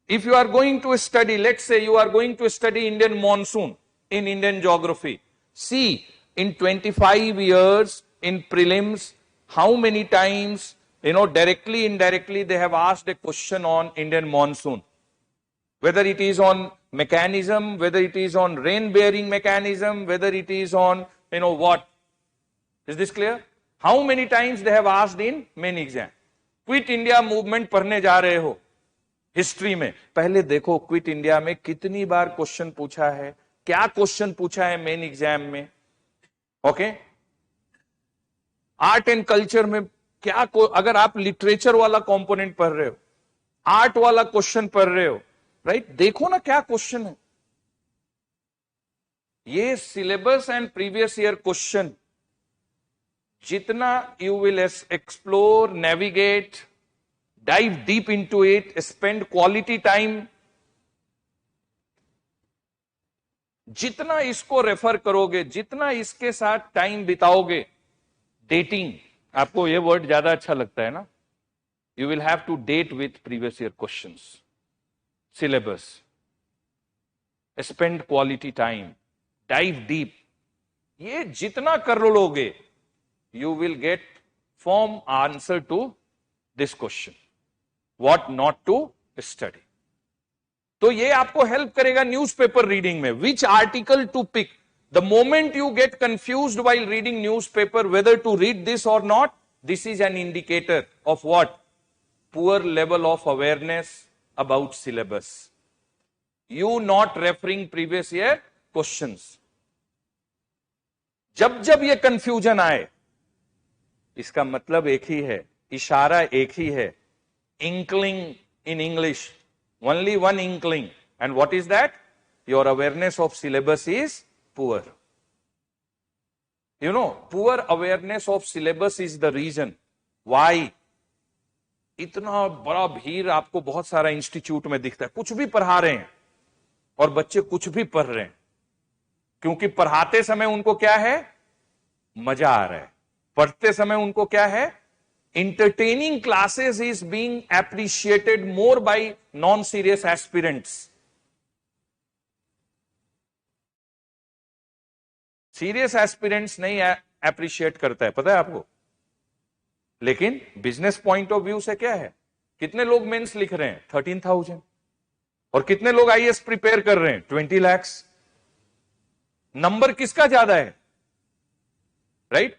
If you are going to study, let's say you are going to study Indian monsoon in Indian geography, see in 25 years in prelims how many times, directly, indirectly they have asked a question on Indian monsoon. Whether it is on mechanism, whether it is on rain bearing mechanism, whether it is on, what. Is this clear? How many times they have asked in main exam? Quit India movement पढ़ने जा रहे हो, history में पहले देखो quit India में कितनी बार question पूछा है, क्या क्वेश्चन पूछा है मेन एग्जाम में। ओके, आर्ट एंड कल्चर में क्या अगर आप लिटरेचर वाला कंपोनेंट पढ़ रहे हो, आर्ट वाला क्वेश्चन पढ़ रहे हो, राइट, देखो ना क्या क्वेश्चन है। ये syllabus and previous year question जितना you will explore, navigate, dive deep into it, spend quality time, जितना इसको रेफर करोगे, जितना इसके साथ टाइम बिताओगे, डेटिंग, आपको ये वर्ड ज्यादा अच्छा लगता है ना, you will have to date with previous year questions, syllabus, spend quality time, dive deep, ये जितना कर लोगे you will get form answer to this question, what not to study. तो ये आपको हेल्प करेगा न्यूज़पेपर रीडिंग में, which article to pick. The moment you get confused while reading newspaper whether to read this और not, this is an indicator of what, poor level of awareness about syllabus, you not referring previous year questions. जब जब ये confusion आए, इसका मतलब एक ही है, इशारा एक ही है, inkling in English, only one inkling, and what is that? Your awareness of syllabus is poor. You know, poor awareness of syllabus is the reason why इतना बड़ा भीड़ आपको बहुत सारा इंस्टीट्यूट में दिखता है, कुछ भी पढ़ा रहे हैं और बच्चे कुछ भी पढ़ रहे हैं, क्योंकि पढ़ाते समय उनको क्या है, मजा आ रहा है, पढ़ते समय उनको क्या है, entertaining classes is being appreciated more by non-serious aspirants. Serious aspirants नहीं appreciate करता है, पता है आपको। लेकिन बिजनेस पॉइंट ऑफ व्यू से क्या है, कितने लोग मेंस लिख रहे हैं, 13,000, और कितने लोग आईएएस प्रिपेयर कर रहे हैं, 20 लाख। नंबर किसका ज्यादा है, right?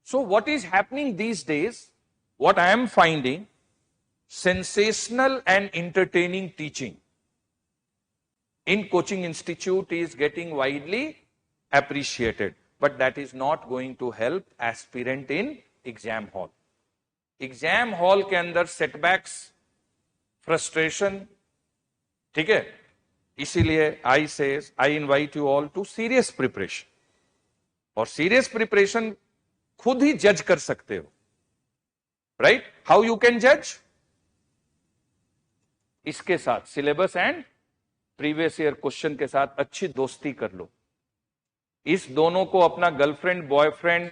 So what is happening these days, what I am finding, sensational and entertaining teaching in coaching institute is getting widely appreciated, but that is not going to help aspirant in exam hall. Exam hall के अंदर setbacks, frustration, ठीक है, इसीलिए I says I invite you all to serious preparation, और serious preparation खुद ही जज कर सकते हो, राइट? हाउ यू कैन जज? इसके साथ syllabus and previous year question के साथ अच्छी दोस्ती कर लो, इस दोनों को अपना girlfriend, boyfriend,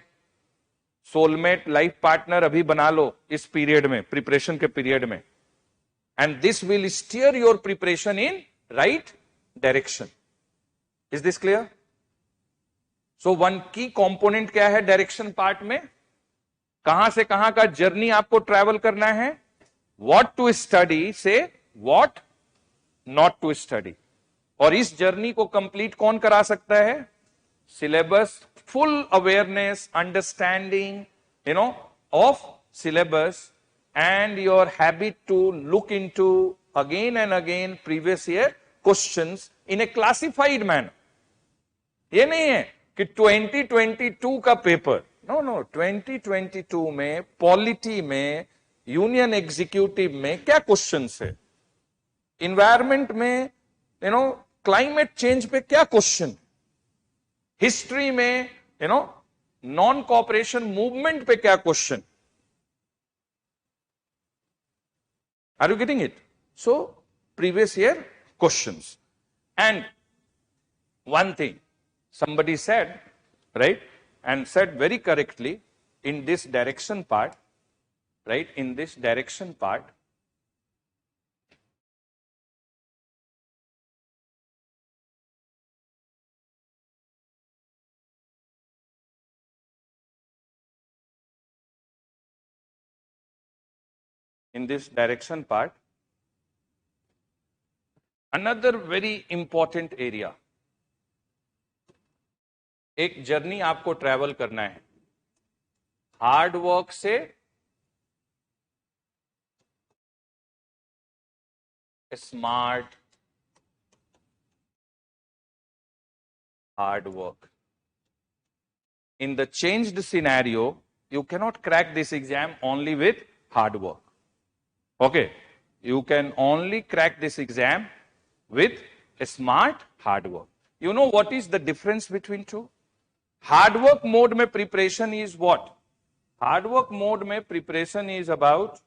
soulmate, life partner अभी बना लो इस पीरियड में, प्रिपरेशन के पीरियड में, and this will steer your preparation in right direction. Is this clear? So one key component क्या है डायरेक्शन पार्ट में, कहां से कहां का जर्नी आपको ट्रैवल करना है, व्हाट टू स्टडी से व्हाट नॉट टू स्टडी, और इस जर्नी को कंप्लीट कौन करा सकता है, syllabus, full awareness, understanding, you know, of syllabus, and your habit to look into again and again previous year questions in a classified manner. ये नहीं है कि 2022 का पेपर, नो, 2022 में पॉलिटी में, यूनियन एग्जीक्यूटिव में क्या क्वेश्चंस है, इन्वायरमेंट में, यू नो, क्लाइमेट चेंज पे क्या क्वेश्चन, हिस्ट्री में, you know, non cooperation movement पे क्या question. Are you getting it? So previous year questions, and one thing somebody said, right, and said very correctly, in this direction part, right, in this direction part, in this direction part, another very important area, एक journey आपको travel करना है, hard work से smart, hard work. In the changed scenario, you cannot crack this exam only with hard work. Okay, you can only crack this exam with a smart hard work. You know what is the difference between two? Hard work mode mein preparation is what? Hard work mode mein preparation is about,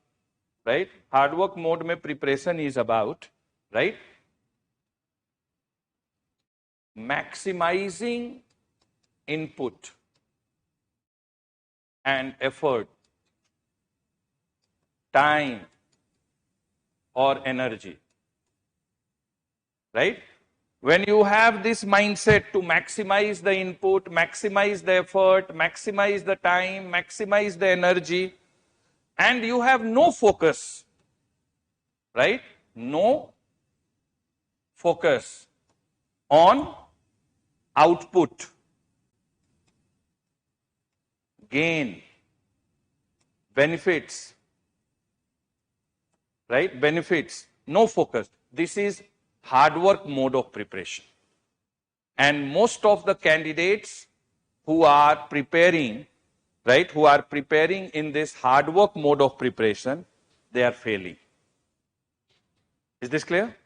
right? Hard work mode mein preparation is about, right? Maximizing input and effort, time or energy, right? When you have this mindset to maximize the input, maximize the effort, maximize the time, maximize the energy, and you have no focus, right? No focus on output, gain, benefits, right? Benefits, no focus. This is hard work mode of preparation. And most of the candidates who are preparing, right, who are preparing in this hard work mode of preparation, they are failing. Is this clear?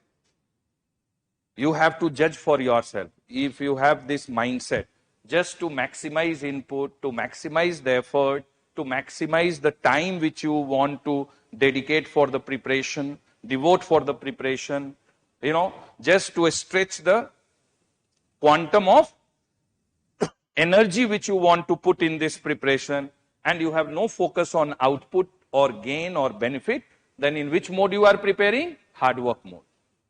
You have to judge for yourself. If you have this mindset just to maximize input, to maximize the effort, to maximize the time which you want to dedicate for the preparation, devote for the preparation, you know, just to stretch the quantum of energy which you want to put in this preparation, and you have no focus on output or gain or benefit, then in which mode you are preparing? Hard work mode.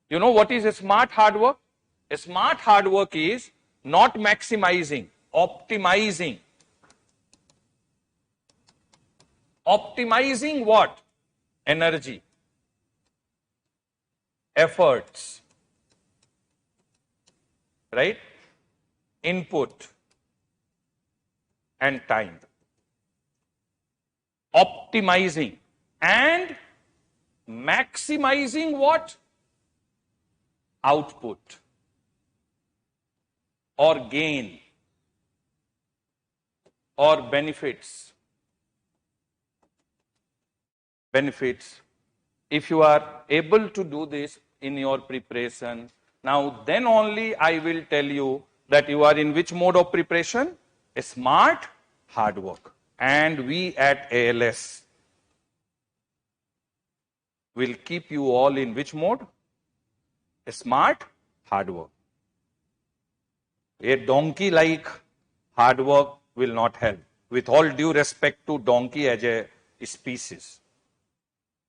You know what is a smart hard work? A smart hard work is not maximizing, optimizing. Optimizing what? Energy, efforts, right? Input and time. Optimizing and maximizing what? Output or gain or benefits. Benefits. If you are able to do this in your preparation, now then only I will tell you that you are in which mode of preparation? A smart hard work. And we at ALS will keep you all in which mode? A smart hard work. A donkey like hard work will not help. With all due respect to donkey as a species,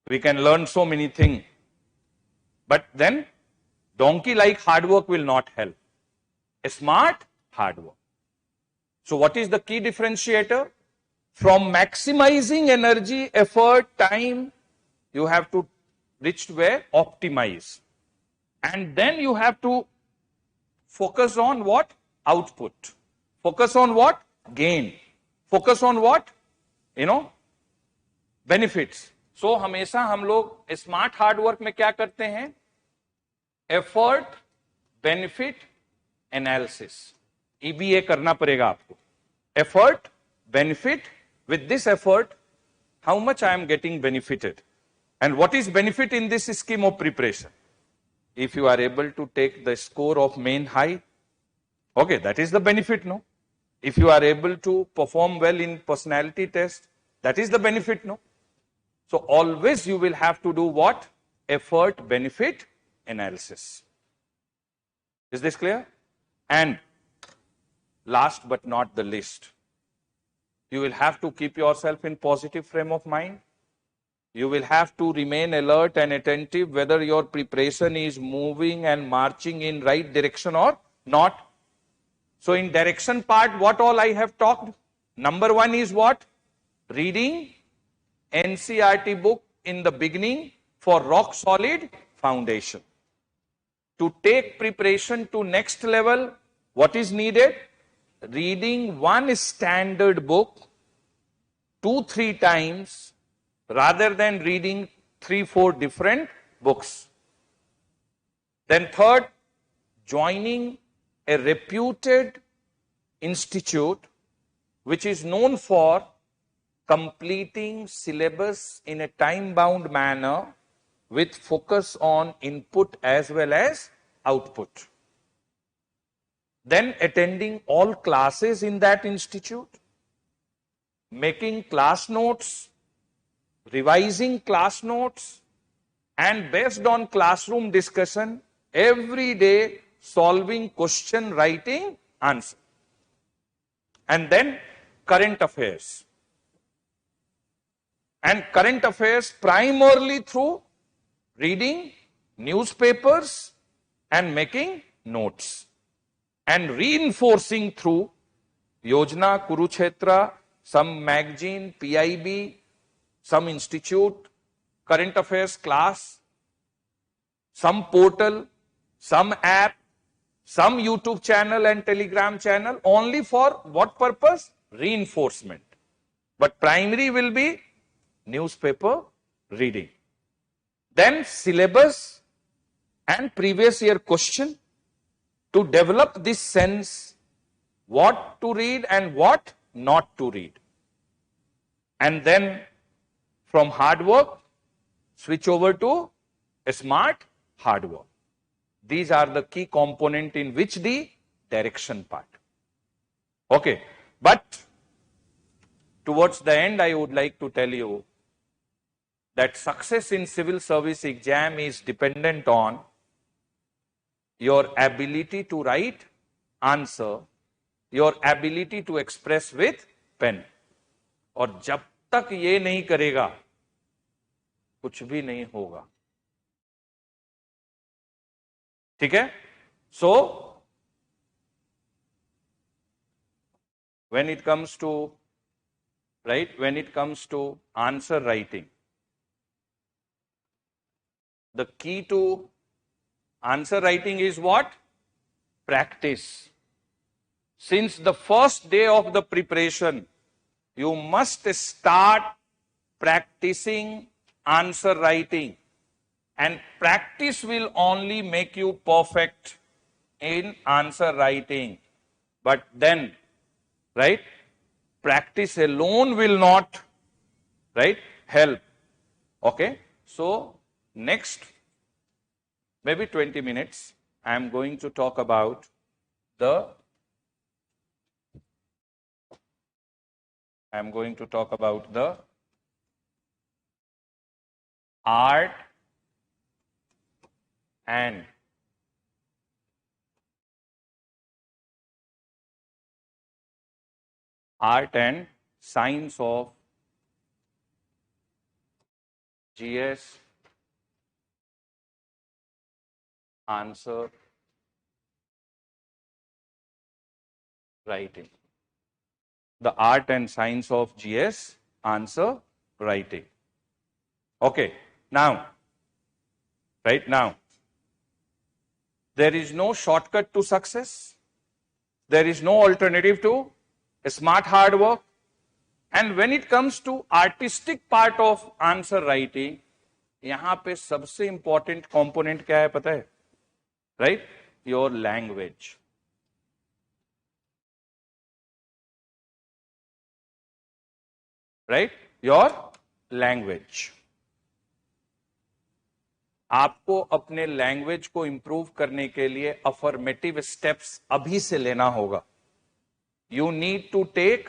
we can learn so many things, but then donkey like hard work will not help. A smart hard work. So what is the key differentiator? From maximizing energy, effort, time, you have to reach where? Optimize. And then you have to focus on what? Output. Focus on what? Gain. Focus on what? You know, benefits. So हमेशा हम लोग smart hard work में क्या करते हैं? Effort, benefit, analysis. EBA करना पड़ेगा आपको. Effort, benefit. With this effort, how much I am getting benefited? And what is benefit in this scheme of preparation? If you are able to take the score of main high, okay, that is the benefit, no? If you are able to perform well in personality test, that is the benefit, no? So always you will have to do what? Effort, benefit, analysis. Is this clear? And last but not the least, you will have to keep yourself in positive frame of mind. You will have to remain alert and attentive whether your preparation is moving and marching in right direction or not. So in direction part, what all I have talked? Number one is what? Reading NCERT book in the beginning for rock solid foundation. To take preparation to next level, what is needed? Reading one standard book 2-3 times rather than reading 3-4 different books. Then third, joining a reputed institute which is known for completing syllabus in a time-bound manner with focus on input as well as output. Then attending all classes in that institute, making class notes, revising class notes, and based on classroom discussion, every day solving question, writing answer. And then current affairs. And current affairs primarily through reading newspapers and making notes. And reinforcing through Yojana, Kurukshetra, some magazine, PIB, some institute, current affairs class, some portal, some app, some YouTube channel and Telegram channel, only for what purpose? Reinforcement. But primary will be newspaper reading. Then syllabus and previous year question to develop this sense what to read and what not to read. And then from hard work, switch over to a smart hard work. These are the key component in which the direction part. Okay, but towards the end, I would like to tell you that success in civil service exam is dependent on your ability to write answer, your ability to express with pen. और जब तक ये नहीं करेगा कुछ भी नहीं होगा. ठीक है? So when it comes to answer writing, the key to answer writing is what? Practice. Since the first day of the preparation, you must start practicing answer writing. And practice will only make you perfect in answer writing. But then, right, practice alone will not, right, help. Okay? So, next, maybe 20 minutes, I am going to talk about the art and science of GS answer writing. The art and science of GS answer writing. Okay, now, right now, there is no shortcut to success. There is no alternative to smart hard work. And when it comes to artistic part of answer writing, यहाँ पे सबसे important component क्या है पता है? Right? Your language. Right? Your language. आपको अपने language को इंप्रूव करने के लिए अफर्मेटिव स्टेप्स अभी से लेना होगा. You need to take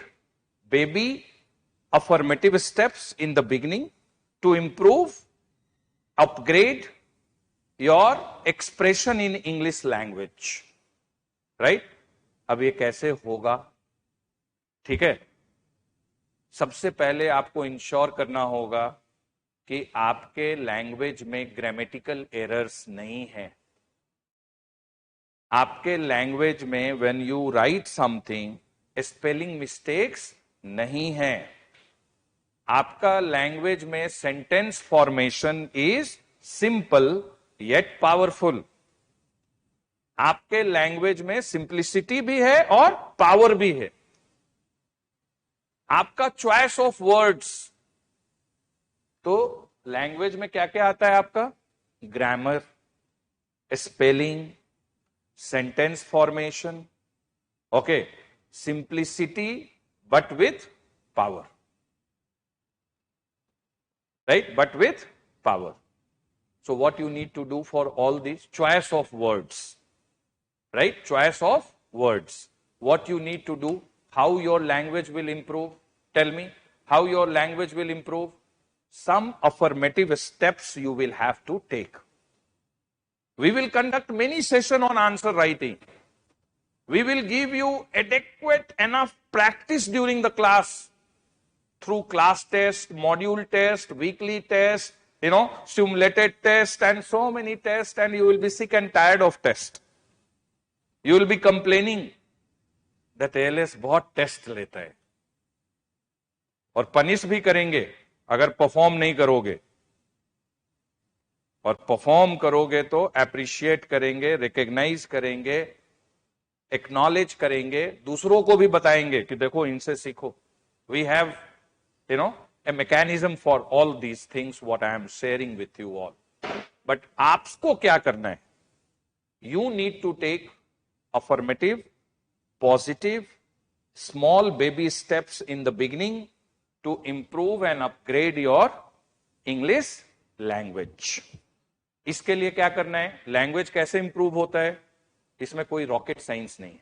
baby affirmative steps in the beginning to improve, upgrade your expression in English language. Right? अब ये कैसे होगा? ठीक है? सबसे पहले आपको इंश्योर करना होगा कि आपके लैंग्वेज में ग्रामेटिकल एरर्स नहीं है. आपके लैंग्वेज में when you right something spelling mistakes नहीं है. आपका लैंग्वेज में sentence formation is simple yet powerful. आपके लैंग्वेज में सिंप्लिसिटी भी है और पावर भी है. आपका चॉइस ऑफ वर्ड्स, तो लैंग्वेज में क्या क्या आता है आपका? Grammar, spelling, sentence formation, okay, simplicity, but with power, right? But with power. So what you need to do for all these, choice of words, right? Choice of words. What you need to do, how your language will improve. Tell me how your language will improve. Some affirmative steps you will have to take. We will conduct many sessions on answer writing. We will give you adequate enough practice during the class through class test, module test, weekly test, simulated test, and so many tests, and you will be sick and tired of test. You will be complaining that ALS बहुत test लेता है और punish भी करेंगे अगर perform नहीं करोगे, और परफॉर्म करोगे तो अप्रिशिएट करेंगे, रिकॉग्नाइज करेंगे, एक्नॉलेज करेंगे, दूसरों को भी बताएंगे कि देखो इनसे सीखो. We have a mechanism for all these things what I am sharing with you all. But आपको क्या करना है? You need to take affirmative, positive, small baby steps in the beginning to improve and upgrade your English language. इसके लिए क्या करना है? Language कैसे इंप्रूव होता है? इसमें कोई रॉकेट साइंस नहीं है.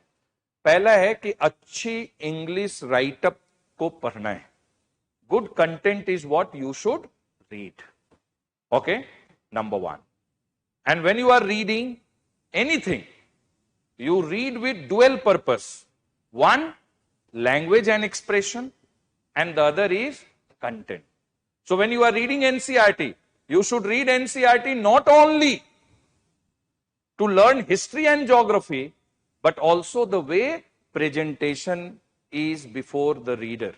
पहला है कि अच्छी इंग्लिश राइटअप को पढ़ना है. Good content is what you should read. Okay, number one. And when you are reading anything, you read with dual purpose. One, language and expression, and the other is content. So when you are reading NCERT, you should read NCERT not only to learn history and geography, but also the way presentation is before the reader.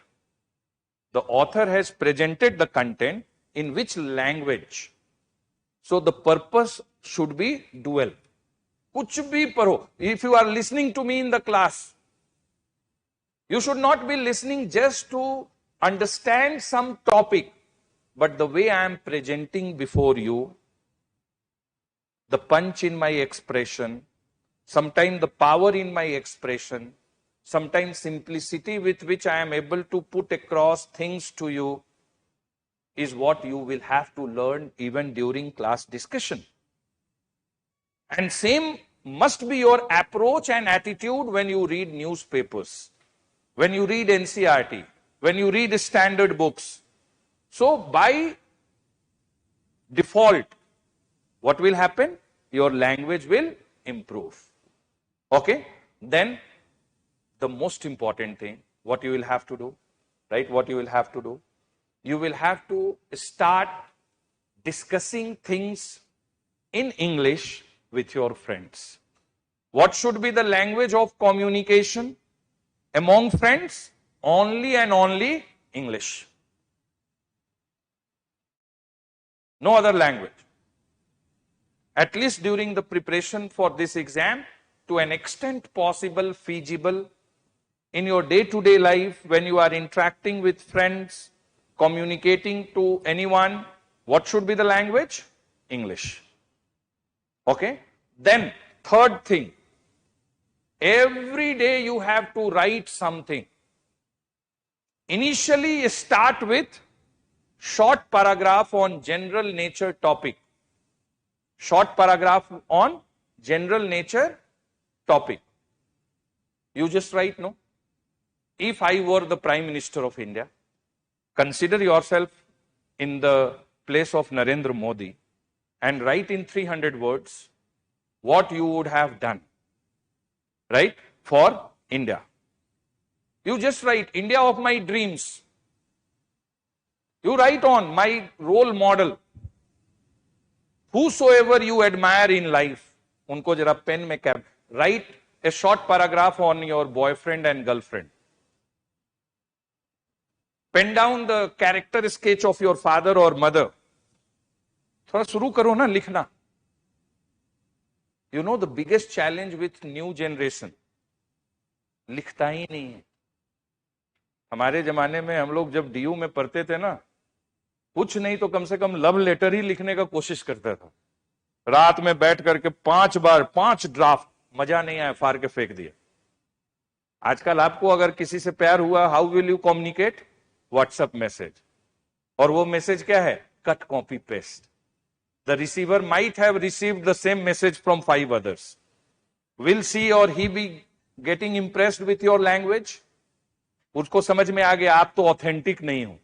The author has presented the content in which language. So the purpose should be dual. कुछ भी पढ़ो. If you are listening to me in the class, you should not be listening just to understand some topic, but the way I am presenting before you, the punch in my expression, sometimes the power in my expression, sometimes simplicity with which I am able to put across things to you is what you will have to learn even during class discussion. And same must be your approach and attitude when you read newspapers, when you read NCERT, when you read standard books. So by default, what will happen? Your language will improve. Okay? Then the most important thing, what you will have to do, right? What you will have to do, you will have to start discussing things in English with your friends. What should be the language of communication among friends? Only and only English. No other language. At least during the preparation for this exam, to an extent possible, feasible, in your day-to-day life, when you are interacting with friends, communicating to anyone, what should be the language? English. Okay? Then, third thing, every day you have to write something. Initially, start with short paragraph on general nature topic. Short paragraph on general nature topic. You just write, no? If I were the Prime Minister of India, consider yourself in the place of Narendra Modi and write in 300 words what you would have done, right, for India. You just write, India of my dreams. You write on my role model. Whosoever you admire in life, unko jara pen mein cap, write a short paragraph on your boyfriend and girlfriend. Pen down the character sketch of your father or mother. थोड़ा शुरू करो ना लिखना. You know the biggest challenge with new generation, लिखता ही नहीं है. हमारे जमाने में हम लोग जब डीयू में पढ़ते थे ना, कुछ नहीं तो कम से कम लव लेटर ही लिखने का कोशिश करता था. रात में बैठ करके 5 बार 5 ड्राफ्ट, मजा नहीं आया, फाड़ के फेंक दिया। आजकल आपको अगर किसी से प्यार हुआ, how will you communicate? WhatsApp message. और वो मैसेज क्या है? Cut copy paste. The receiver might have received the same message from 5 others. Will she or he be getting impressed with your language? उसको समझ में आ गया आप तो ऑथेंटिक नहीं हो।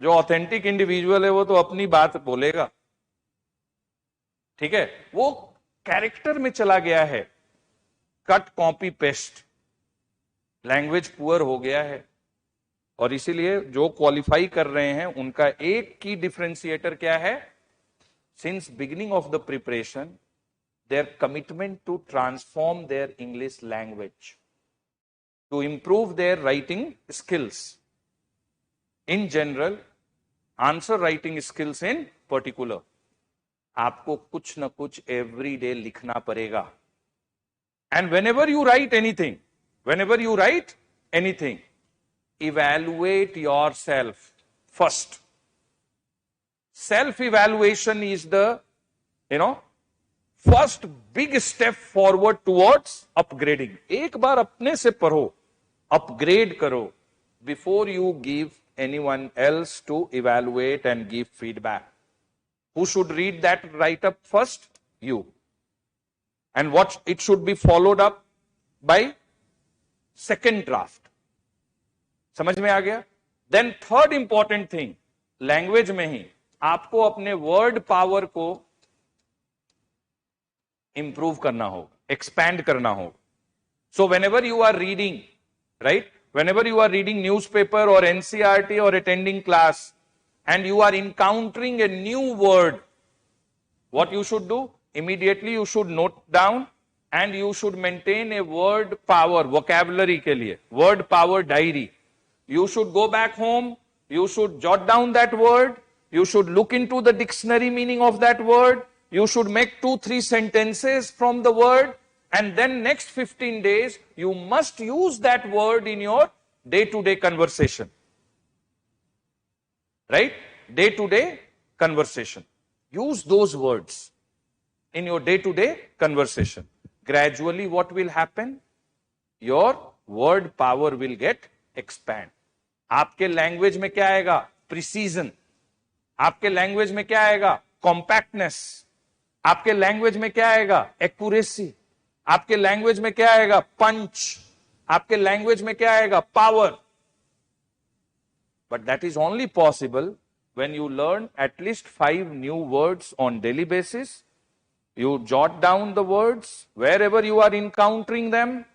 जो ऑथेंटिक इंडिविजुअल है वो तो अपनी बात बोलेगा, ठीक है? वो कैरेक्टर में चला गया है। Cut copy paste, language poor हो गया है। और इसीलिए जो क्वालिफाई कर रहे हैं उनका एक की डिफरेंशिएटर क्या है? Since beginning of the preparation, their commitment to transform their English language, to improve their writing skills in general, answer writing skills in particular. आपको कुछ ना कुछ every day लिखना पड़ेगा। And whenever you write anything, evaluate yourself first. Self-evaluation is the, first big step forward towards upgrading. एक बार अपने से पढ़ो, अपग्रेड करो, before you give anyone else to evaluate and give feedback. Who should read that write up first? You. And what it should be followed up by second draft. समझ में आ गया? Then third important thing, language में ही आपको अपने word power को improve करना होगा, एक्सपैंड करना होगा। So whenever you are reading, right, whenever you are reading newspaper और एनसीईआरटी और attending class and you are encountering a new word, what you should do? Immediately you should note down and you should maintain a word power, vocabulary के लिए word power diary. You should go back home, you should jot down that word, you should look into the dictionary meaning of that word, you should make 2-3 sentences from the word, and then next 15 days you must use that word in your day-to-day conversation. Right? Day-to-day conversation. Use those words in your day-to-day conversation. Gradually what will happen? Your word power will get expand. आपके language में क्या आएगा? Precision. आपके language में क्या आएगा? Compactness. आपके language में क्या आएगा? एक्यूरेसी। आपके लैंग्वेज में क्या आएगा? पंच। आपके लैंग्वेज में क्या आएगा? Power. But that is only possible when you learn at least 5 new words on daily basis. You jot down the words wherever you are encountering them.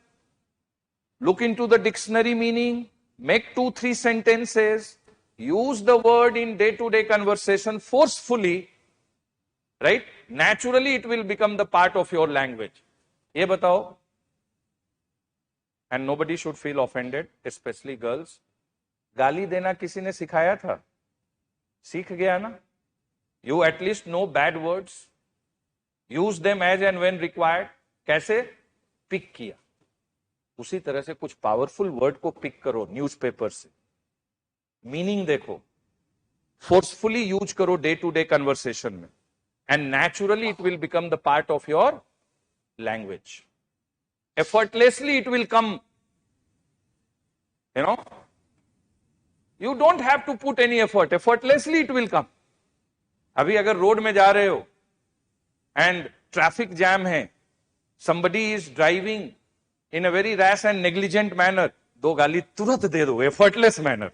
Look into the dictionary meaning. Make 2-3 sentences. Use the word in day-to-day conversation forcefully. Right? Naturally, it will become the part of your language. ये बताओ. And nobody should feel offended, especially girls. गाली देना किसी ने सिखाया था? सीख गया ना? You at least know bad words. Use them as and when required. कैसे? पिक किया। उसी तरह से कुछ पावरफुल वर्ड को पिक करो न्यूज़पेपर से, मीनिंग देखो, फोर्सफुली यूज करो डे टू डे कन्वर्सेशन में, and naturally it will become the part of your language. Effortlessly it will come. You don't have to put any effort. Effortlessly it will come. अभी अगर road में जा रहे हो and traffic jam है, somebody is driving in a very rash and negligent manner, दो गाली तुरंत दे दो, effortless manner.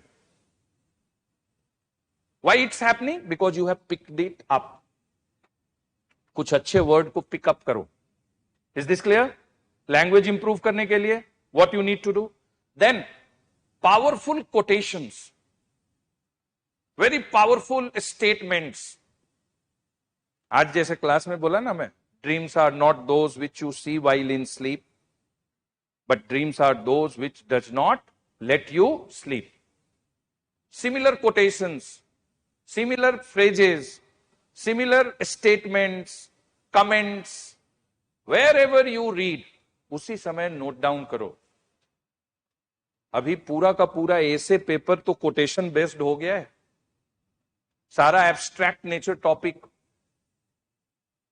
Why it's happening? Because you have picked it up. कुछ अच्छे वर्ड को पिक अप करो. Is this clear? Language improve करने के लिए what you need to do? Then powerful quotations, very powerful statements. आज जैसे क्लास में बोला ना मैं, dreams are not those which you see while in sleep, but dreams are those which does not let you sleep. Similar quotations, similar phrases, similar statements, comments, wherever you read, उसी समय note down करो. अभी पूरा का पूरा ऐसे paper तो quotation based हो गया है, सारा abstract nature topic.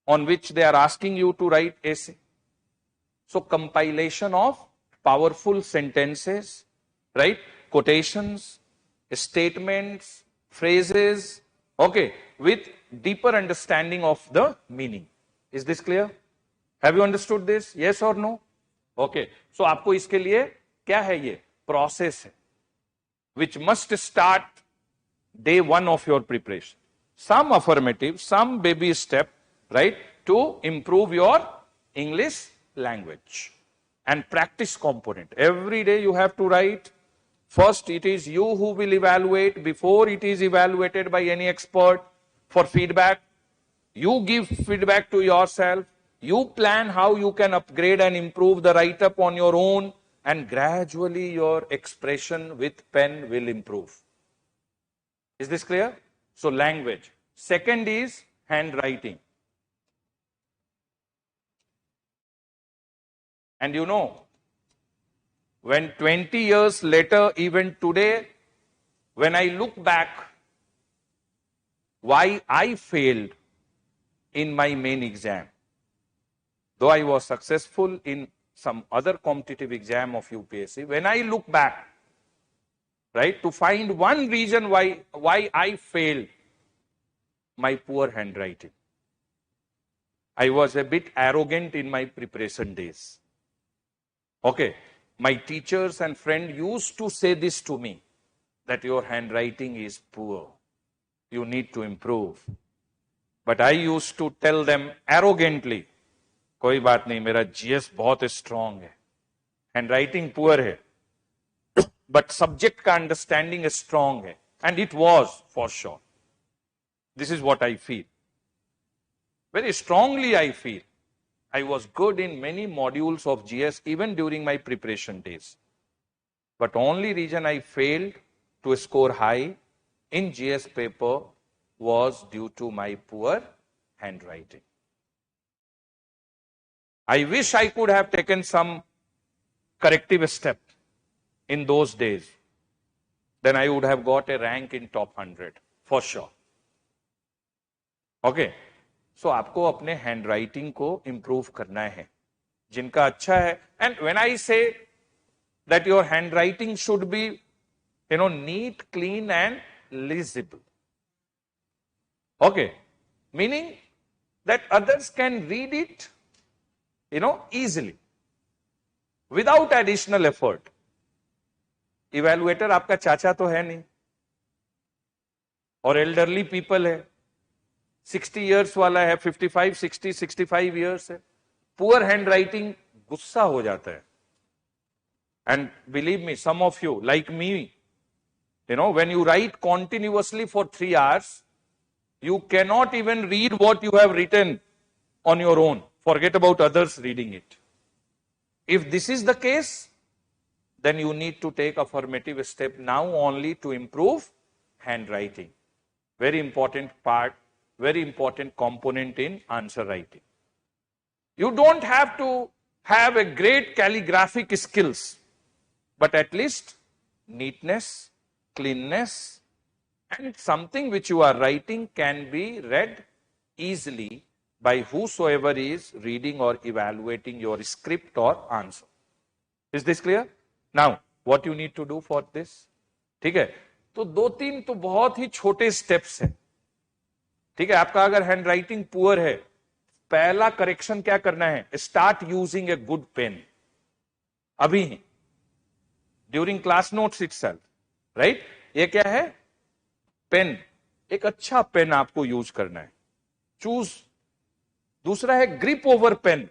on which they are asking you to write essay. So compilation of powerful sentences, right? Quotations, statements, phrases, okay, with deeper understanding of the meaning. Is this clear? Have you understood this? Yes or no? Okay. So आपको इसके लिए क्या है ये? Process है, which must start day one of your preparation. Some affirmative, some baby step, right, to improve your English language. And practice component. Every day you have to write. First, it is you who will evaluate before it is evaluated by any expert for feedback. You give feedback to yourself. You plan how you can upgrade and improve the write-up on your own, and gradually your expression with pen will improve. Is this clear? So language. Second is handwriting. And you know, when 20 years later, even today, when I look back, why I failed in my main exam, though I was successful in some other competitive exam of UPSC, when I look back, right, to find one reason why I failed, my poor handwriting. I was a bit arrogant in my preparation days. Okay, my teachers and friends used to say this to me, that your handwriting is poor. You need to improve. But I used to tell them arrogantly, कोई बात नहीं, मेरा GS बहुत strong है. Handwriting poor है. But subject का understanding is strong है. And it was for sure. This is what I feel. Very strongly I feel. I was good in many modules of GS even during my preparation days. But only reason I failed to score high in GS paper was due to my poor handwriting. I wish I could have taken some corrective step in those days. Then I would have got a rank in top 100 for sure. Okay. So आपको अपने handwriting को improve करना है. जिनका अच्छा है, and when I say that your handwriting should be, neat, clean and legible. Okay. Meaning that others can read it, easily. Without additional effort. Evaluator आपका चाचा तो है नहीं. और elderly people है. 60 years वाला है, 55, 60, 65 years है. Poor handwriting, गुस्सा हो जाता है. And believe me, some of you, like me, when you write continuously for 3 hours, you cannot even read what you have written on your own. Forget about others reading it. If this is the case, then you need to take affirmative step now only to improve handwriting. Very important part. Very important component in answer writing. You don't have to have a great calligraphic skills, but at least neatness, cleanness, and something which you are writing can be read easily by whosoever is reading or evaluating your script or answer. Is this clear? Now, what you need to do for this? ठीक है? तो 2-3 तो बहुत ही छोटे steps हैं. ठीक है, आपका अगर हैंड राइटिंग पुअर है, पहला करेक्शन क्या करना है? Start using a good pen. अभी ही during class notes itself, right? ये क्या है? पेन. एक अच्छा पेन आपको यूज करना है. चूज. दूसरा है ग्रिप ओवर पेन,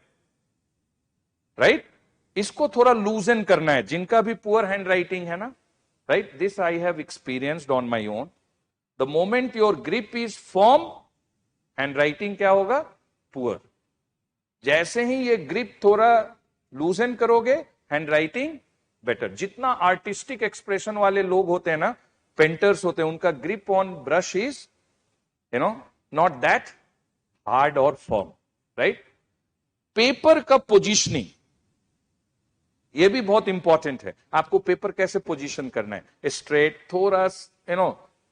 राइट? इसको थोड़ा लूजन करना है. जिनका भी पुअर हैंड राइटिंग है ना, right? This I have experienced on my own. The moment your grip is firm, handwriting क्या होगा? Poor. जैसे ही ये grip थोड़ा loosen करोगे, handwriting better. जितना artistic expression वाले लोग होते हैं ना, painters होते हैं, उनका grip on brush is, not that hard or firm, right? Paper का positioning, ये भी बहुत इंपॉर्टेंट है. आपको पेपर कैसे पोजीशन करना है? स्ट्रेट, थोड़ा,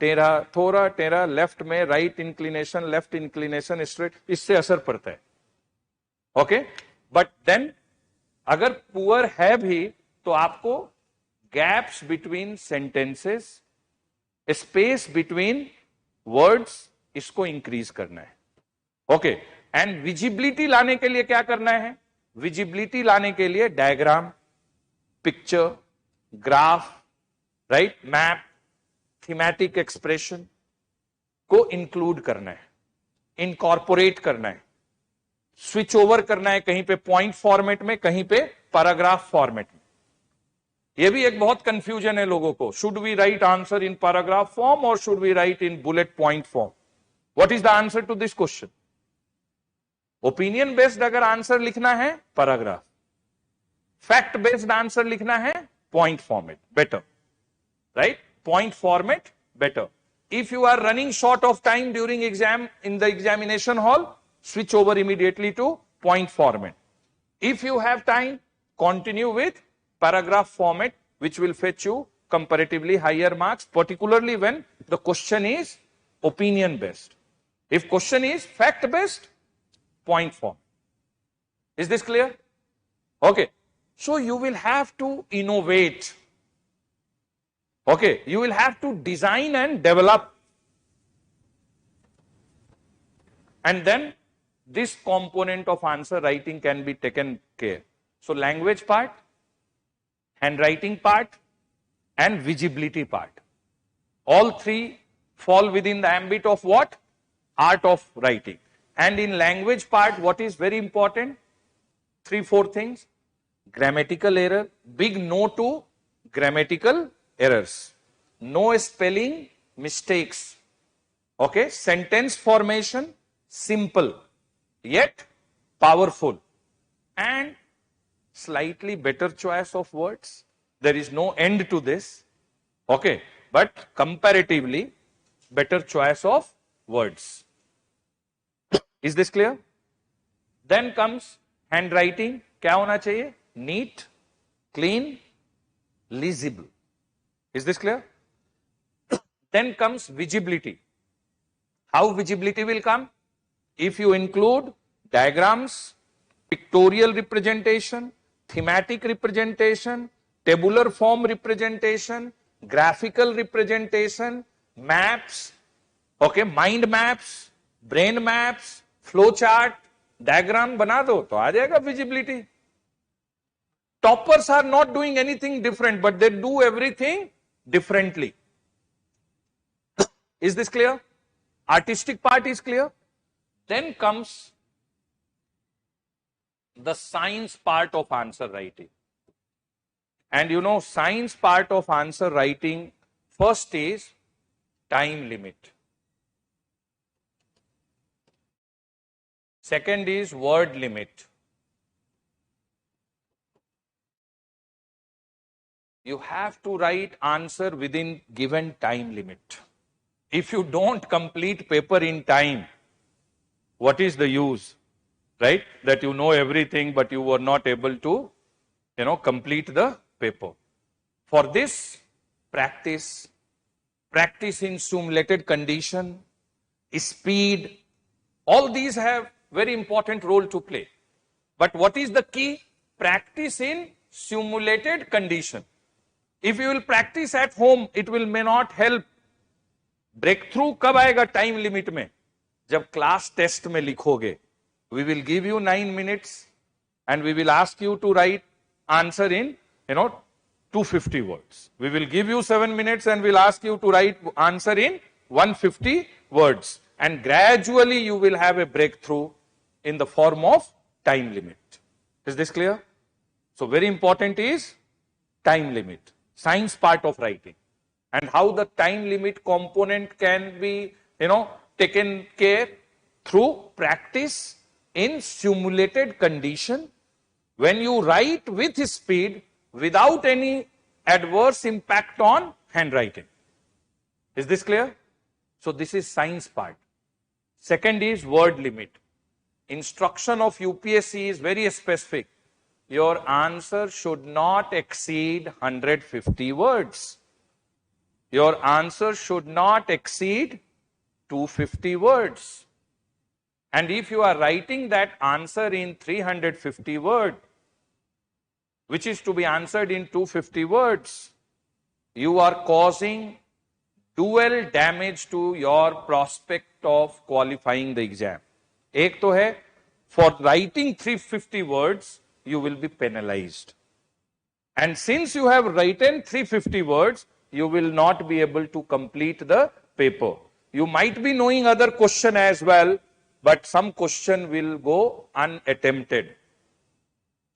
टेढ़ा, थोड़ा टेढ़ा, लेफ्ट में right inclination, left inclination, straight, इससे असर पड़ता है. ओके, बट देन अगर पुअर है भी तो आपको gaps between sentences, space between words, इसको इंक्रीज करना है. ओके, एंड विजिबिलिटी लाने के लिए क्या करना है? विजिबिलिटी लाने के लिए diagram, picture, graph, right, map, thematic expression को इंक्लूड करना है, इनकॉर्पोरेट करना है, स्विच ओवर करना है, कहीं पे पॉइंट फॉर्मेट में, कहीं पे पैराग्राफ फॉर्मेट में. ये भी एक बहुत कंफ्यूजन है लोगों को. Should we write answer in paragraph form और should we write in bullet point form? What is the answer to this question? Opinion based अगर आंसर लिखना है पैराग्राफ, फैक्ट बेस्ड आंसर लिखना है point format, better, right? Point format better. If you are running short of time during exam in the examination hall, switch over immediately to point format. If you have time, continue with paragraph format, which will fetch you comparatively higher marks, particularly when the question is opinion based. If question is fact based, point form. Is this clear? Okay. So you will have to innovate. Okay, you will have to design and develop, and then this component of answer writing can be taken care. So language part, handwriting part, and visibility part, all three fall within the ambit of what? Art of writing. And in language part, what is very important? 3-4 things. Grammatical error, big no to grammatical errors, no spelling mistakes, okay, sentence formation simple yet powerful, and slightly better choice of words. There is no end to this, okay, but comparatively better choice of words. Is this clear? Then comes handwriting. क्या होना चाहिए? Neat, clean, legible. Is this clear? Then comes visibility. How visibility will come? If you include diagrams, pictorial representation, thematic representation, tabular form representation, graphical representation, maps, okay, mind maps, brain maps, flow chart, diagram बना दो तो आ जाएगा visibility. Toppers are not doing anything different, but they do everything differently. Is this clear? Artistic part is clear. Then comes the science part of answer writing. And you know, science part of answer writing, first is time limit. Second is word limit. You have to write answer within given time limit. If you don't complete paper in time, what is the use, right? That you know everything, but you were not able to, complete the paper. For this, practice in simulated condition, speed, all these have very important role to play. But what is the key? Practice in simulated condition. If you will practice at home, it may not help. Breakthrough कब आएगा time limit में? जब class test में लिखोगे. We will give you 9 minutes and we will ask you to write answer in 250 words. We will give you 7 minutes and we'll ask you to write answer in 150 words. And gradually you will have a breakthrough in the form of time limit. Is this clear? So very important is time limit, science part of writing, and how the time limit component can be, taken care through practice in simulated condition when you write with speed without any adverse impact on handwriting. Is this clear? So this is science part. Second is word limit. Instruction of UPSC is very specific. Your answer should not exceed 150 words. Your answer should not exceed 250 words. And if you are writing that answer in 350 words, which is to be answered in 250 words, you are causing dual damage to your prospect of qualifying the exam. एक तो है, for writing 350 words, you will be penalized. And since you have written 350 words, you will not be able to complete the paper. You might be knowing other question as well, but some question will go unattempted.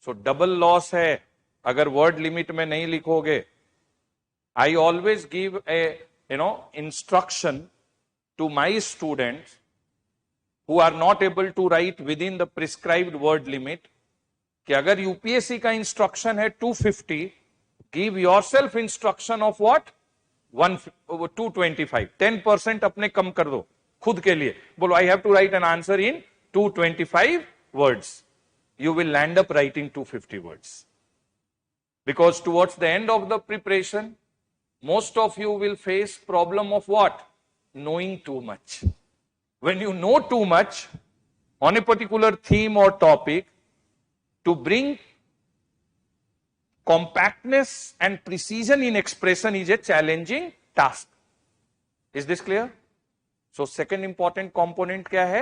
So double loss है, अगर word limit में नहीं लिखोगे. I always give a instruction to my students who are not able to write within the prescribed word limit कि अगर UPSC का instruction है 250, give yourself instruction of what 225. 10% अपने कम कर दो खुद के लिए. बोलो I have to write an answer in 225 words. You will end up writing 250 words. Because towards the end of the preparation, most of you will face problem of what? Knowing too much. When you know too much on a particular theme or topic, to bring compactness and precision in expression is a challenging task. Is this clear? So second important component क्या है?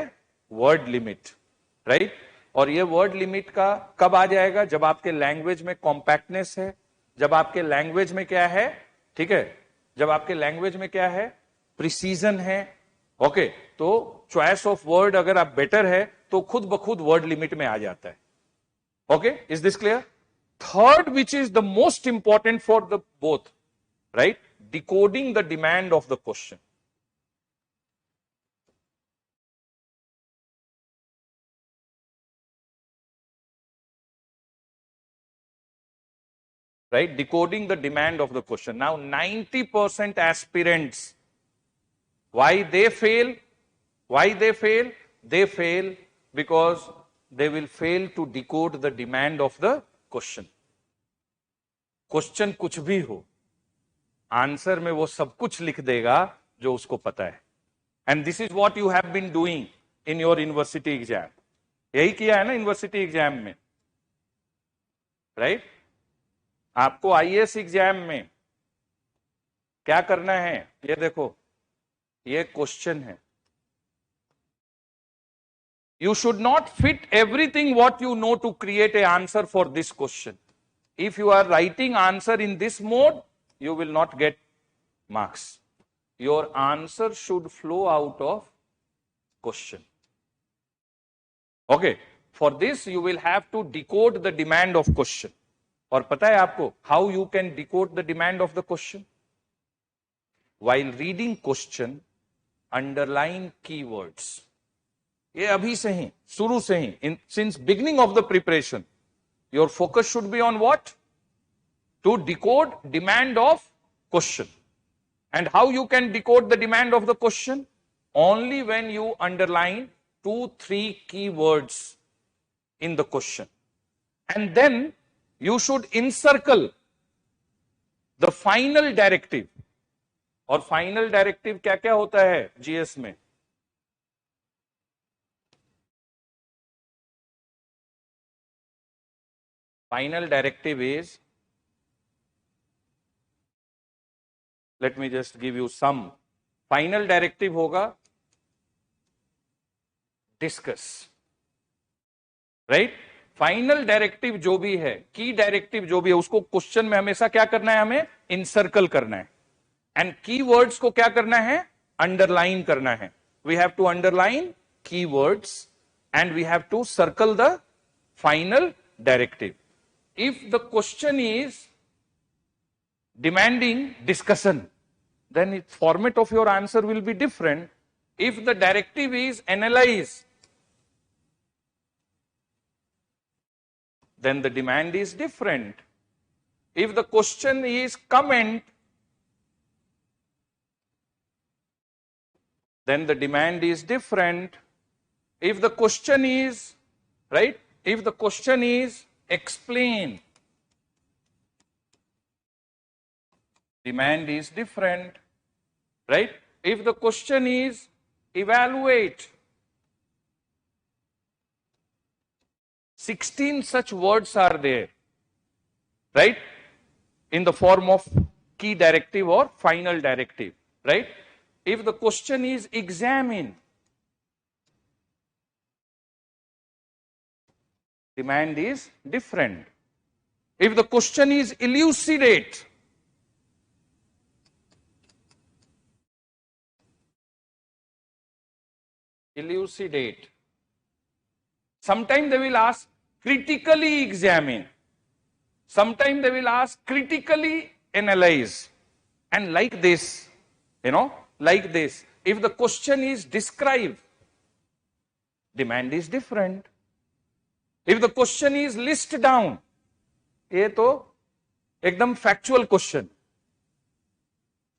Word limit, right? और ये word limit का कब आ जाएगा? जब आपके language में compactness है, जब आपके लैंग्वेज में क्या है, ठीक है, जब आपके लैंग्वेज में क्या है, प्रिसीजन है. ओके, तो चॉइस ऑफ वर्ड अगर आप बेटर है तो खुद ब खुद वर्ड लिमिट में आ जाता है. Okay, is this clear? Third, which is the most important for the both, right? Decoding the demand of the question. Right? Decoding the demand of the question. Now, 90% aspirants, why they fail? Why they fail? They fail because they will fail to decode the demand of the question. Question कुछ भी हो, answer में वो सब कुछ लिख देगा जो उसको पता है. And this is what you have been doing in your university exam. यही किया है ना यूनिवर्सिटी एग्जाम में, राइट? आपको आईएएस एग्जाम में क्या करना है? ये देखो, ये क्वेश्चन है. You should not fit everything what you know to create an answer for this question. If you are writing answer in this mode, you will not get marks. Your answer should flow out of question. Okay. For this, you will have to decode the demand of question. और पता है आपको how you can decode the demand of the question? While reading question, underline keywords. ये अभी से ही, शुरू से ही, since beginning of the preparation, your focus should be on what? To decode demand of question. And how you can decode the demand of the question? Only when you underline 2-3 keywords in the question. And then you should encircle the final directive. और final directive क्या क्या होता है GS में? Final directive is, let me just give you some. Final directive होगा discuss, right? Final directive जो भी है, की डायरेक्टिव जो भी है, उसको क्वेश्चन में हमेशा क्या करना है? हमें इनसर्कल करना है. एंड कीवर्ड्स को क्या करना है? अंडरलाइन करना है. We have to underline keywords and we have to circle the final directive. If the question is demanding discussion, then its format of your answer will be different. If the directive is analyze, then the demand is different. If the question is comment, then the demand is different. If the question is, right, if the question is explain, demand is different. right? If the question is evaluate, 16 such words are there, right? In the form of key directive or final directive, right? If the question is examine, demand is different. If the question is elucidate, sometimes they will ask critically examine, sometimes they will ask critically analyze, and like this, like this. If the question is describe, demand is different. If the question is list down, ये तो एकदम factual question,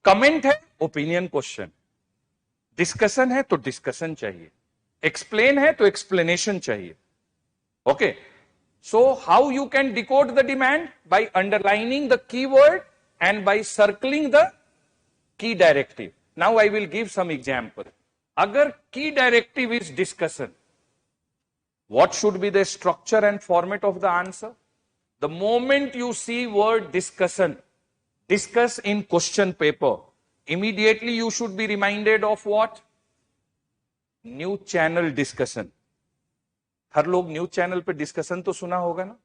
comment है opinion question, discussion है तो discussion चाहिए, explain है तो explanation चाहिए. Okay, so how you can decode the demand? By underlining the keyword and by circling the key directive. Now I will give some example. अगर key directive is discussion, what should be the structure and format of the answer? The moment you see word discussion, discuss in question paper, immediately you should be reminded of what? New channel discussion. हर लोग news channel पे discussion तो सुना होगा ना.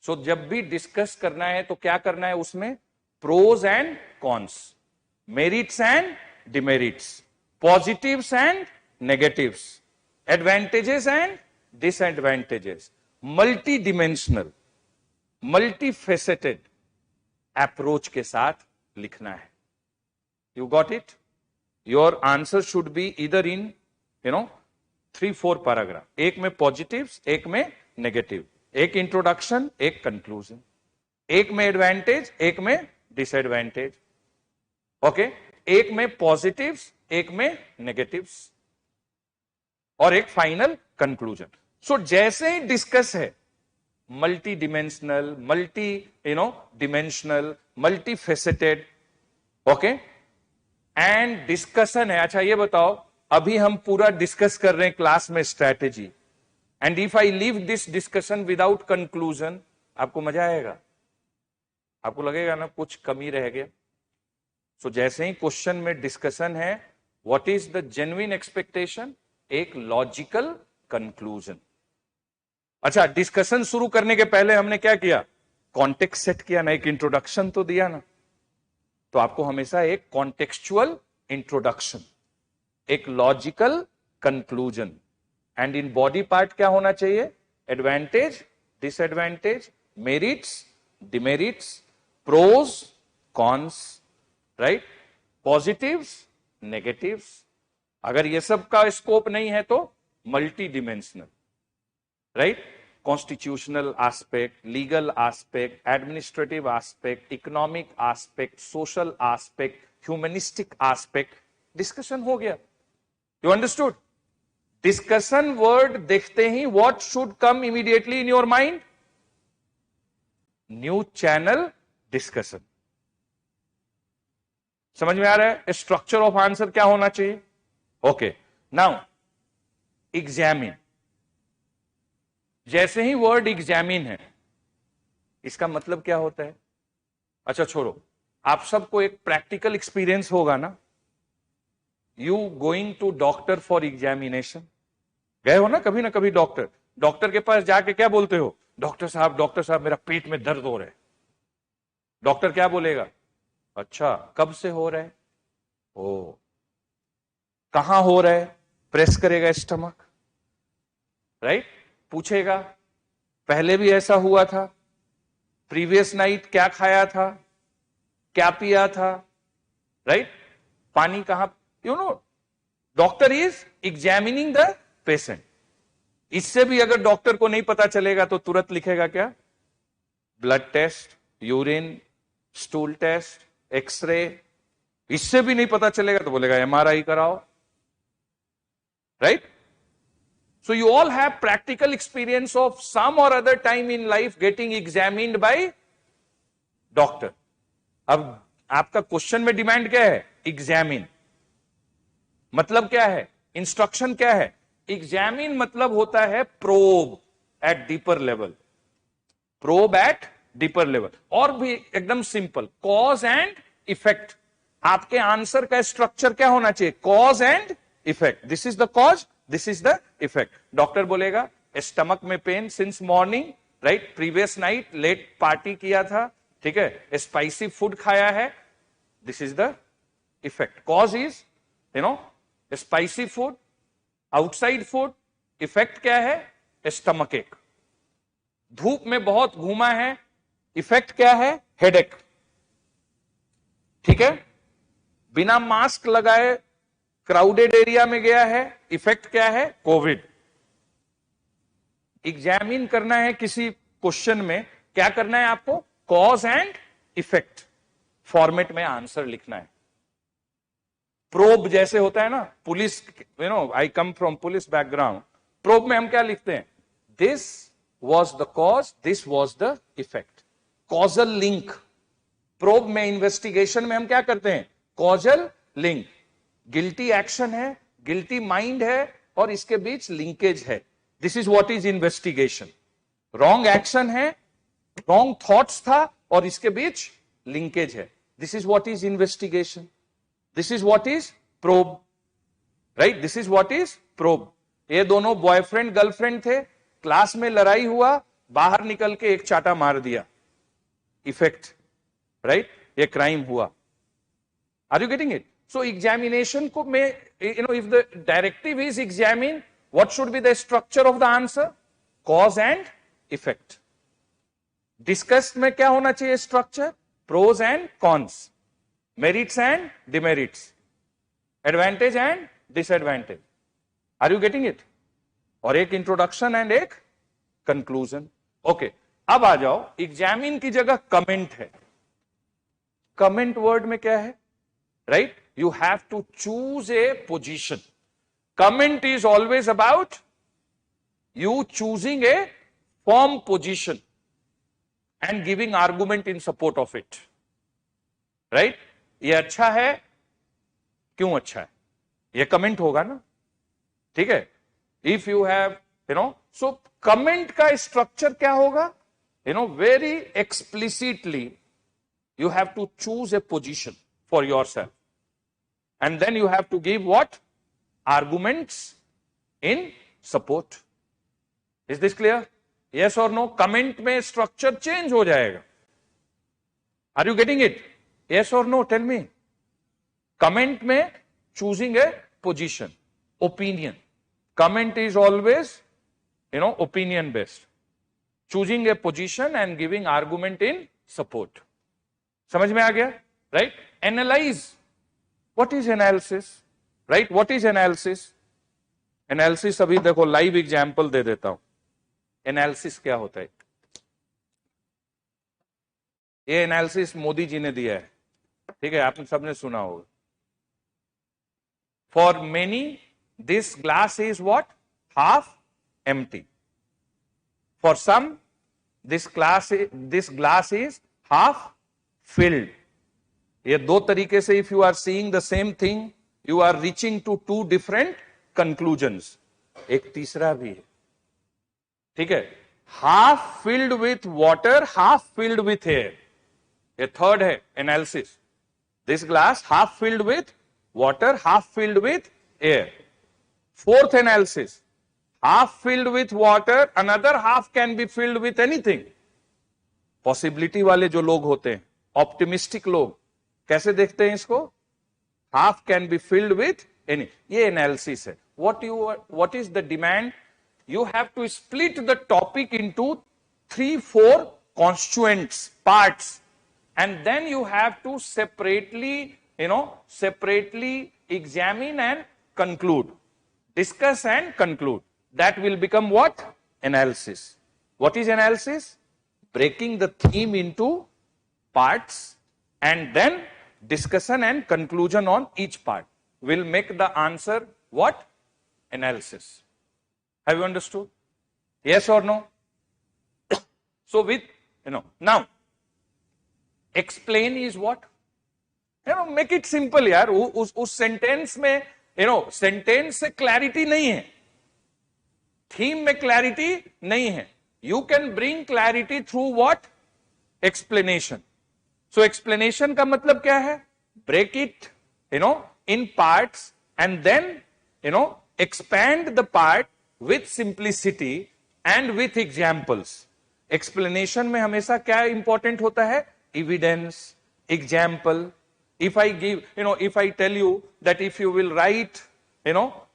सो जब भी discuss करना है तो क्या करना है उसमें? Pros and cons, merits and demerits, positives and negatives, advantages and disadvantages, multi dimensional, multi faceted approach के साथ लिखना है. You got it? Your answer should be इधर इन 3-4 पैराग्राफ. एक में पॉजिटिव्स, एक में नेगेटिव, एक इंट्रोडक्शन, एक कंक्लूजन, एक में एडवांटेज, एक में डिसएडवांटेज. ओके, एक में पॉजिटिव्स, एक में नेगेटिव्स, और एक फाइनल कंक्लूजन. सो जैसे ही डिस्कस है, multi dimensional, multi dimensional, multi faceted, okay, and discussion है. अच्छा ये बताओ, अभी हम पूरा डिस्कस कर रहे हैं क्लास में strategy, and if I leave this discussion without conclusion, आपको मजा आएगा? आपको लगेगा ना कुछ कमी रह गया. सो जैसे ही क्वेश्चन में डिस्कशन है, what is the genuine expectation? एक लॉजिकल कंक्लूजन. अच्छा, डिस्कशन शुरू करने के पहले हमने क्या किया? कॉन्टेक्स्ट सेट किया ना, एक इंट्रोडक्शन तो दिया ना. तो आपको हमेशा एक कॉन्टेक्सचुअल इंट्रोडक्शन, एक logical conclusion, and in body part क्या होना चाहिए? Advantage, disadvantage, merits, demerits, pros, cons, right, positives, negatives. अगर ये सब का स्कोप नहीं है तो multi dimensional, right, constitutional aspect, legal aspect, administrative aspect, economic aspect, social aspect, humanistic aspect. Discussion हो गया. You understood? डिस्कशन वर्ड देखते ही what should come immediately in your mind? New channel discussion. समझ में आ रहा है? स्ट्रक्चर ऑफ आंसर क्या होना चाहिए? Okay, now examine. जैसे ही वर्ड एग्जामिन है, इसका मतलब क्या होता है? अच्छा छोड़ो, आप सबको एक प्रैक्टिकल एक्सपीरियंस होगा ना. You going to doctor for examination, गए हो ना कभी डॉक्टर. डॉक्टर के पास जाके क्या बोलते हो? डॉक्टर साहब मेरा पेट में दर्द हो रहा है. डॉक्टर क्या बोलेगा? अच्छा, कब से हो रहा है? ओ, कहां हो रहा है? प्रेस करेगा स्टमक, राइट, पूछेगा पहले भी ऐसा हुआ था, प्रीवियस नाइट क्या खाया था, क्या पिया था, राइट, पानी कहां, doctor is examining the patient. इससे भी अगर डॉक्टर को नहीं पता चलेगा तो तुरंत लिखेगा क्या? Blood test, urine, stool test, x-ray. इससे भी नहीं पता चलेगा तो बोलेगा एमआरआई कराओ, right. So you all have practical experience of some or other time in life getting examined by doctor. अब आपका क्वेश्चन में डिमांड क्या है? एग्जामिन। मतलब क्या है? इंस्ट्रक्शन क्या है? एग्जामिन मतलब होता है probe at deeper level, probe at deeper level. और भी एकदम सिंपल, कॉज एंड इफेक्ट। आपके आंसर का स्ट्रक्चर क्या होना चाहिए? Cause and effect. This is the cause, this is the effect. Doctor बोलेगा स्टमक में pain since morning, right, previous night late party किया था, ठीक है, स्पाइसी फूड खाया है, this is the effect. Cause is spicy food, outside food. Effect क्या है? स्टमक एक। धूप में बहुत घूमा है, इफेक्ट क्या है? हेडेक। ठीक है। बिना मास्क लगाए क्राउडेड एरिया में गया है, इफेक्ट क्या है? कोविड। एग्जामिन करना है किसी क्वेश्चन में, क्या करना है आपको? कॉज एंड इफेक्ट फॉर्मेट में आंसर लिखना है। प्रोब जैसे होता है ना, police, I come from police background. Probe में हम क्या लिखते हैं? This was the cause, this was the effect. Causal link. Probe में, इन्वेस्टिगेशन में हम क्या करते हैं? Causal link. गिल्टी एक्शन है, गिल्टी माइंड है, और इसके बीच लिंकेज है। This is what is investigation. Wrong action है, रॉन्ग थॉट्स था, और इसके बीच लिंकेज है। This is what is investigation. This is what is probe, right, this is what is probe. ये दोनों बॉयफ्रेंड गर्लफ्रेंड थे, क्लास में लड़ाई हुआ, बाहर निकल के एक चाटा मार दिया, इफेक्ट, राइट, ये क्राइम हुआ। Are you getting it? So examination को में, if the directive is examine, what should be the structure of the answer? Cause and effect. Discuss में क्या होना चाहिए structure? Pros and cons, merits and demerits, advantage and disadvantage. Are you getting it? और एक introduction and एक conclusion. Okay, अब आ जाओ, एग्जामिन की जगह कमेंट है। कमेंट वर्ड में क्या है? Right, you have to choose a position. Comment is always about you choosing a firm position and giving argument in support of it, right? ये अच्छा है, क्यों अच्छा है, ये कमेंट होगा ना, ठीक है। If you have so comment का स्ट्रक्चर क्या होगा? Very explicitly you have to choose a position for yourself, and then you have to give what? Arguments in support. Is this clear? Yes or no? Comment में structure change हो जाएगा. Are you getting it? Yes or no? Tell me. Comment में choosing a position, opinion. Comment is always, opinion based. Choosing a position and giving argument in support. समझ में आ गया? Right? Analyze. What is analysis? Right? What is analysis? Analysis अभी देखो live example दे देता हूं। Analysis क्या होता है? ये एनालिसिस मोदी जी ने दिया है, ठीक है, आपने सबने सुना होगा। For many this glass is what? Half empty. For some this glass is half filled. ये दो तरीके से, if you are seeing the same thing, you are reaching to two different conclusions. एक तीसरा भी है, ठीक है, half filled with water, half filled with air. ये थर्ड है analysis. This glass half filled with water, half filled with air. Fourth analysis, half filled with water, another half can be filled with anything. Possibility वाले जो लोग होते हैं, optimistic लोग, कैसे देखते हैं इसको? Half can be filled with any. ये एनालिसिस है। what is the demand? You have to split the topic into 3-4 constituents, parts, and then you have to separately examine and conclude, discuss and conclude. That will become what? Analysis. What is analysis? Breaking the theme into parts and then discussion and conclusion on each part will make the answer what? Analysis. Have you understood? Yes or no? So with, now, explain is what? Make it simple यार. उस sentence में sentence से clarity नहीं है, theme में clarity नहीं है. You can bring clarity through what? Explanation. So explanation का मतलब क्या है? Break it in parts and then expand the part with simplicity and with examples. Explanation में हमेशा क्या important होता है? Evidence, example. If I give, if I tell you that if you will write,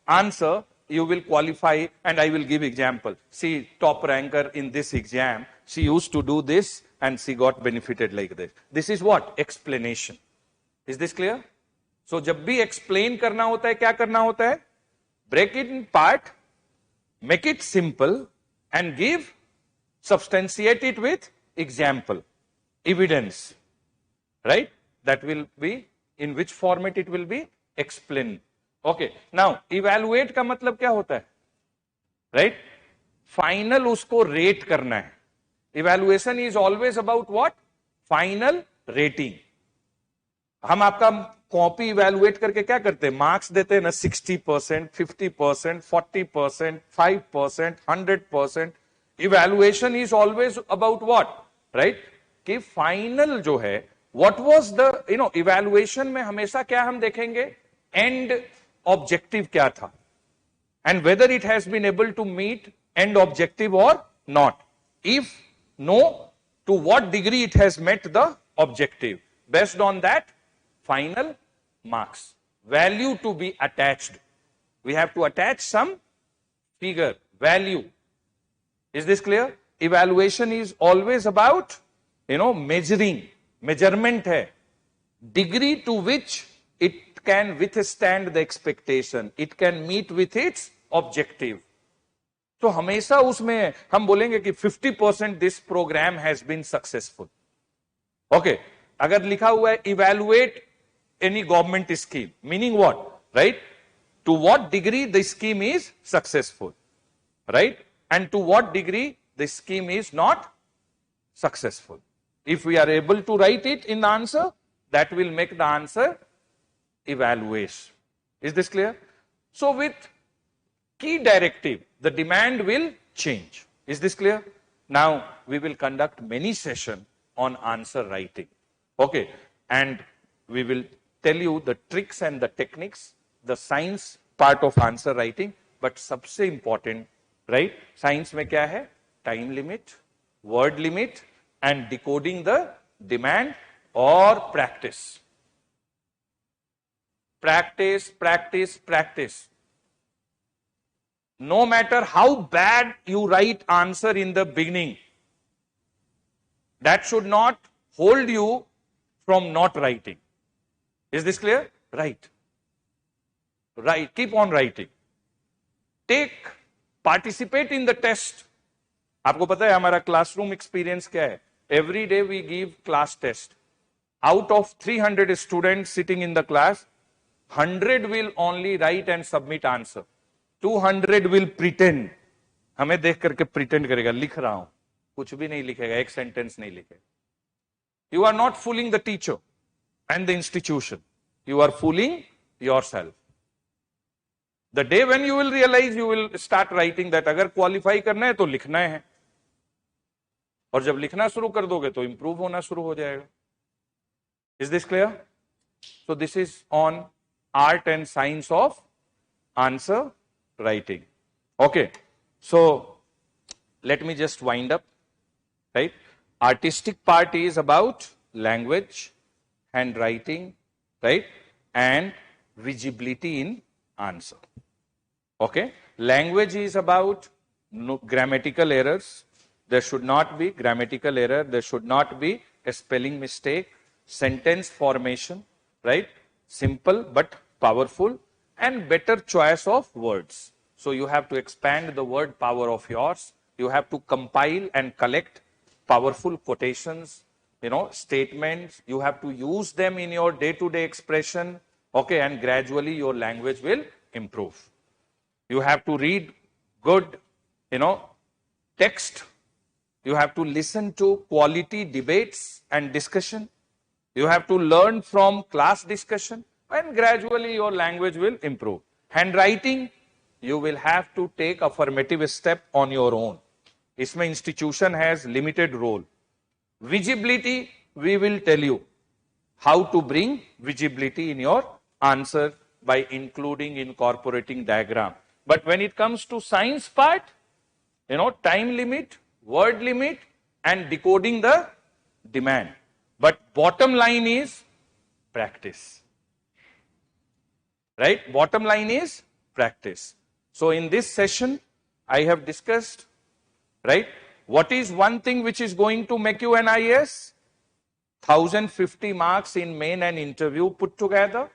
answer, you will qualify, and I will give example. See, top ranker in this exam, she used to do this and she got benefited like this. This is what? Explanation. Is this clear? So जब भी explain करना होता है, क्या करना होता है? Break it in part, make it simple, and substantiate it with example, evidence, right? That will be, in which format it will be explained. Okay, now evaluate का मतलब क्या होता है? Right? Final उसको rate करना है. Evaluation is always about what? Final rating. हम आपका कॉपी इवेलुएट करके क्या करते हैं? मार्क्स देते हैं ना, 60%, 50%, 40%, 5%, 100%. Evaluation is always about what? Right? कि फाइनल जो है, व्हाट वाज द इवेलुएशन में हमेशा क्या हम देखेंगे? एंड ऑब्जेक्टिव क्या था, and whether it has been able to meet end objective और not. If no, to what degree it has met the objective. Based on that, final marks, value to be attached. We have to attach some figure, value. Is this clear? Evaluation is always about, measuring, measurement hai. Degree to which it can withstand the expectation, it can meet with its objective. तो हमेशा उसमें हम बोलेंगे कि 50% this program has been successful. Okay, अगर लिखा हुआ है evaluate any government scheme, meaning what? Right? To what degree the scheme is successful, right? And to what degree the scheme is not successful. If we are able to write it in the answer, that will make the answer evaluation. Is this clear? So with key directive, the demand will change. Is this clear? Now we will conduct many sessions on answer writing. Okay, and we will tell you the tricks and the techniques, the science part of answer writing. But सबसे important, right? Science में क्या है? Time limit, word limit, and decoding the demand or practice. Practice, practice, practice. No matter how bad you write answer in the beginning, that should not hold you from not writing. Is this clear? Write. Write. Keep on writing. Participate in the test. आपको पता है हमारा classroom experience क्या है? Every day we give class test. Out of 300 students sitting in the class, 100 will only write and submit answer. 200 will pretend. हमें देख करके pretend करेगा, लिख रहा हूं. कुछ भी नहीं लिखेगा, एक सेंटेंस नहीं लिखेगा. You are not fooling the teacher and the institution. You are fooling yourself. The day when you will realize, you will start writing that अगर qualify करना है तो लिखना है, और जब लिखना शुरू कर दोगे तो improve होना शुरू हो जाएगा. Is this clear? So this is on art and science of answer writing. Okay, so let me just wind up. Right? Artistic part is about language, handwriting, right? And visibility in answer. Okay? Language is about grammatical errors. There should not be grammatical error. There should not be a spelling mistake. Sentence formation, right? Simple but powerful, and better choice of words. So you have to expand the word power of yours. You have to compile and collect powerful quotations, statements. You have to use them in your day-to-day expression. Okay, and gradually your language will improve. You have to read good, text. You have to listen to quality debates and discussion. You have to learn from class discussion, and gradually your language will improve. Handwriting, you will have to take affirmative step on your own. इसमें institution has limited role. Visibility, we will tell you how to bring visibility in your answer by incorporating diagram. But when it comes to science part, time limit, word limit, and decoding the demand. But bottom line is practice. Right? Bottom line is practice. So in this session, I have discussed, right, what is one thing which is going to make you an IAS? 1050 marks in main and interview put together,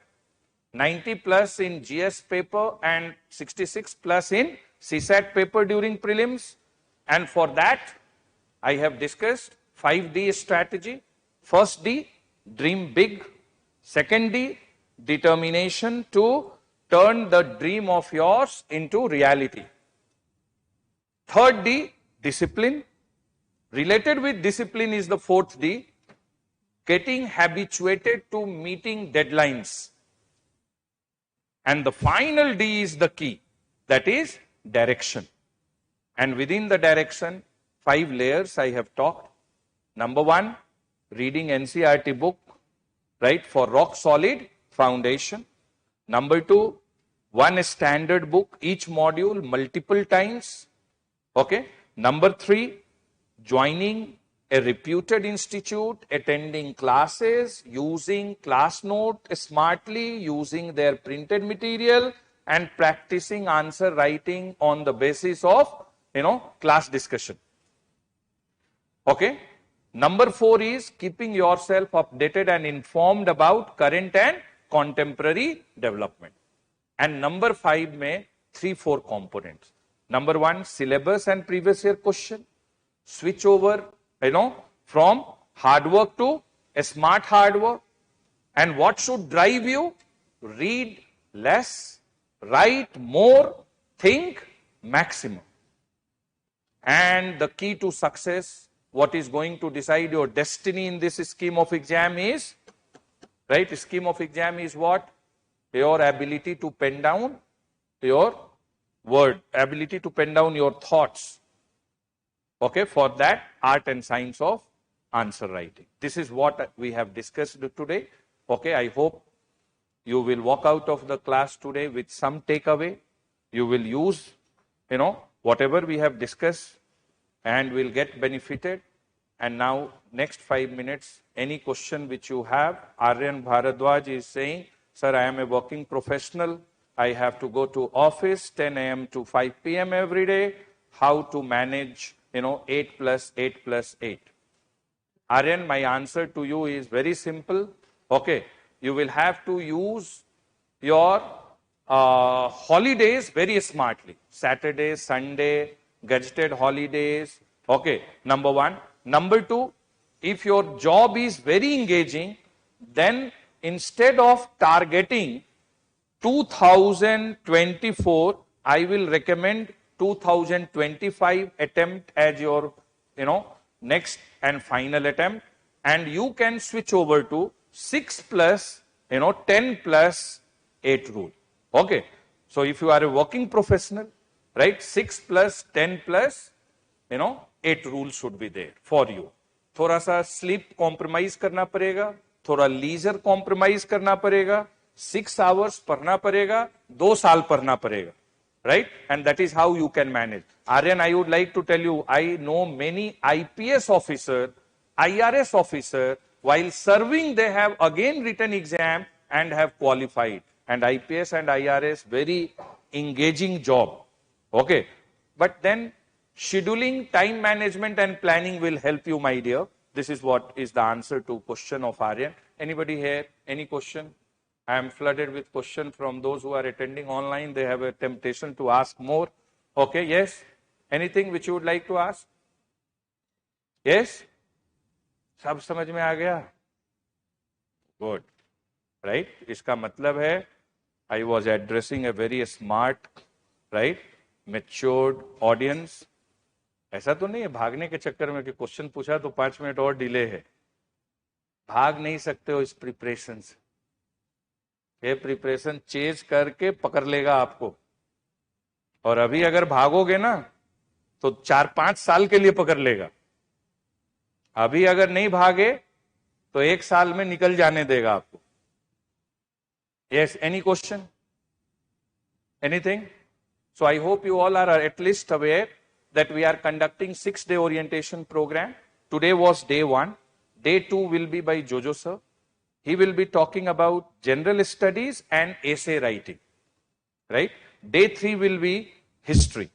90 plus in GS paper and 66 plus in CSAT paper during prelims. And for that, I have discussed 5D strategy. First D, dream big. Second D, determination to turn the dream of yours into reality. Third D, discipline. Related with discipline is the fourth D, getting habituated to meeting deadlines. And the final D is the key, that is direction. And within the direction, 5 layers I have talked. Number 1, reading NCERT book, right, for rock solid foundation. Number 2, one standard book, each module multiple times. Okay. Number 3, joining a reputed institute, attending classes, using class note smartly, using their printed material, and practicing answer writing on the basis of, class discussion. Okay. Number 4 is keeping yourself updated and informed about current and contemporary development. And number 5 may 3-4 components. Number 1, syllabus and previous year question. Switch over, from hard work to a smart hard work. And what should drive you? Read less, write more, think maximum. And the key to success, what is going to decide your destiny in this scheme of exam is, right? Scheme of exam is what? Your ability to pen down your word, ability to pen down your thoughts. Okay, for that, art and science of answer writing. This is what we have discussed today. Okay, I hope you will walk out of the class today with some takeaway. You will use, whatever we have discussed and will get benefited. And now, next 5 minutes, any question which you have, Aryan Bharadwaj is saying, sir, I am a working professional. I have to go to office 10 a.m. to 5 p.m. every day. How to manage 8 plus 8 plus 8. Aryan, my answer to you is very simple. Okay, you will have to use your holidays very smartly. Saturday, Sunday, gadgeted holidays. Okay, number 1. Number 2, if your job is very engaging, then instead of targeting 2024, I will recommend 2025 attempt as your, next and final attempt. And you can switch over to 6 plus, 10 plus 8 rule. Okay. So if you are a working professional, right, 6 plus 10 plus, 8 rules should be there for you. थोड़ा सा sleep compromise करना पड़ेगा, थोड़ा leisure compromise करना पड़ेगा, 6 hours पढ़ना पड़ेगा, 2 साल पढ़ना पड़ेगा. Right? And that is how you can manage. Aryan, I would like to tell you, I know many IPS officer, IRS officer, while serving, they have again written exam and have qualified. And IPS and IRS, very engaging job. Okay. But then scheduling, time management and planning will help you, my dear. This is what is the answer to question of Aryan. Anybody here? Any question? I am flooded with questions from those who are attending online. They have a temptation to ask more. Okay, yes? Anything which you would like to ask? Yes? सब समझ में आ गया? Good. Right? इसका मतलब है, I was addressing a very smart, right, matured audience. ऐसा तो नहीं है भागने के चक्कर में कि क्वेश्चन पूछा तो 5 मिनट और डिले है. भाग नहीं सकते हो इस प्रिपरेशन से। ये प्रिपरेशन चेज करके पकड़ लेगा आपको, और अभी अगर भागोगे ना तो 4-5 साल के लिए पकड़ लेगा। अभी अगर नहीं भागे तो 1 साल में निकल जाने देगा आपको। Yes, any question, anything? So I hope you all are at least aware that we are conducting 6-day orientation program. Today was day 1. Day 2 will be by Jojo sir. He will be talking about general studies and essay writing, right? Day 3 will be history.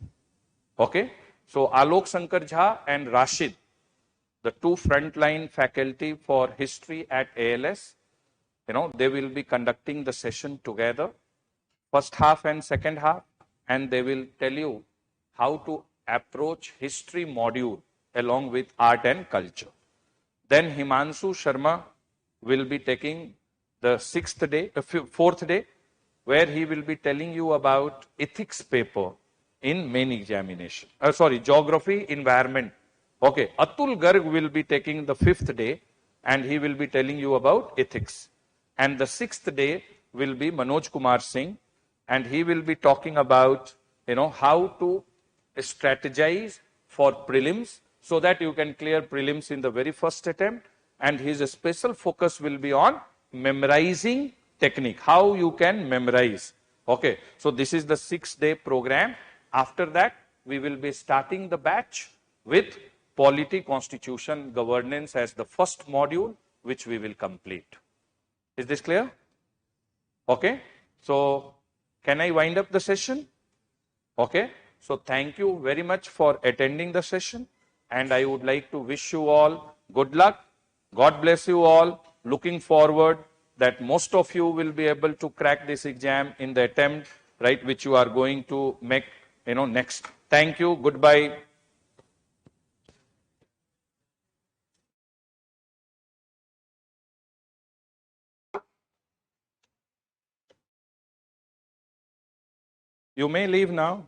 Okay. So Alok Shankar Jha and Rashid, the two frontline faculty for history at ALS, they will be conducting the session together, first half and second half, and they will tell you how to approach history module along with art and culture. Then Himanshu Sharma will be taking the fourth day, where he will be telling you about ethics paper in main examination. Geography, environment. Okay, Atul Garg will be taking the 5th day, and he will be telling you about ethics. And the 6th day will be Manoj Kumar Singh, and he will be talking about, how to strategize for prelims so that you can clear prelims in the very first attempt. And his special focus will be on memorizing technique, how you can memorize. Okay, so this is the 6-day program. After that, we will be starting the batch with polity, constitution, governance as the first module, which we will complete. Is this clear? Okay, so can I wind up the session? Okay, so thank you very much for attending the session, and I would like to wish you all good luck. God bless you all. Looking forward that most of you will be able to crack this exam in the attempt, right, which you are going to make, next. Thank you. Goodbye. You may leave now.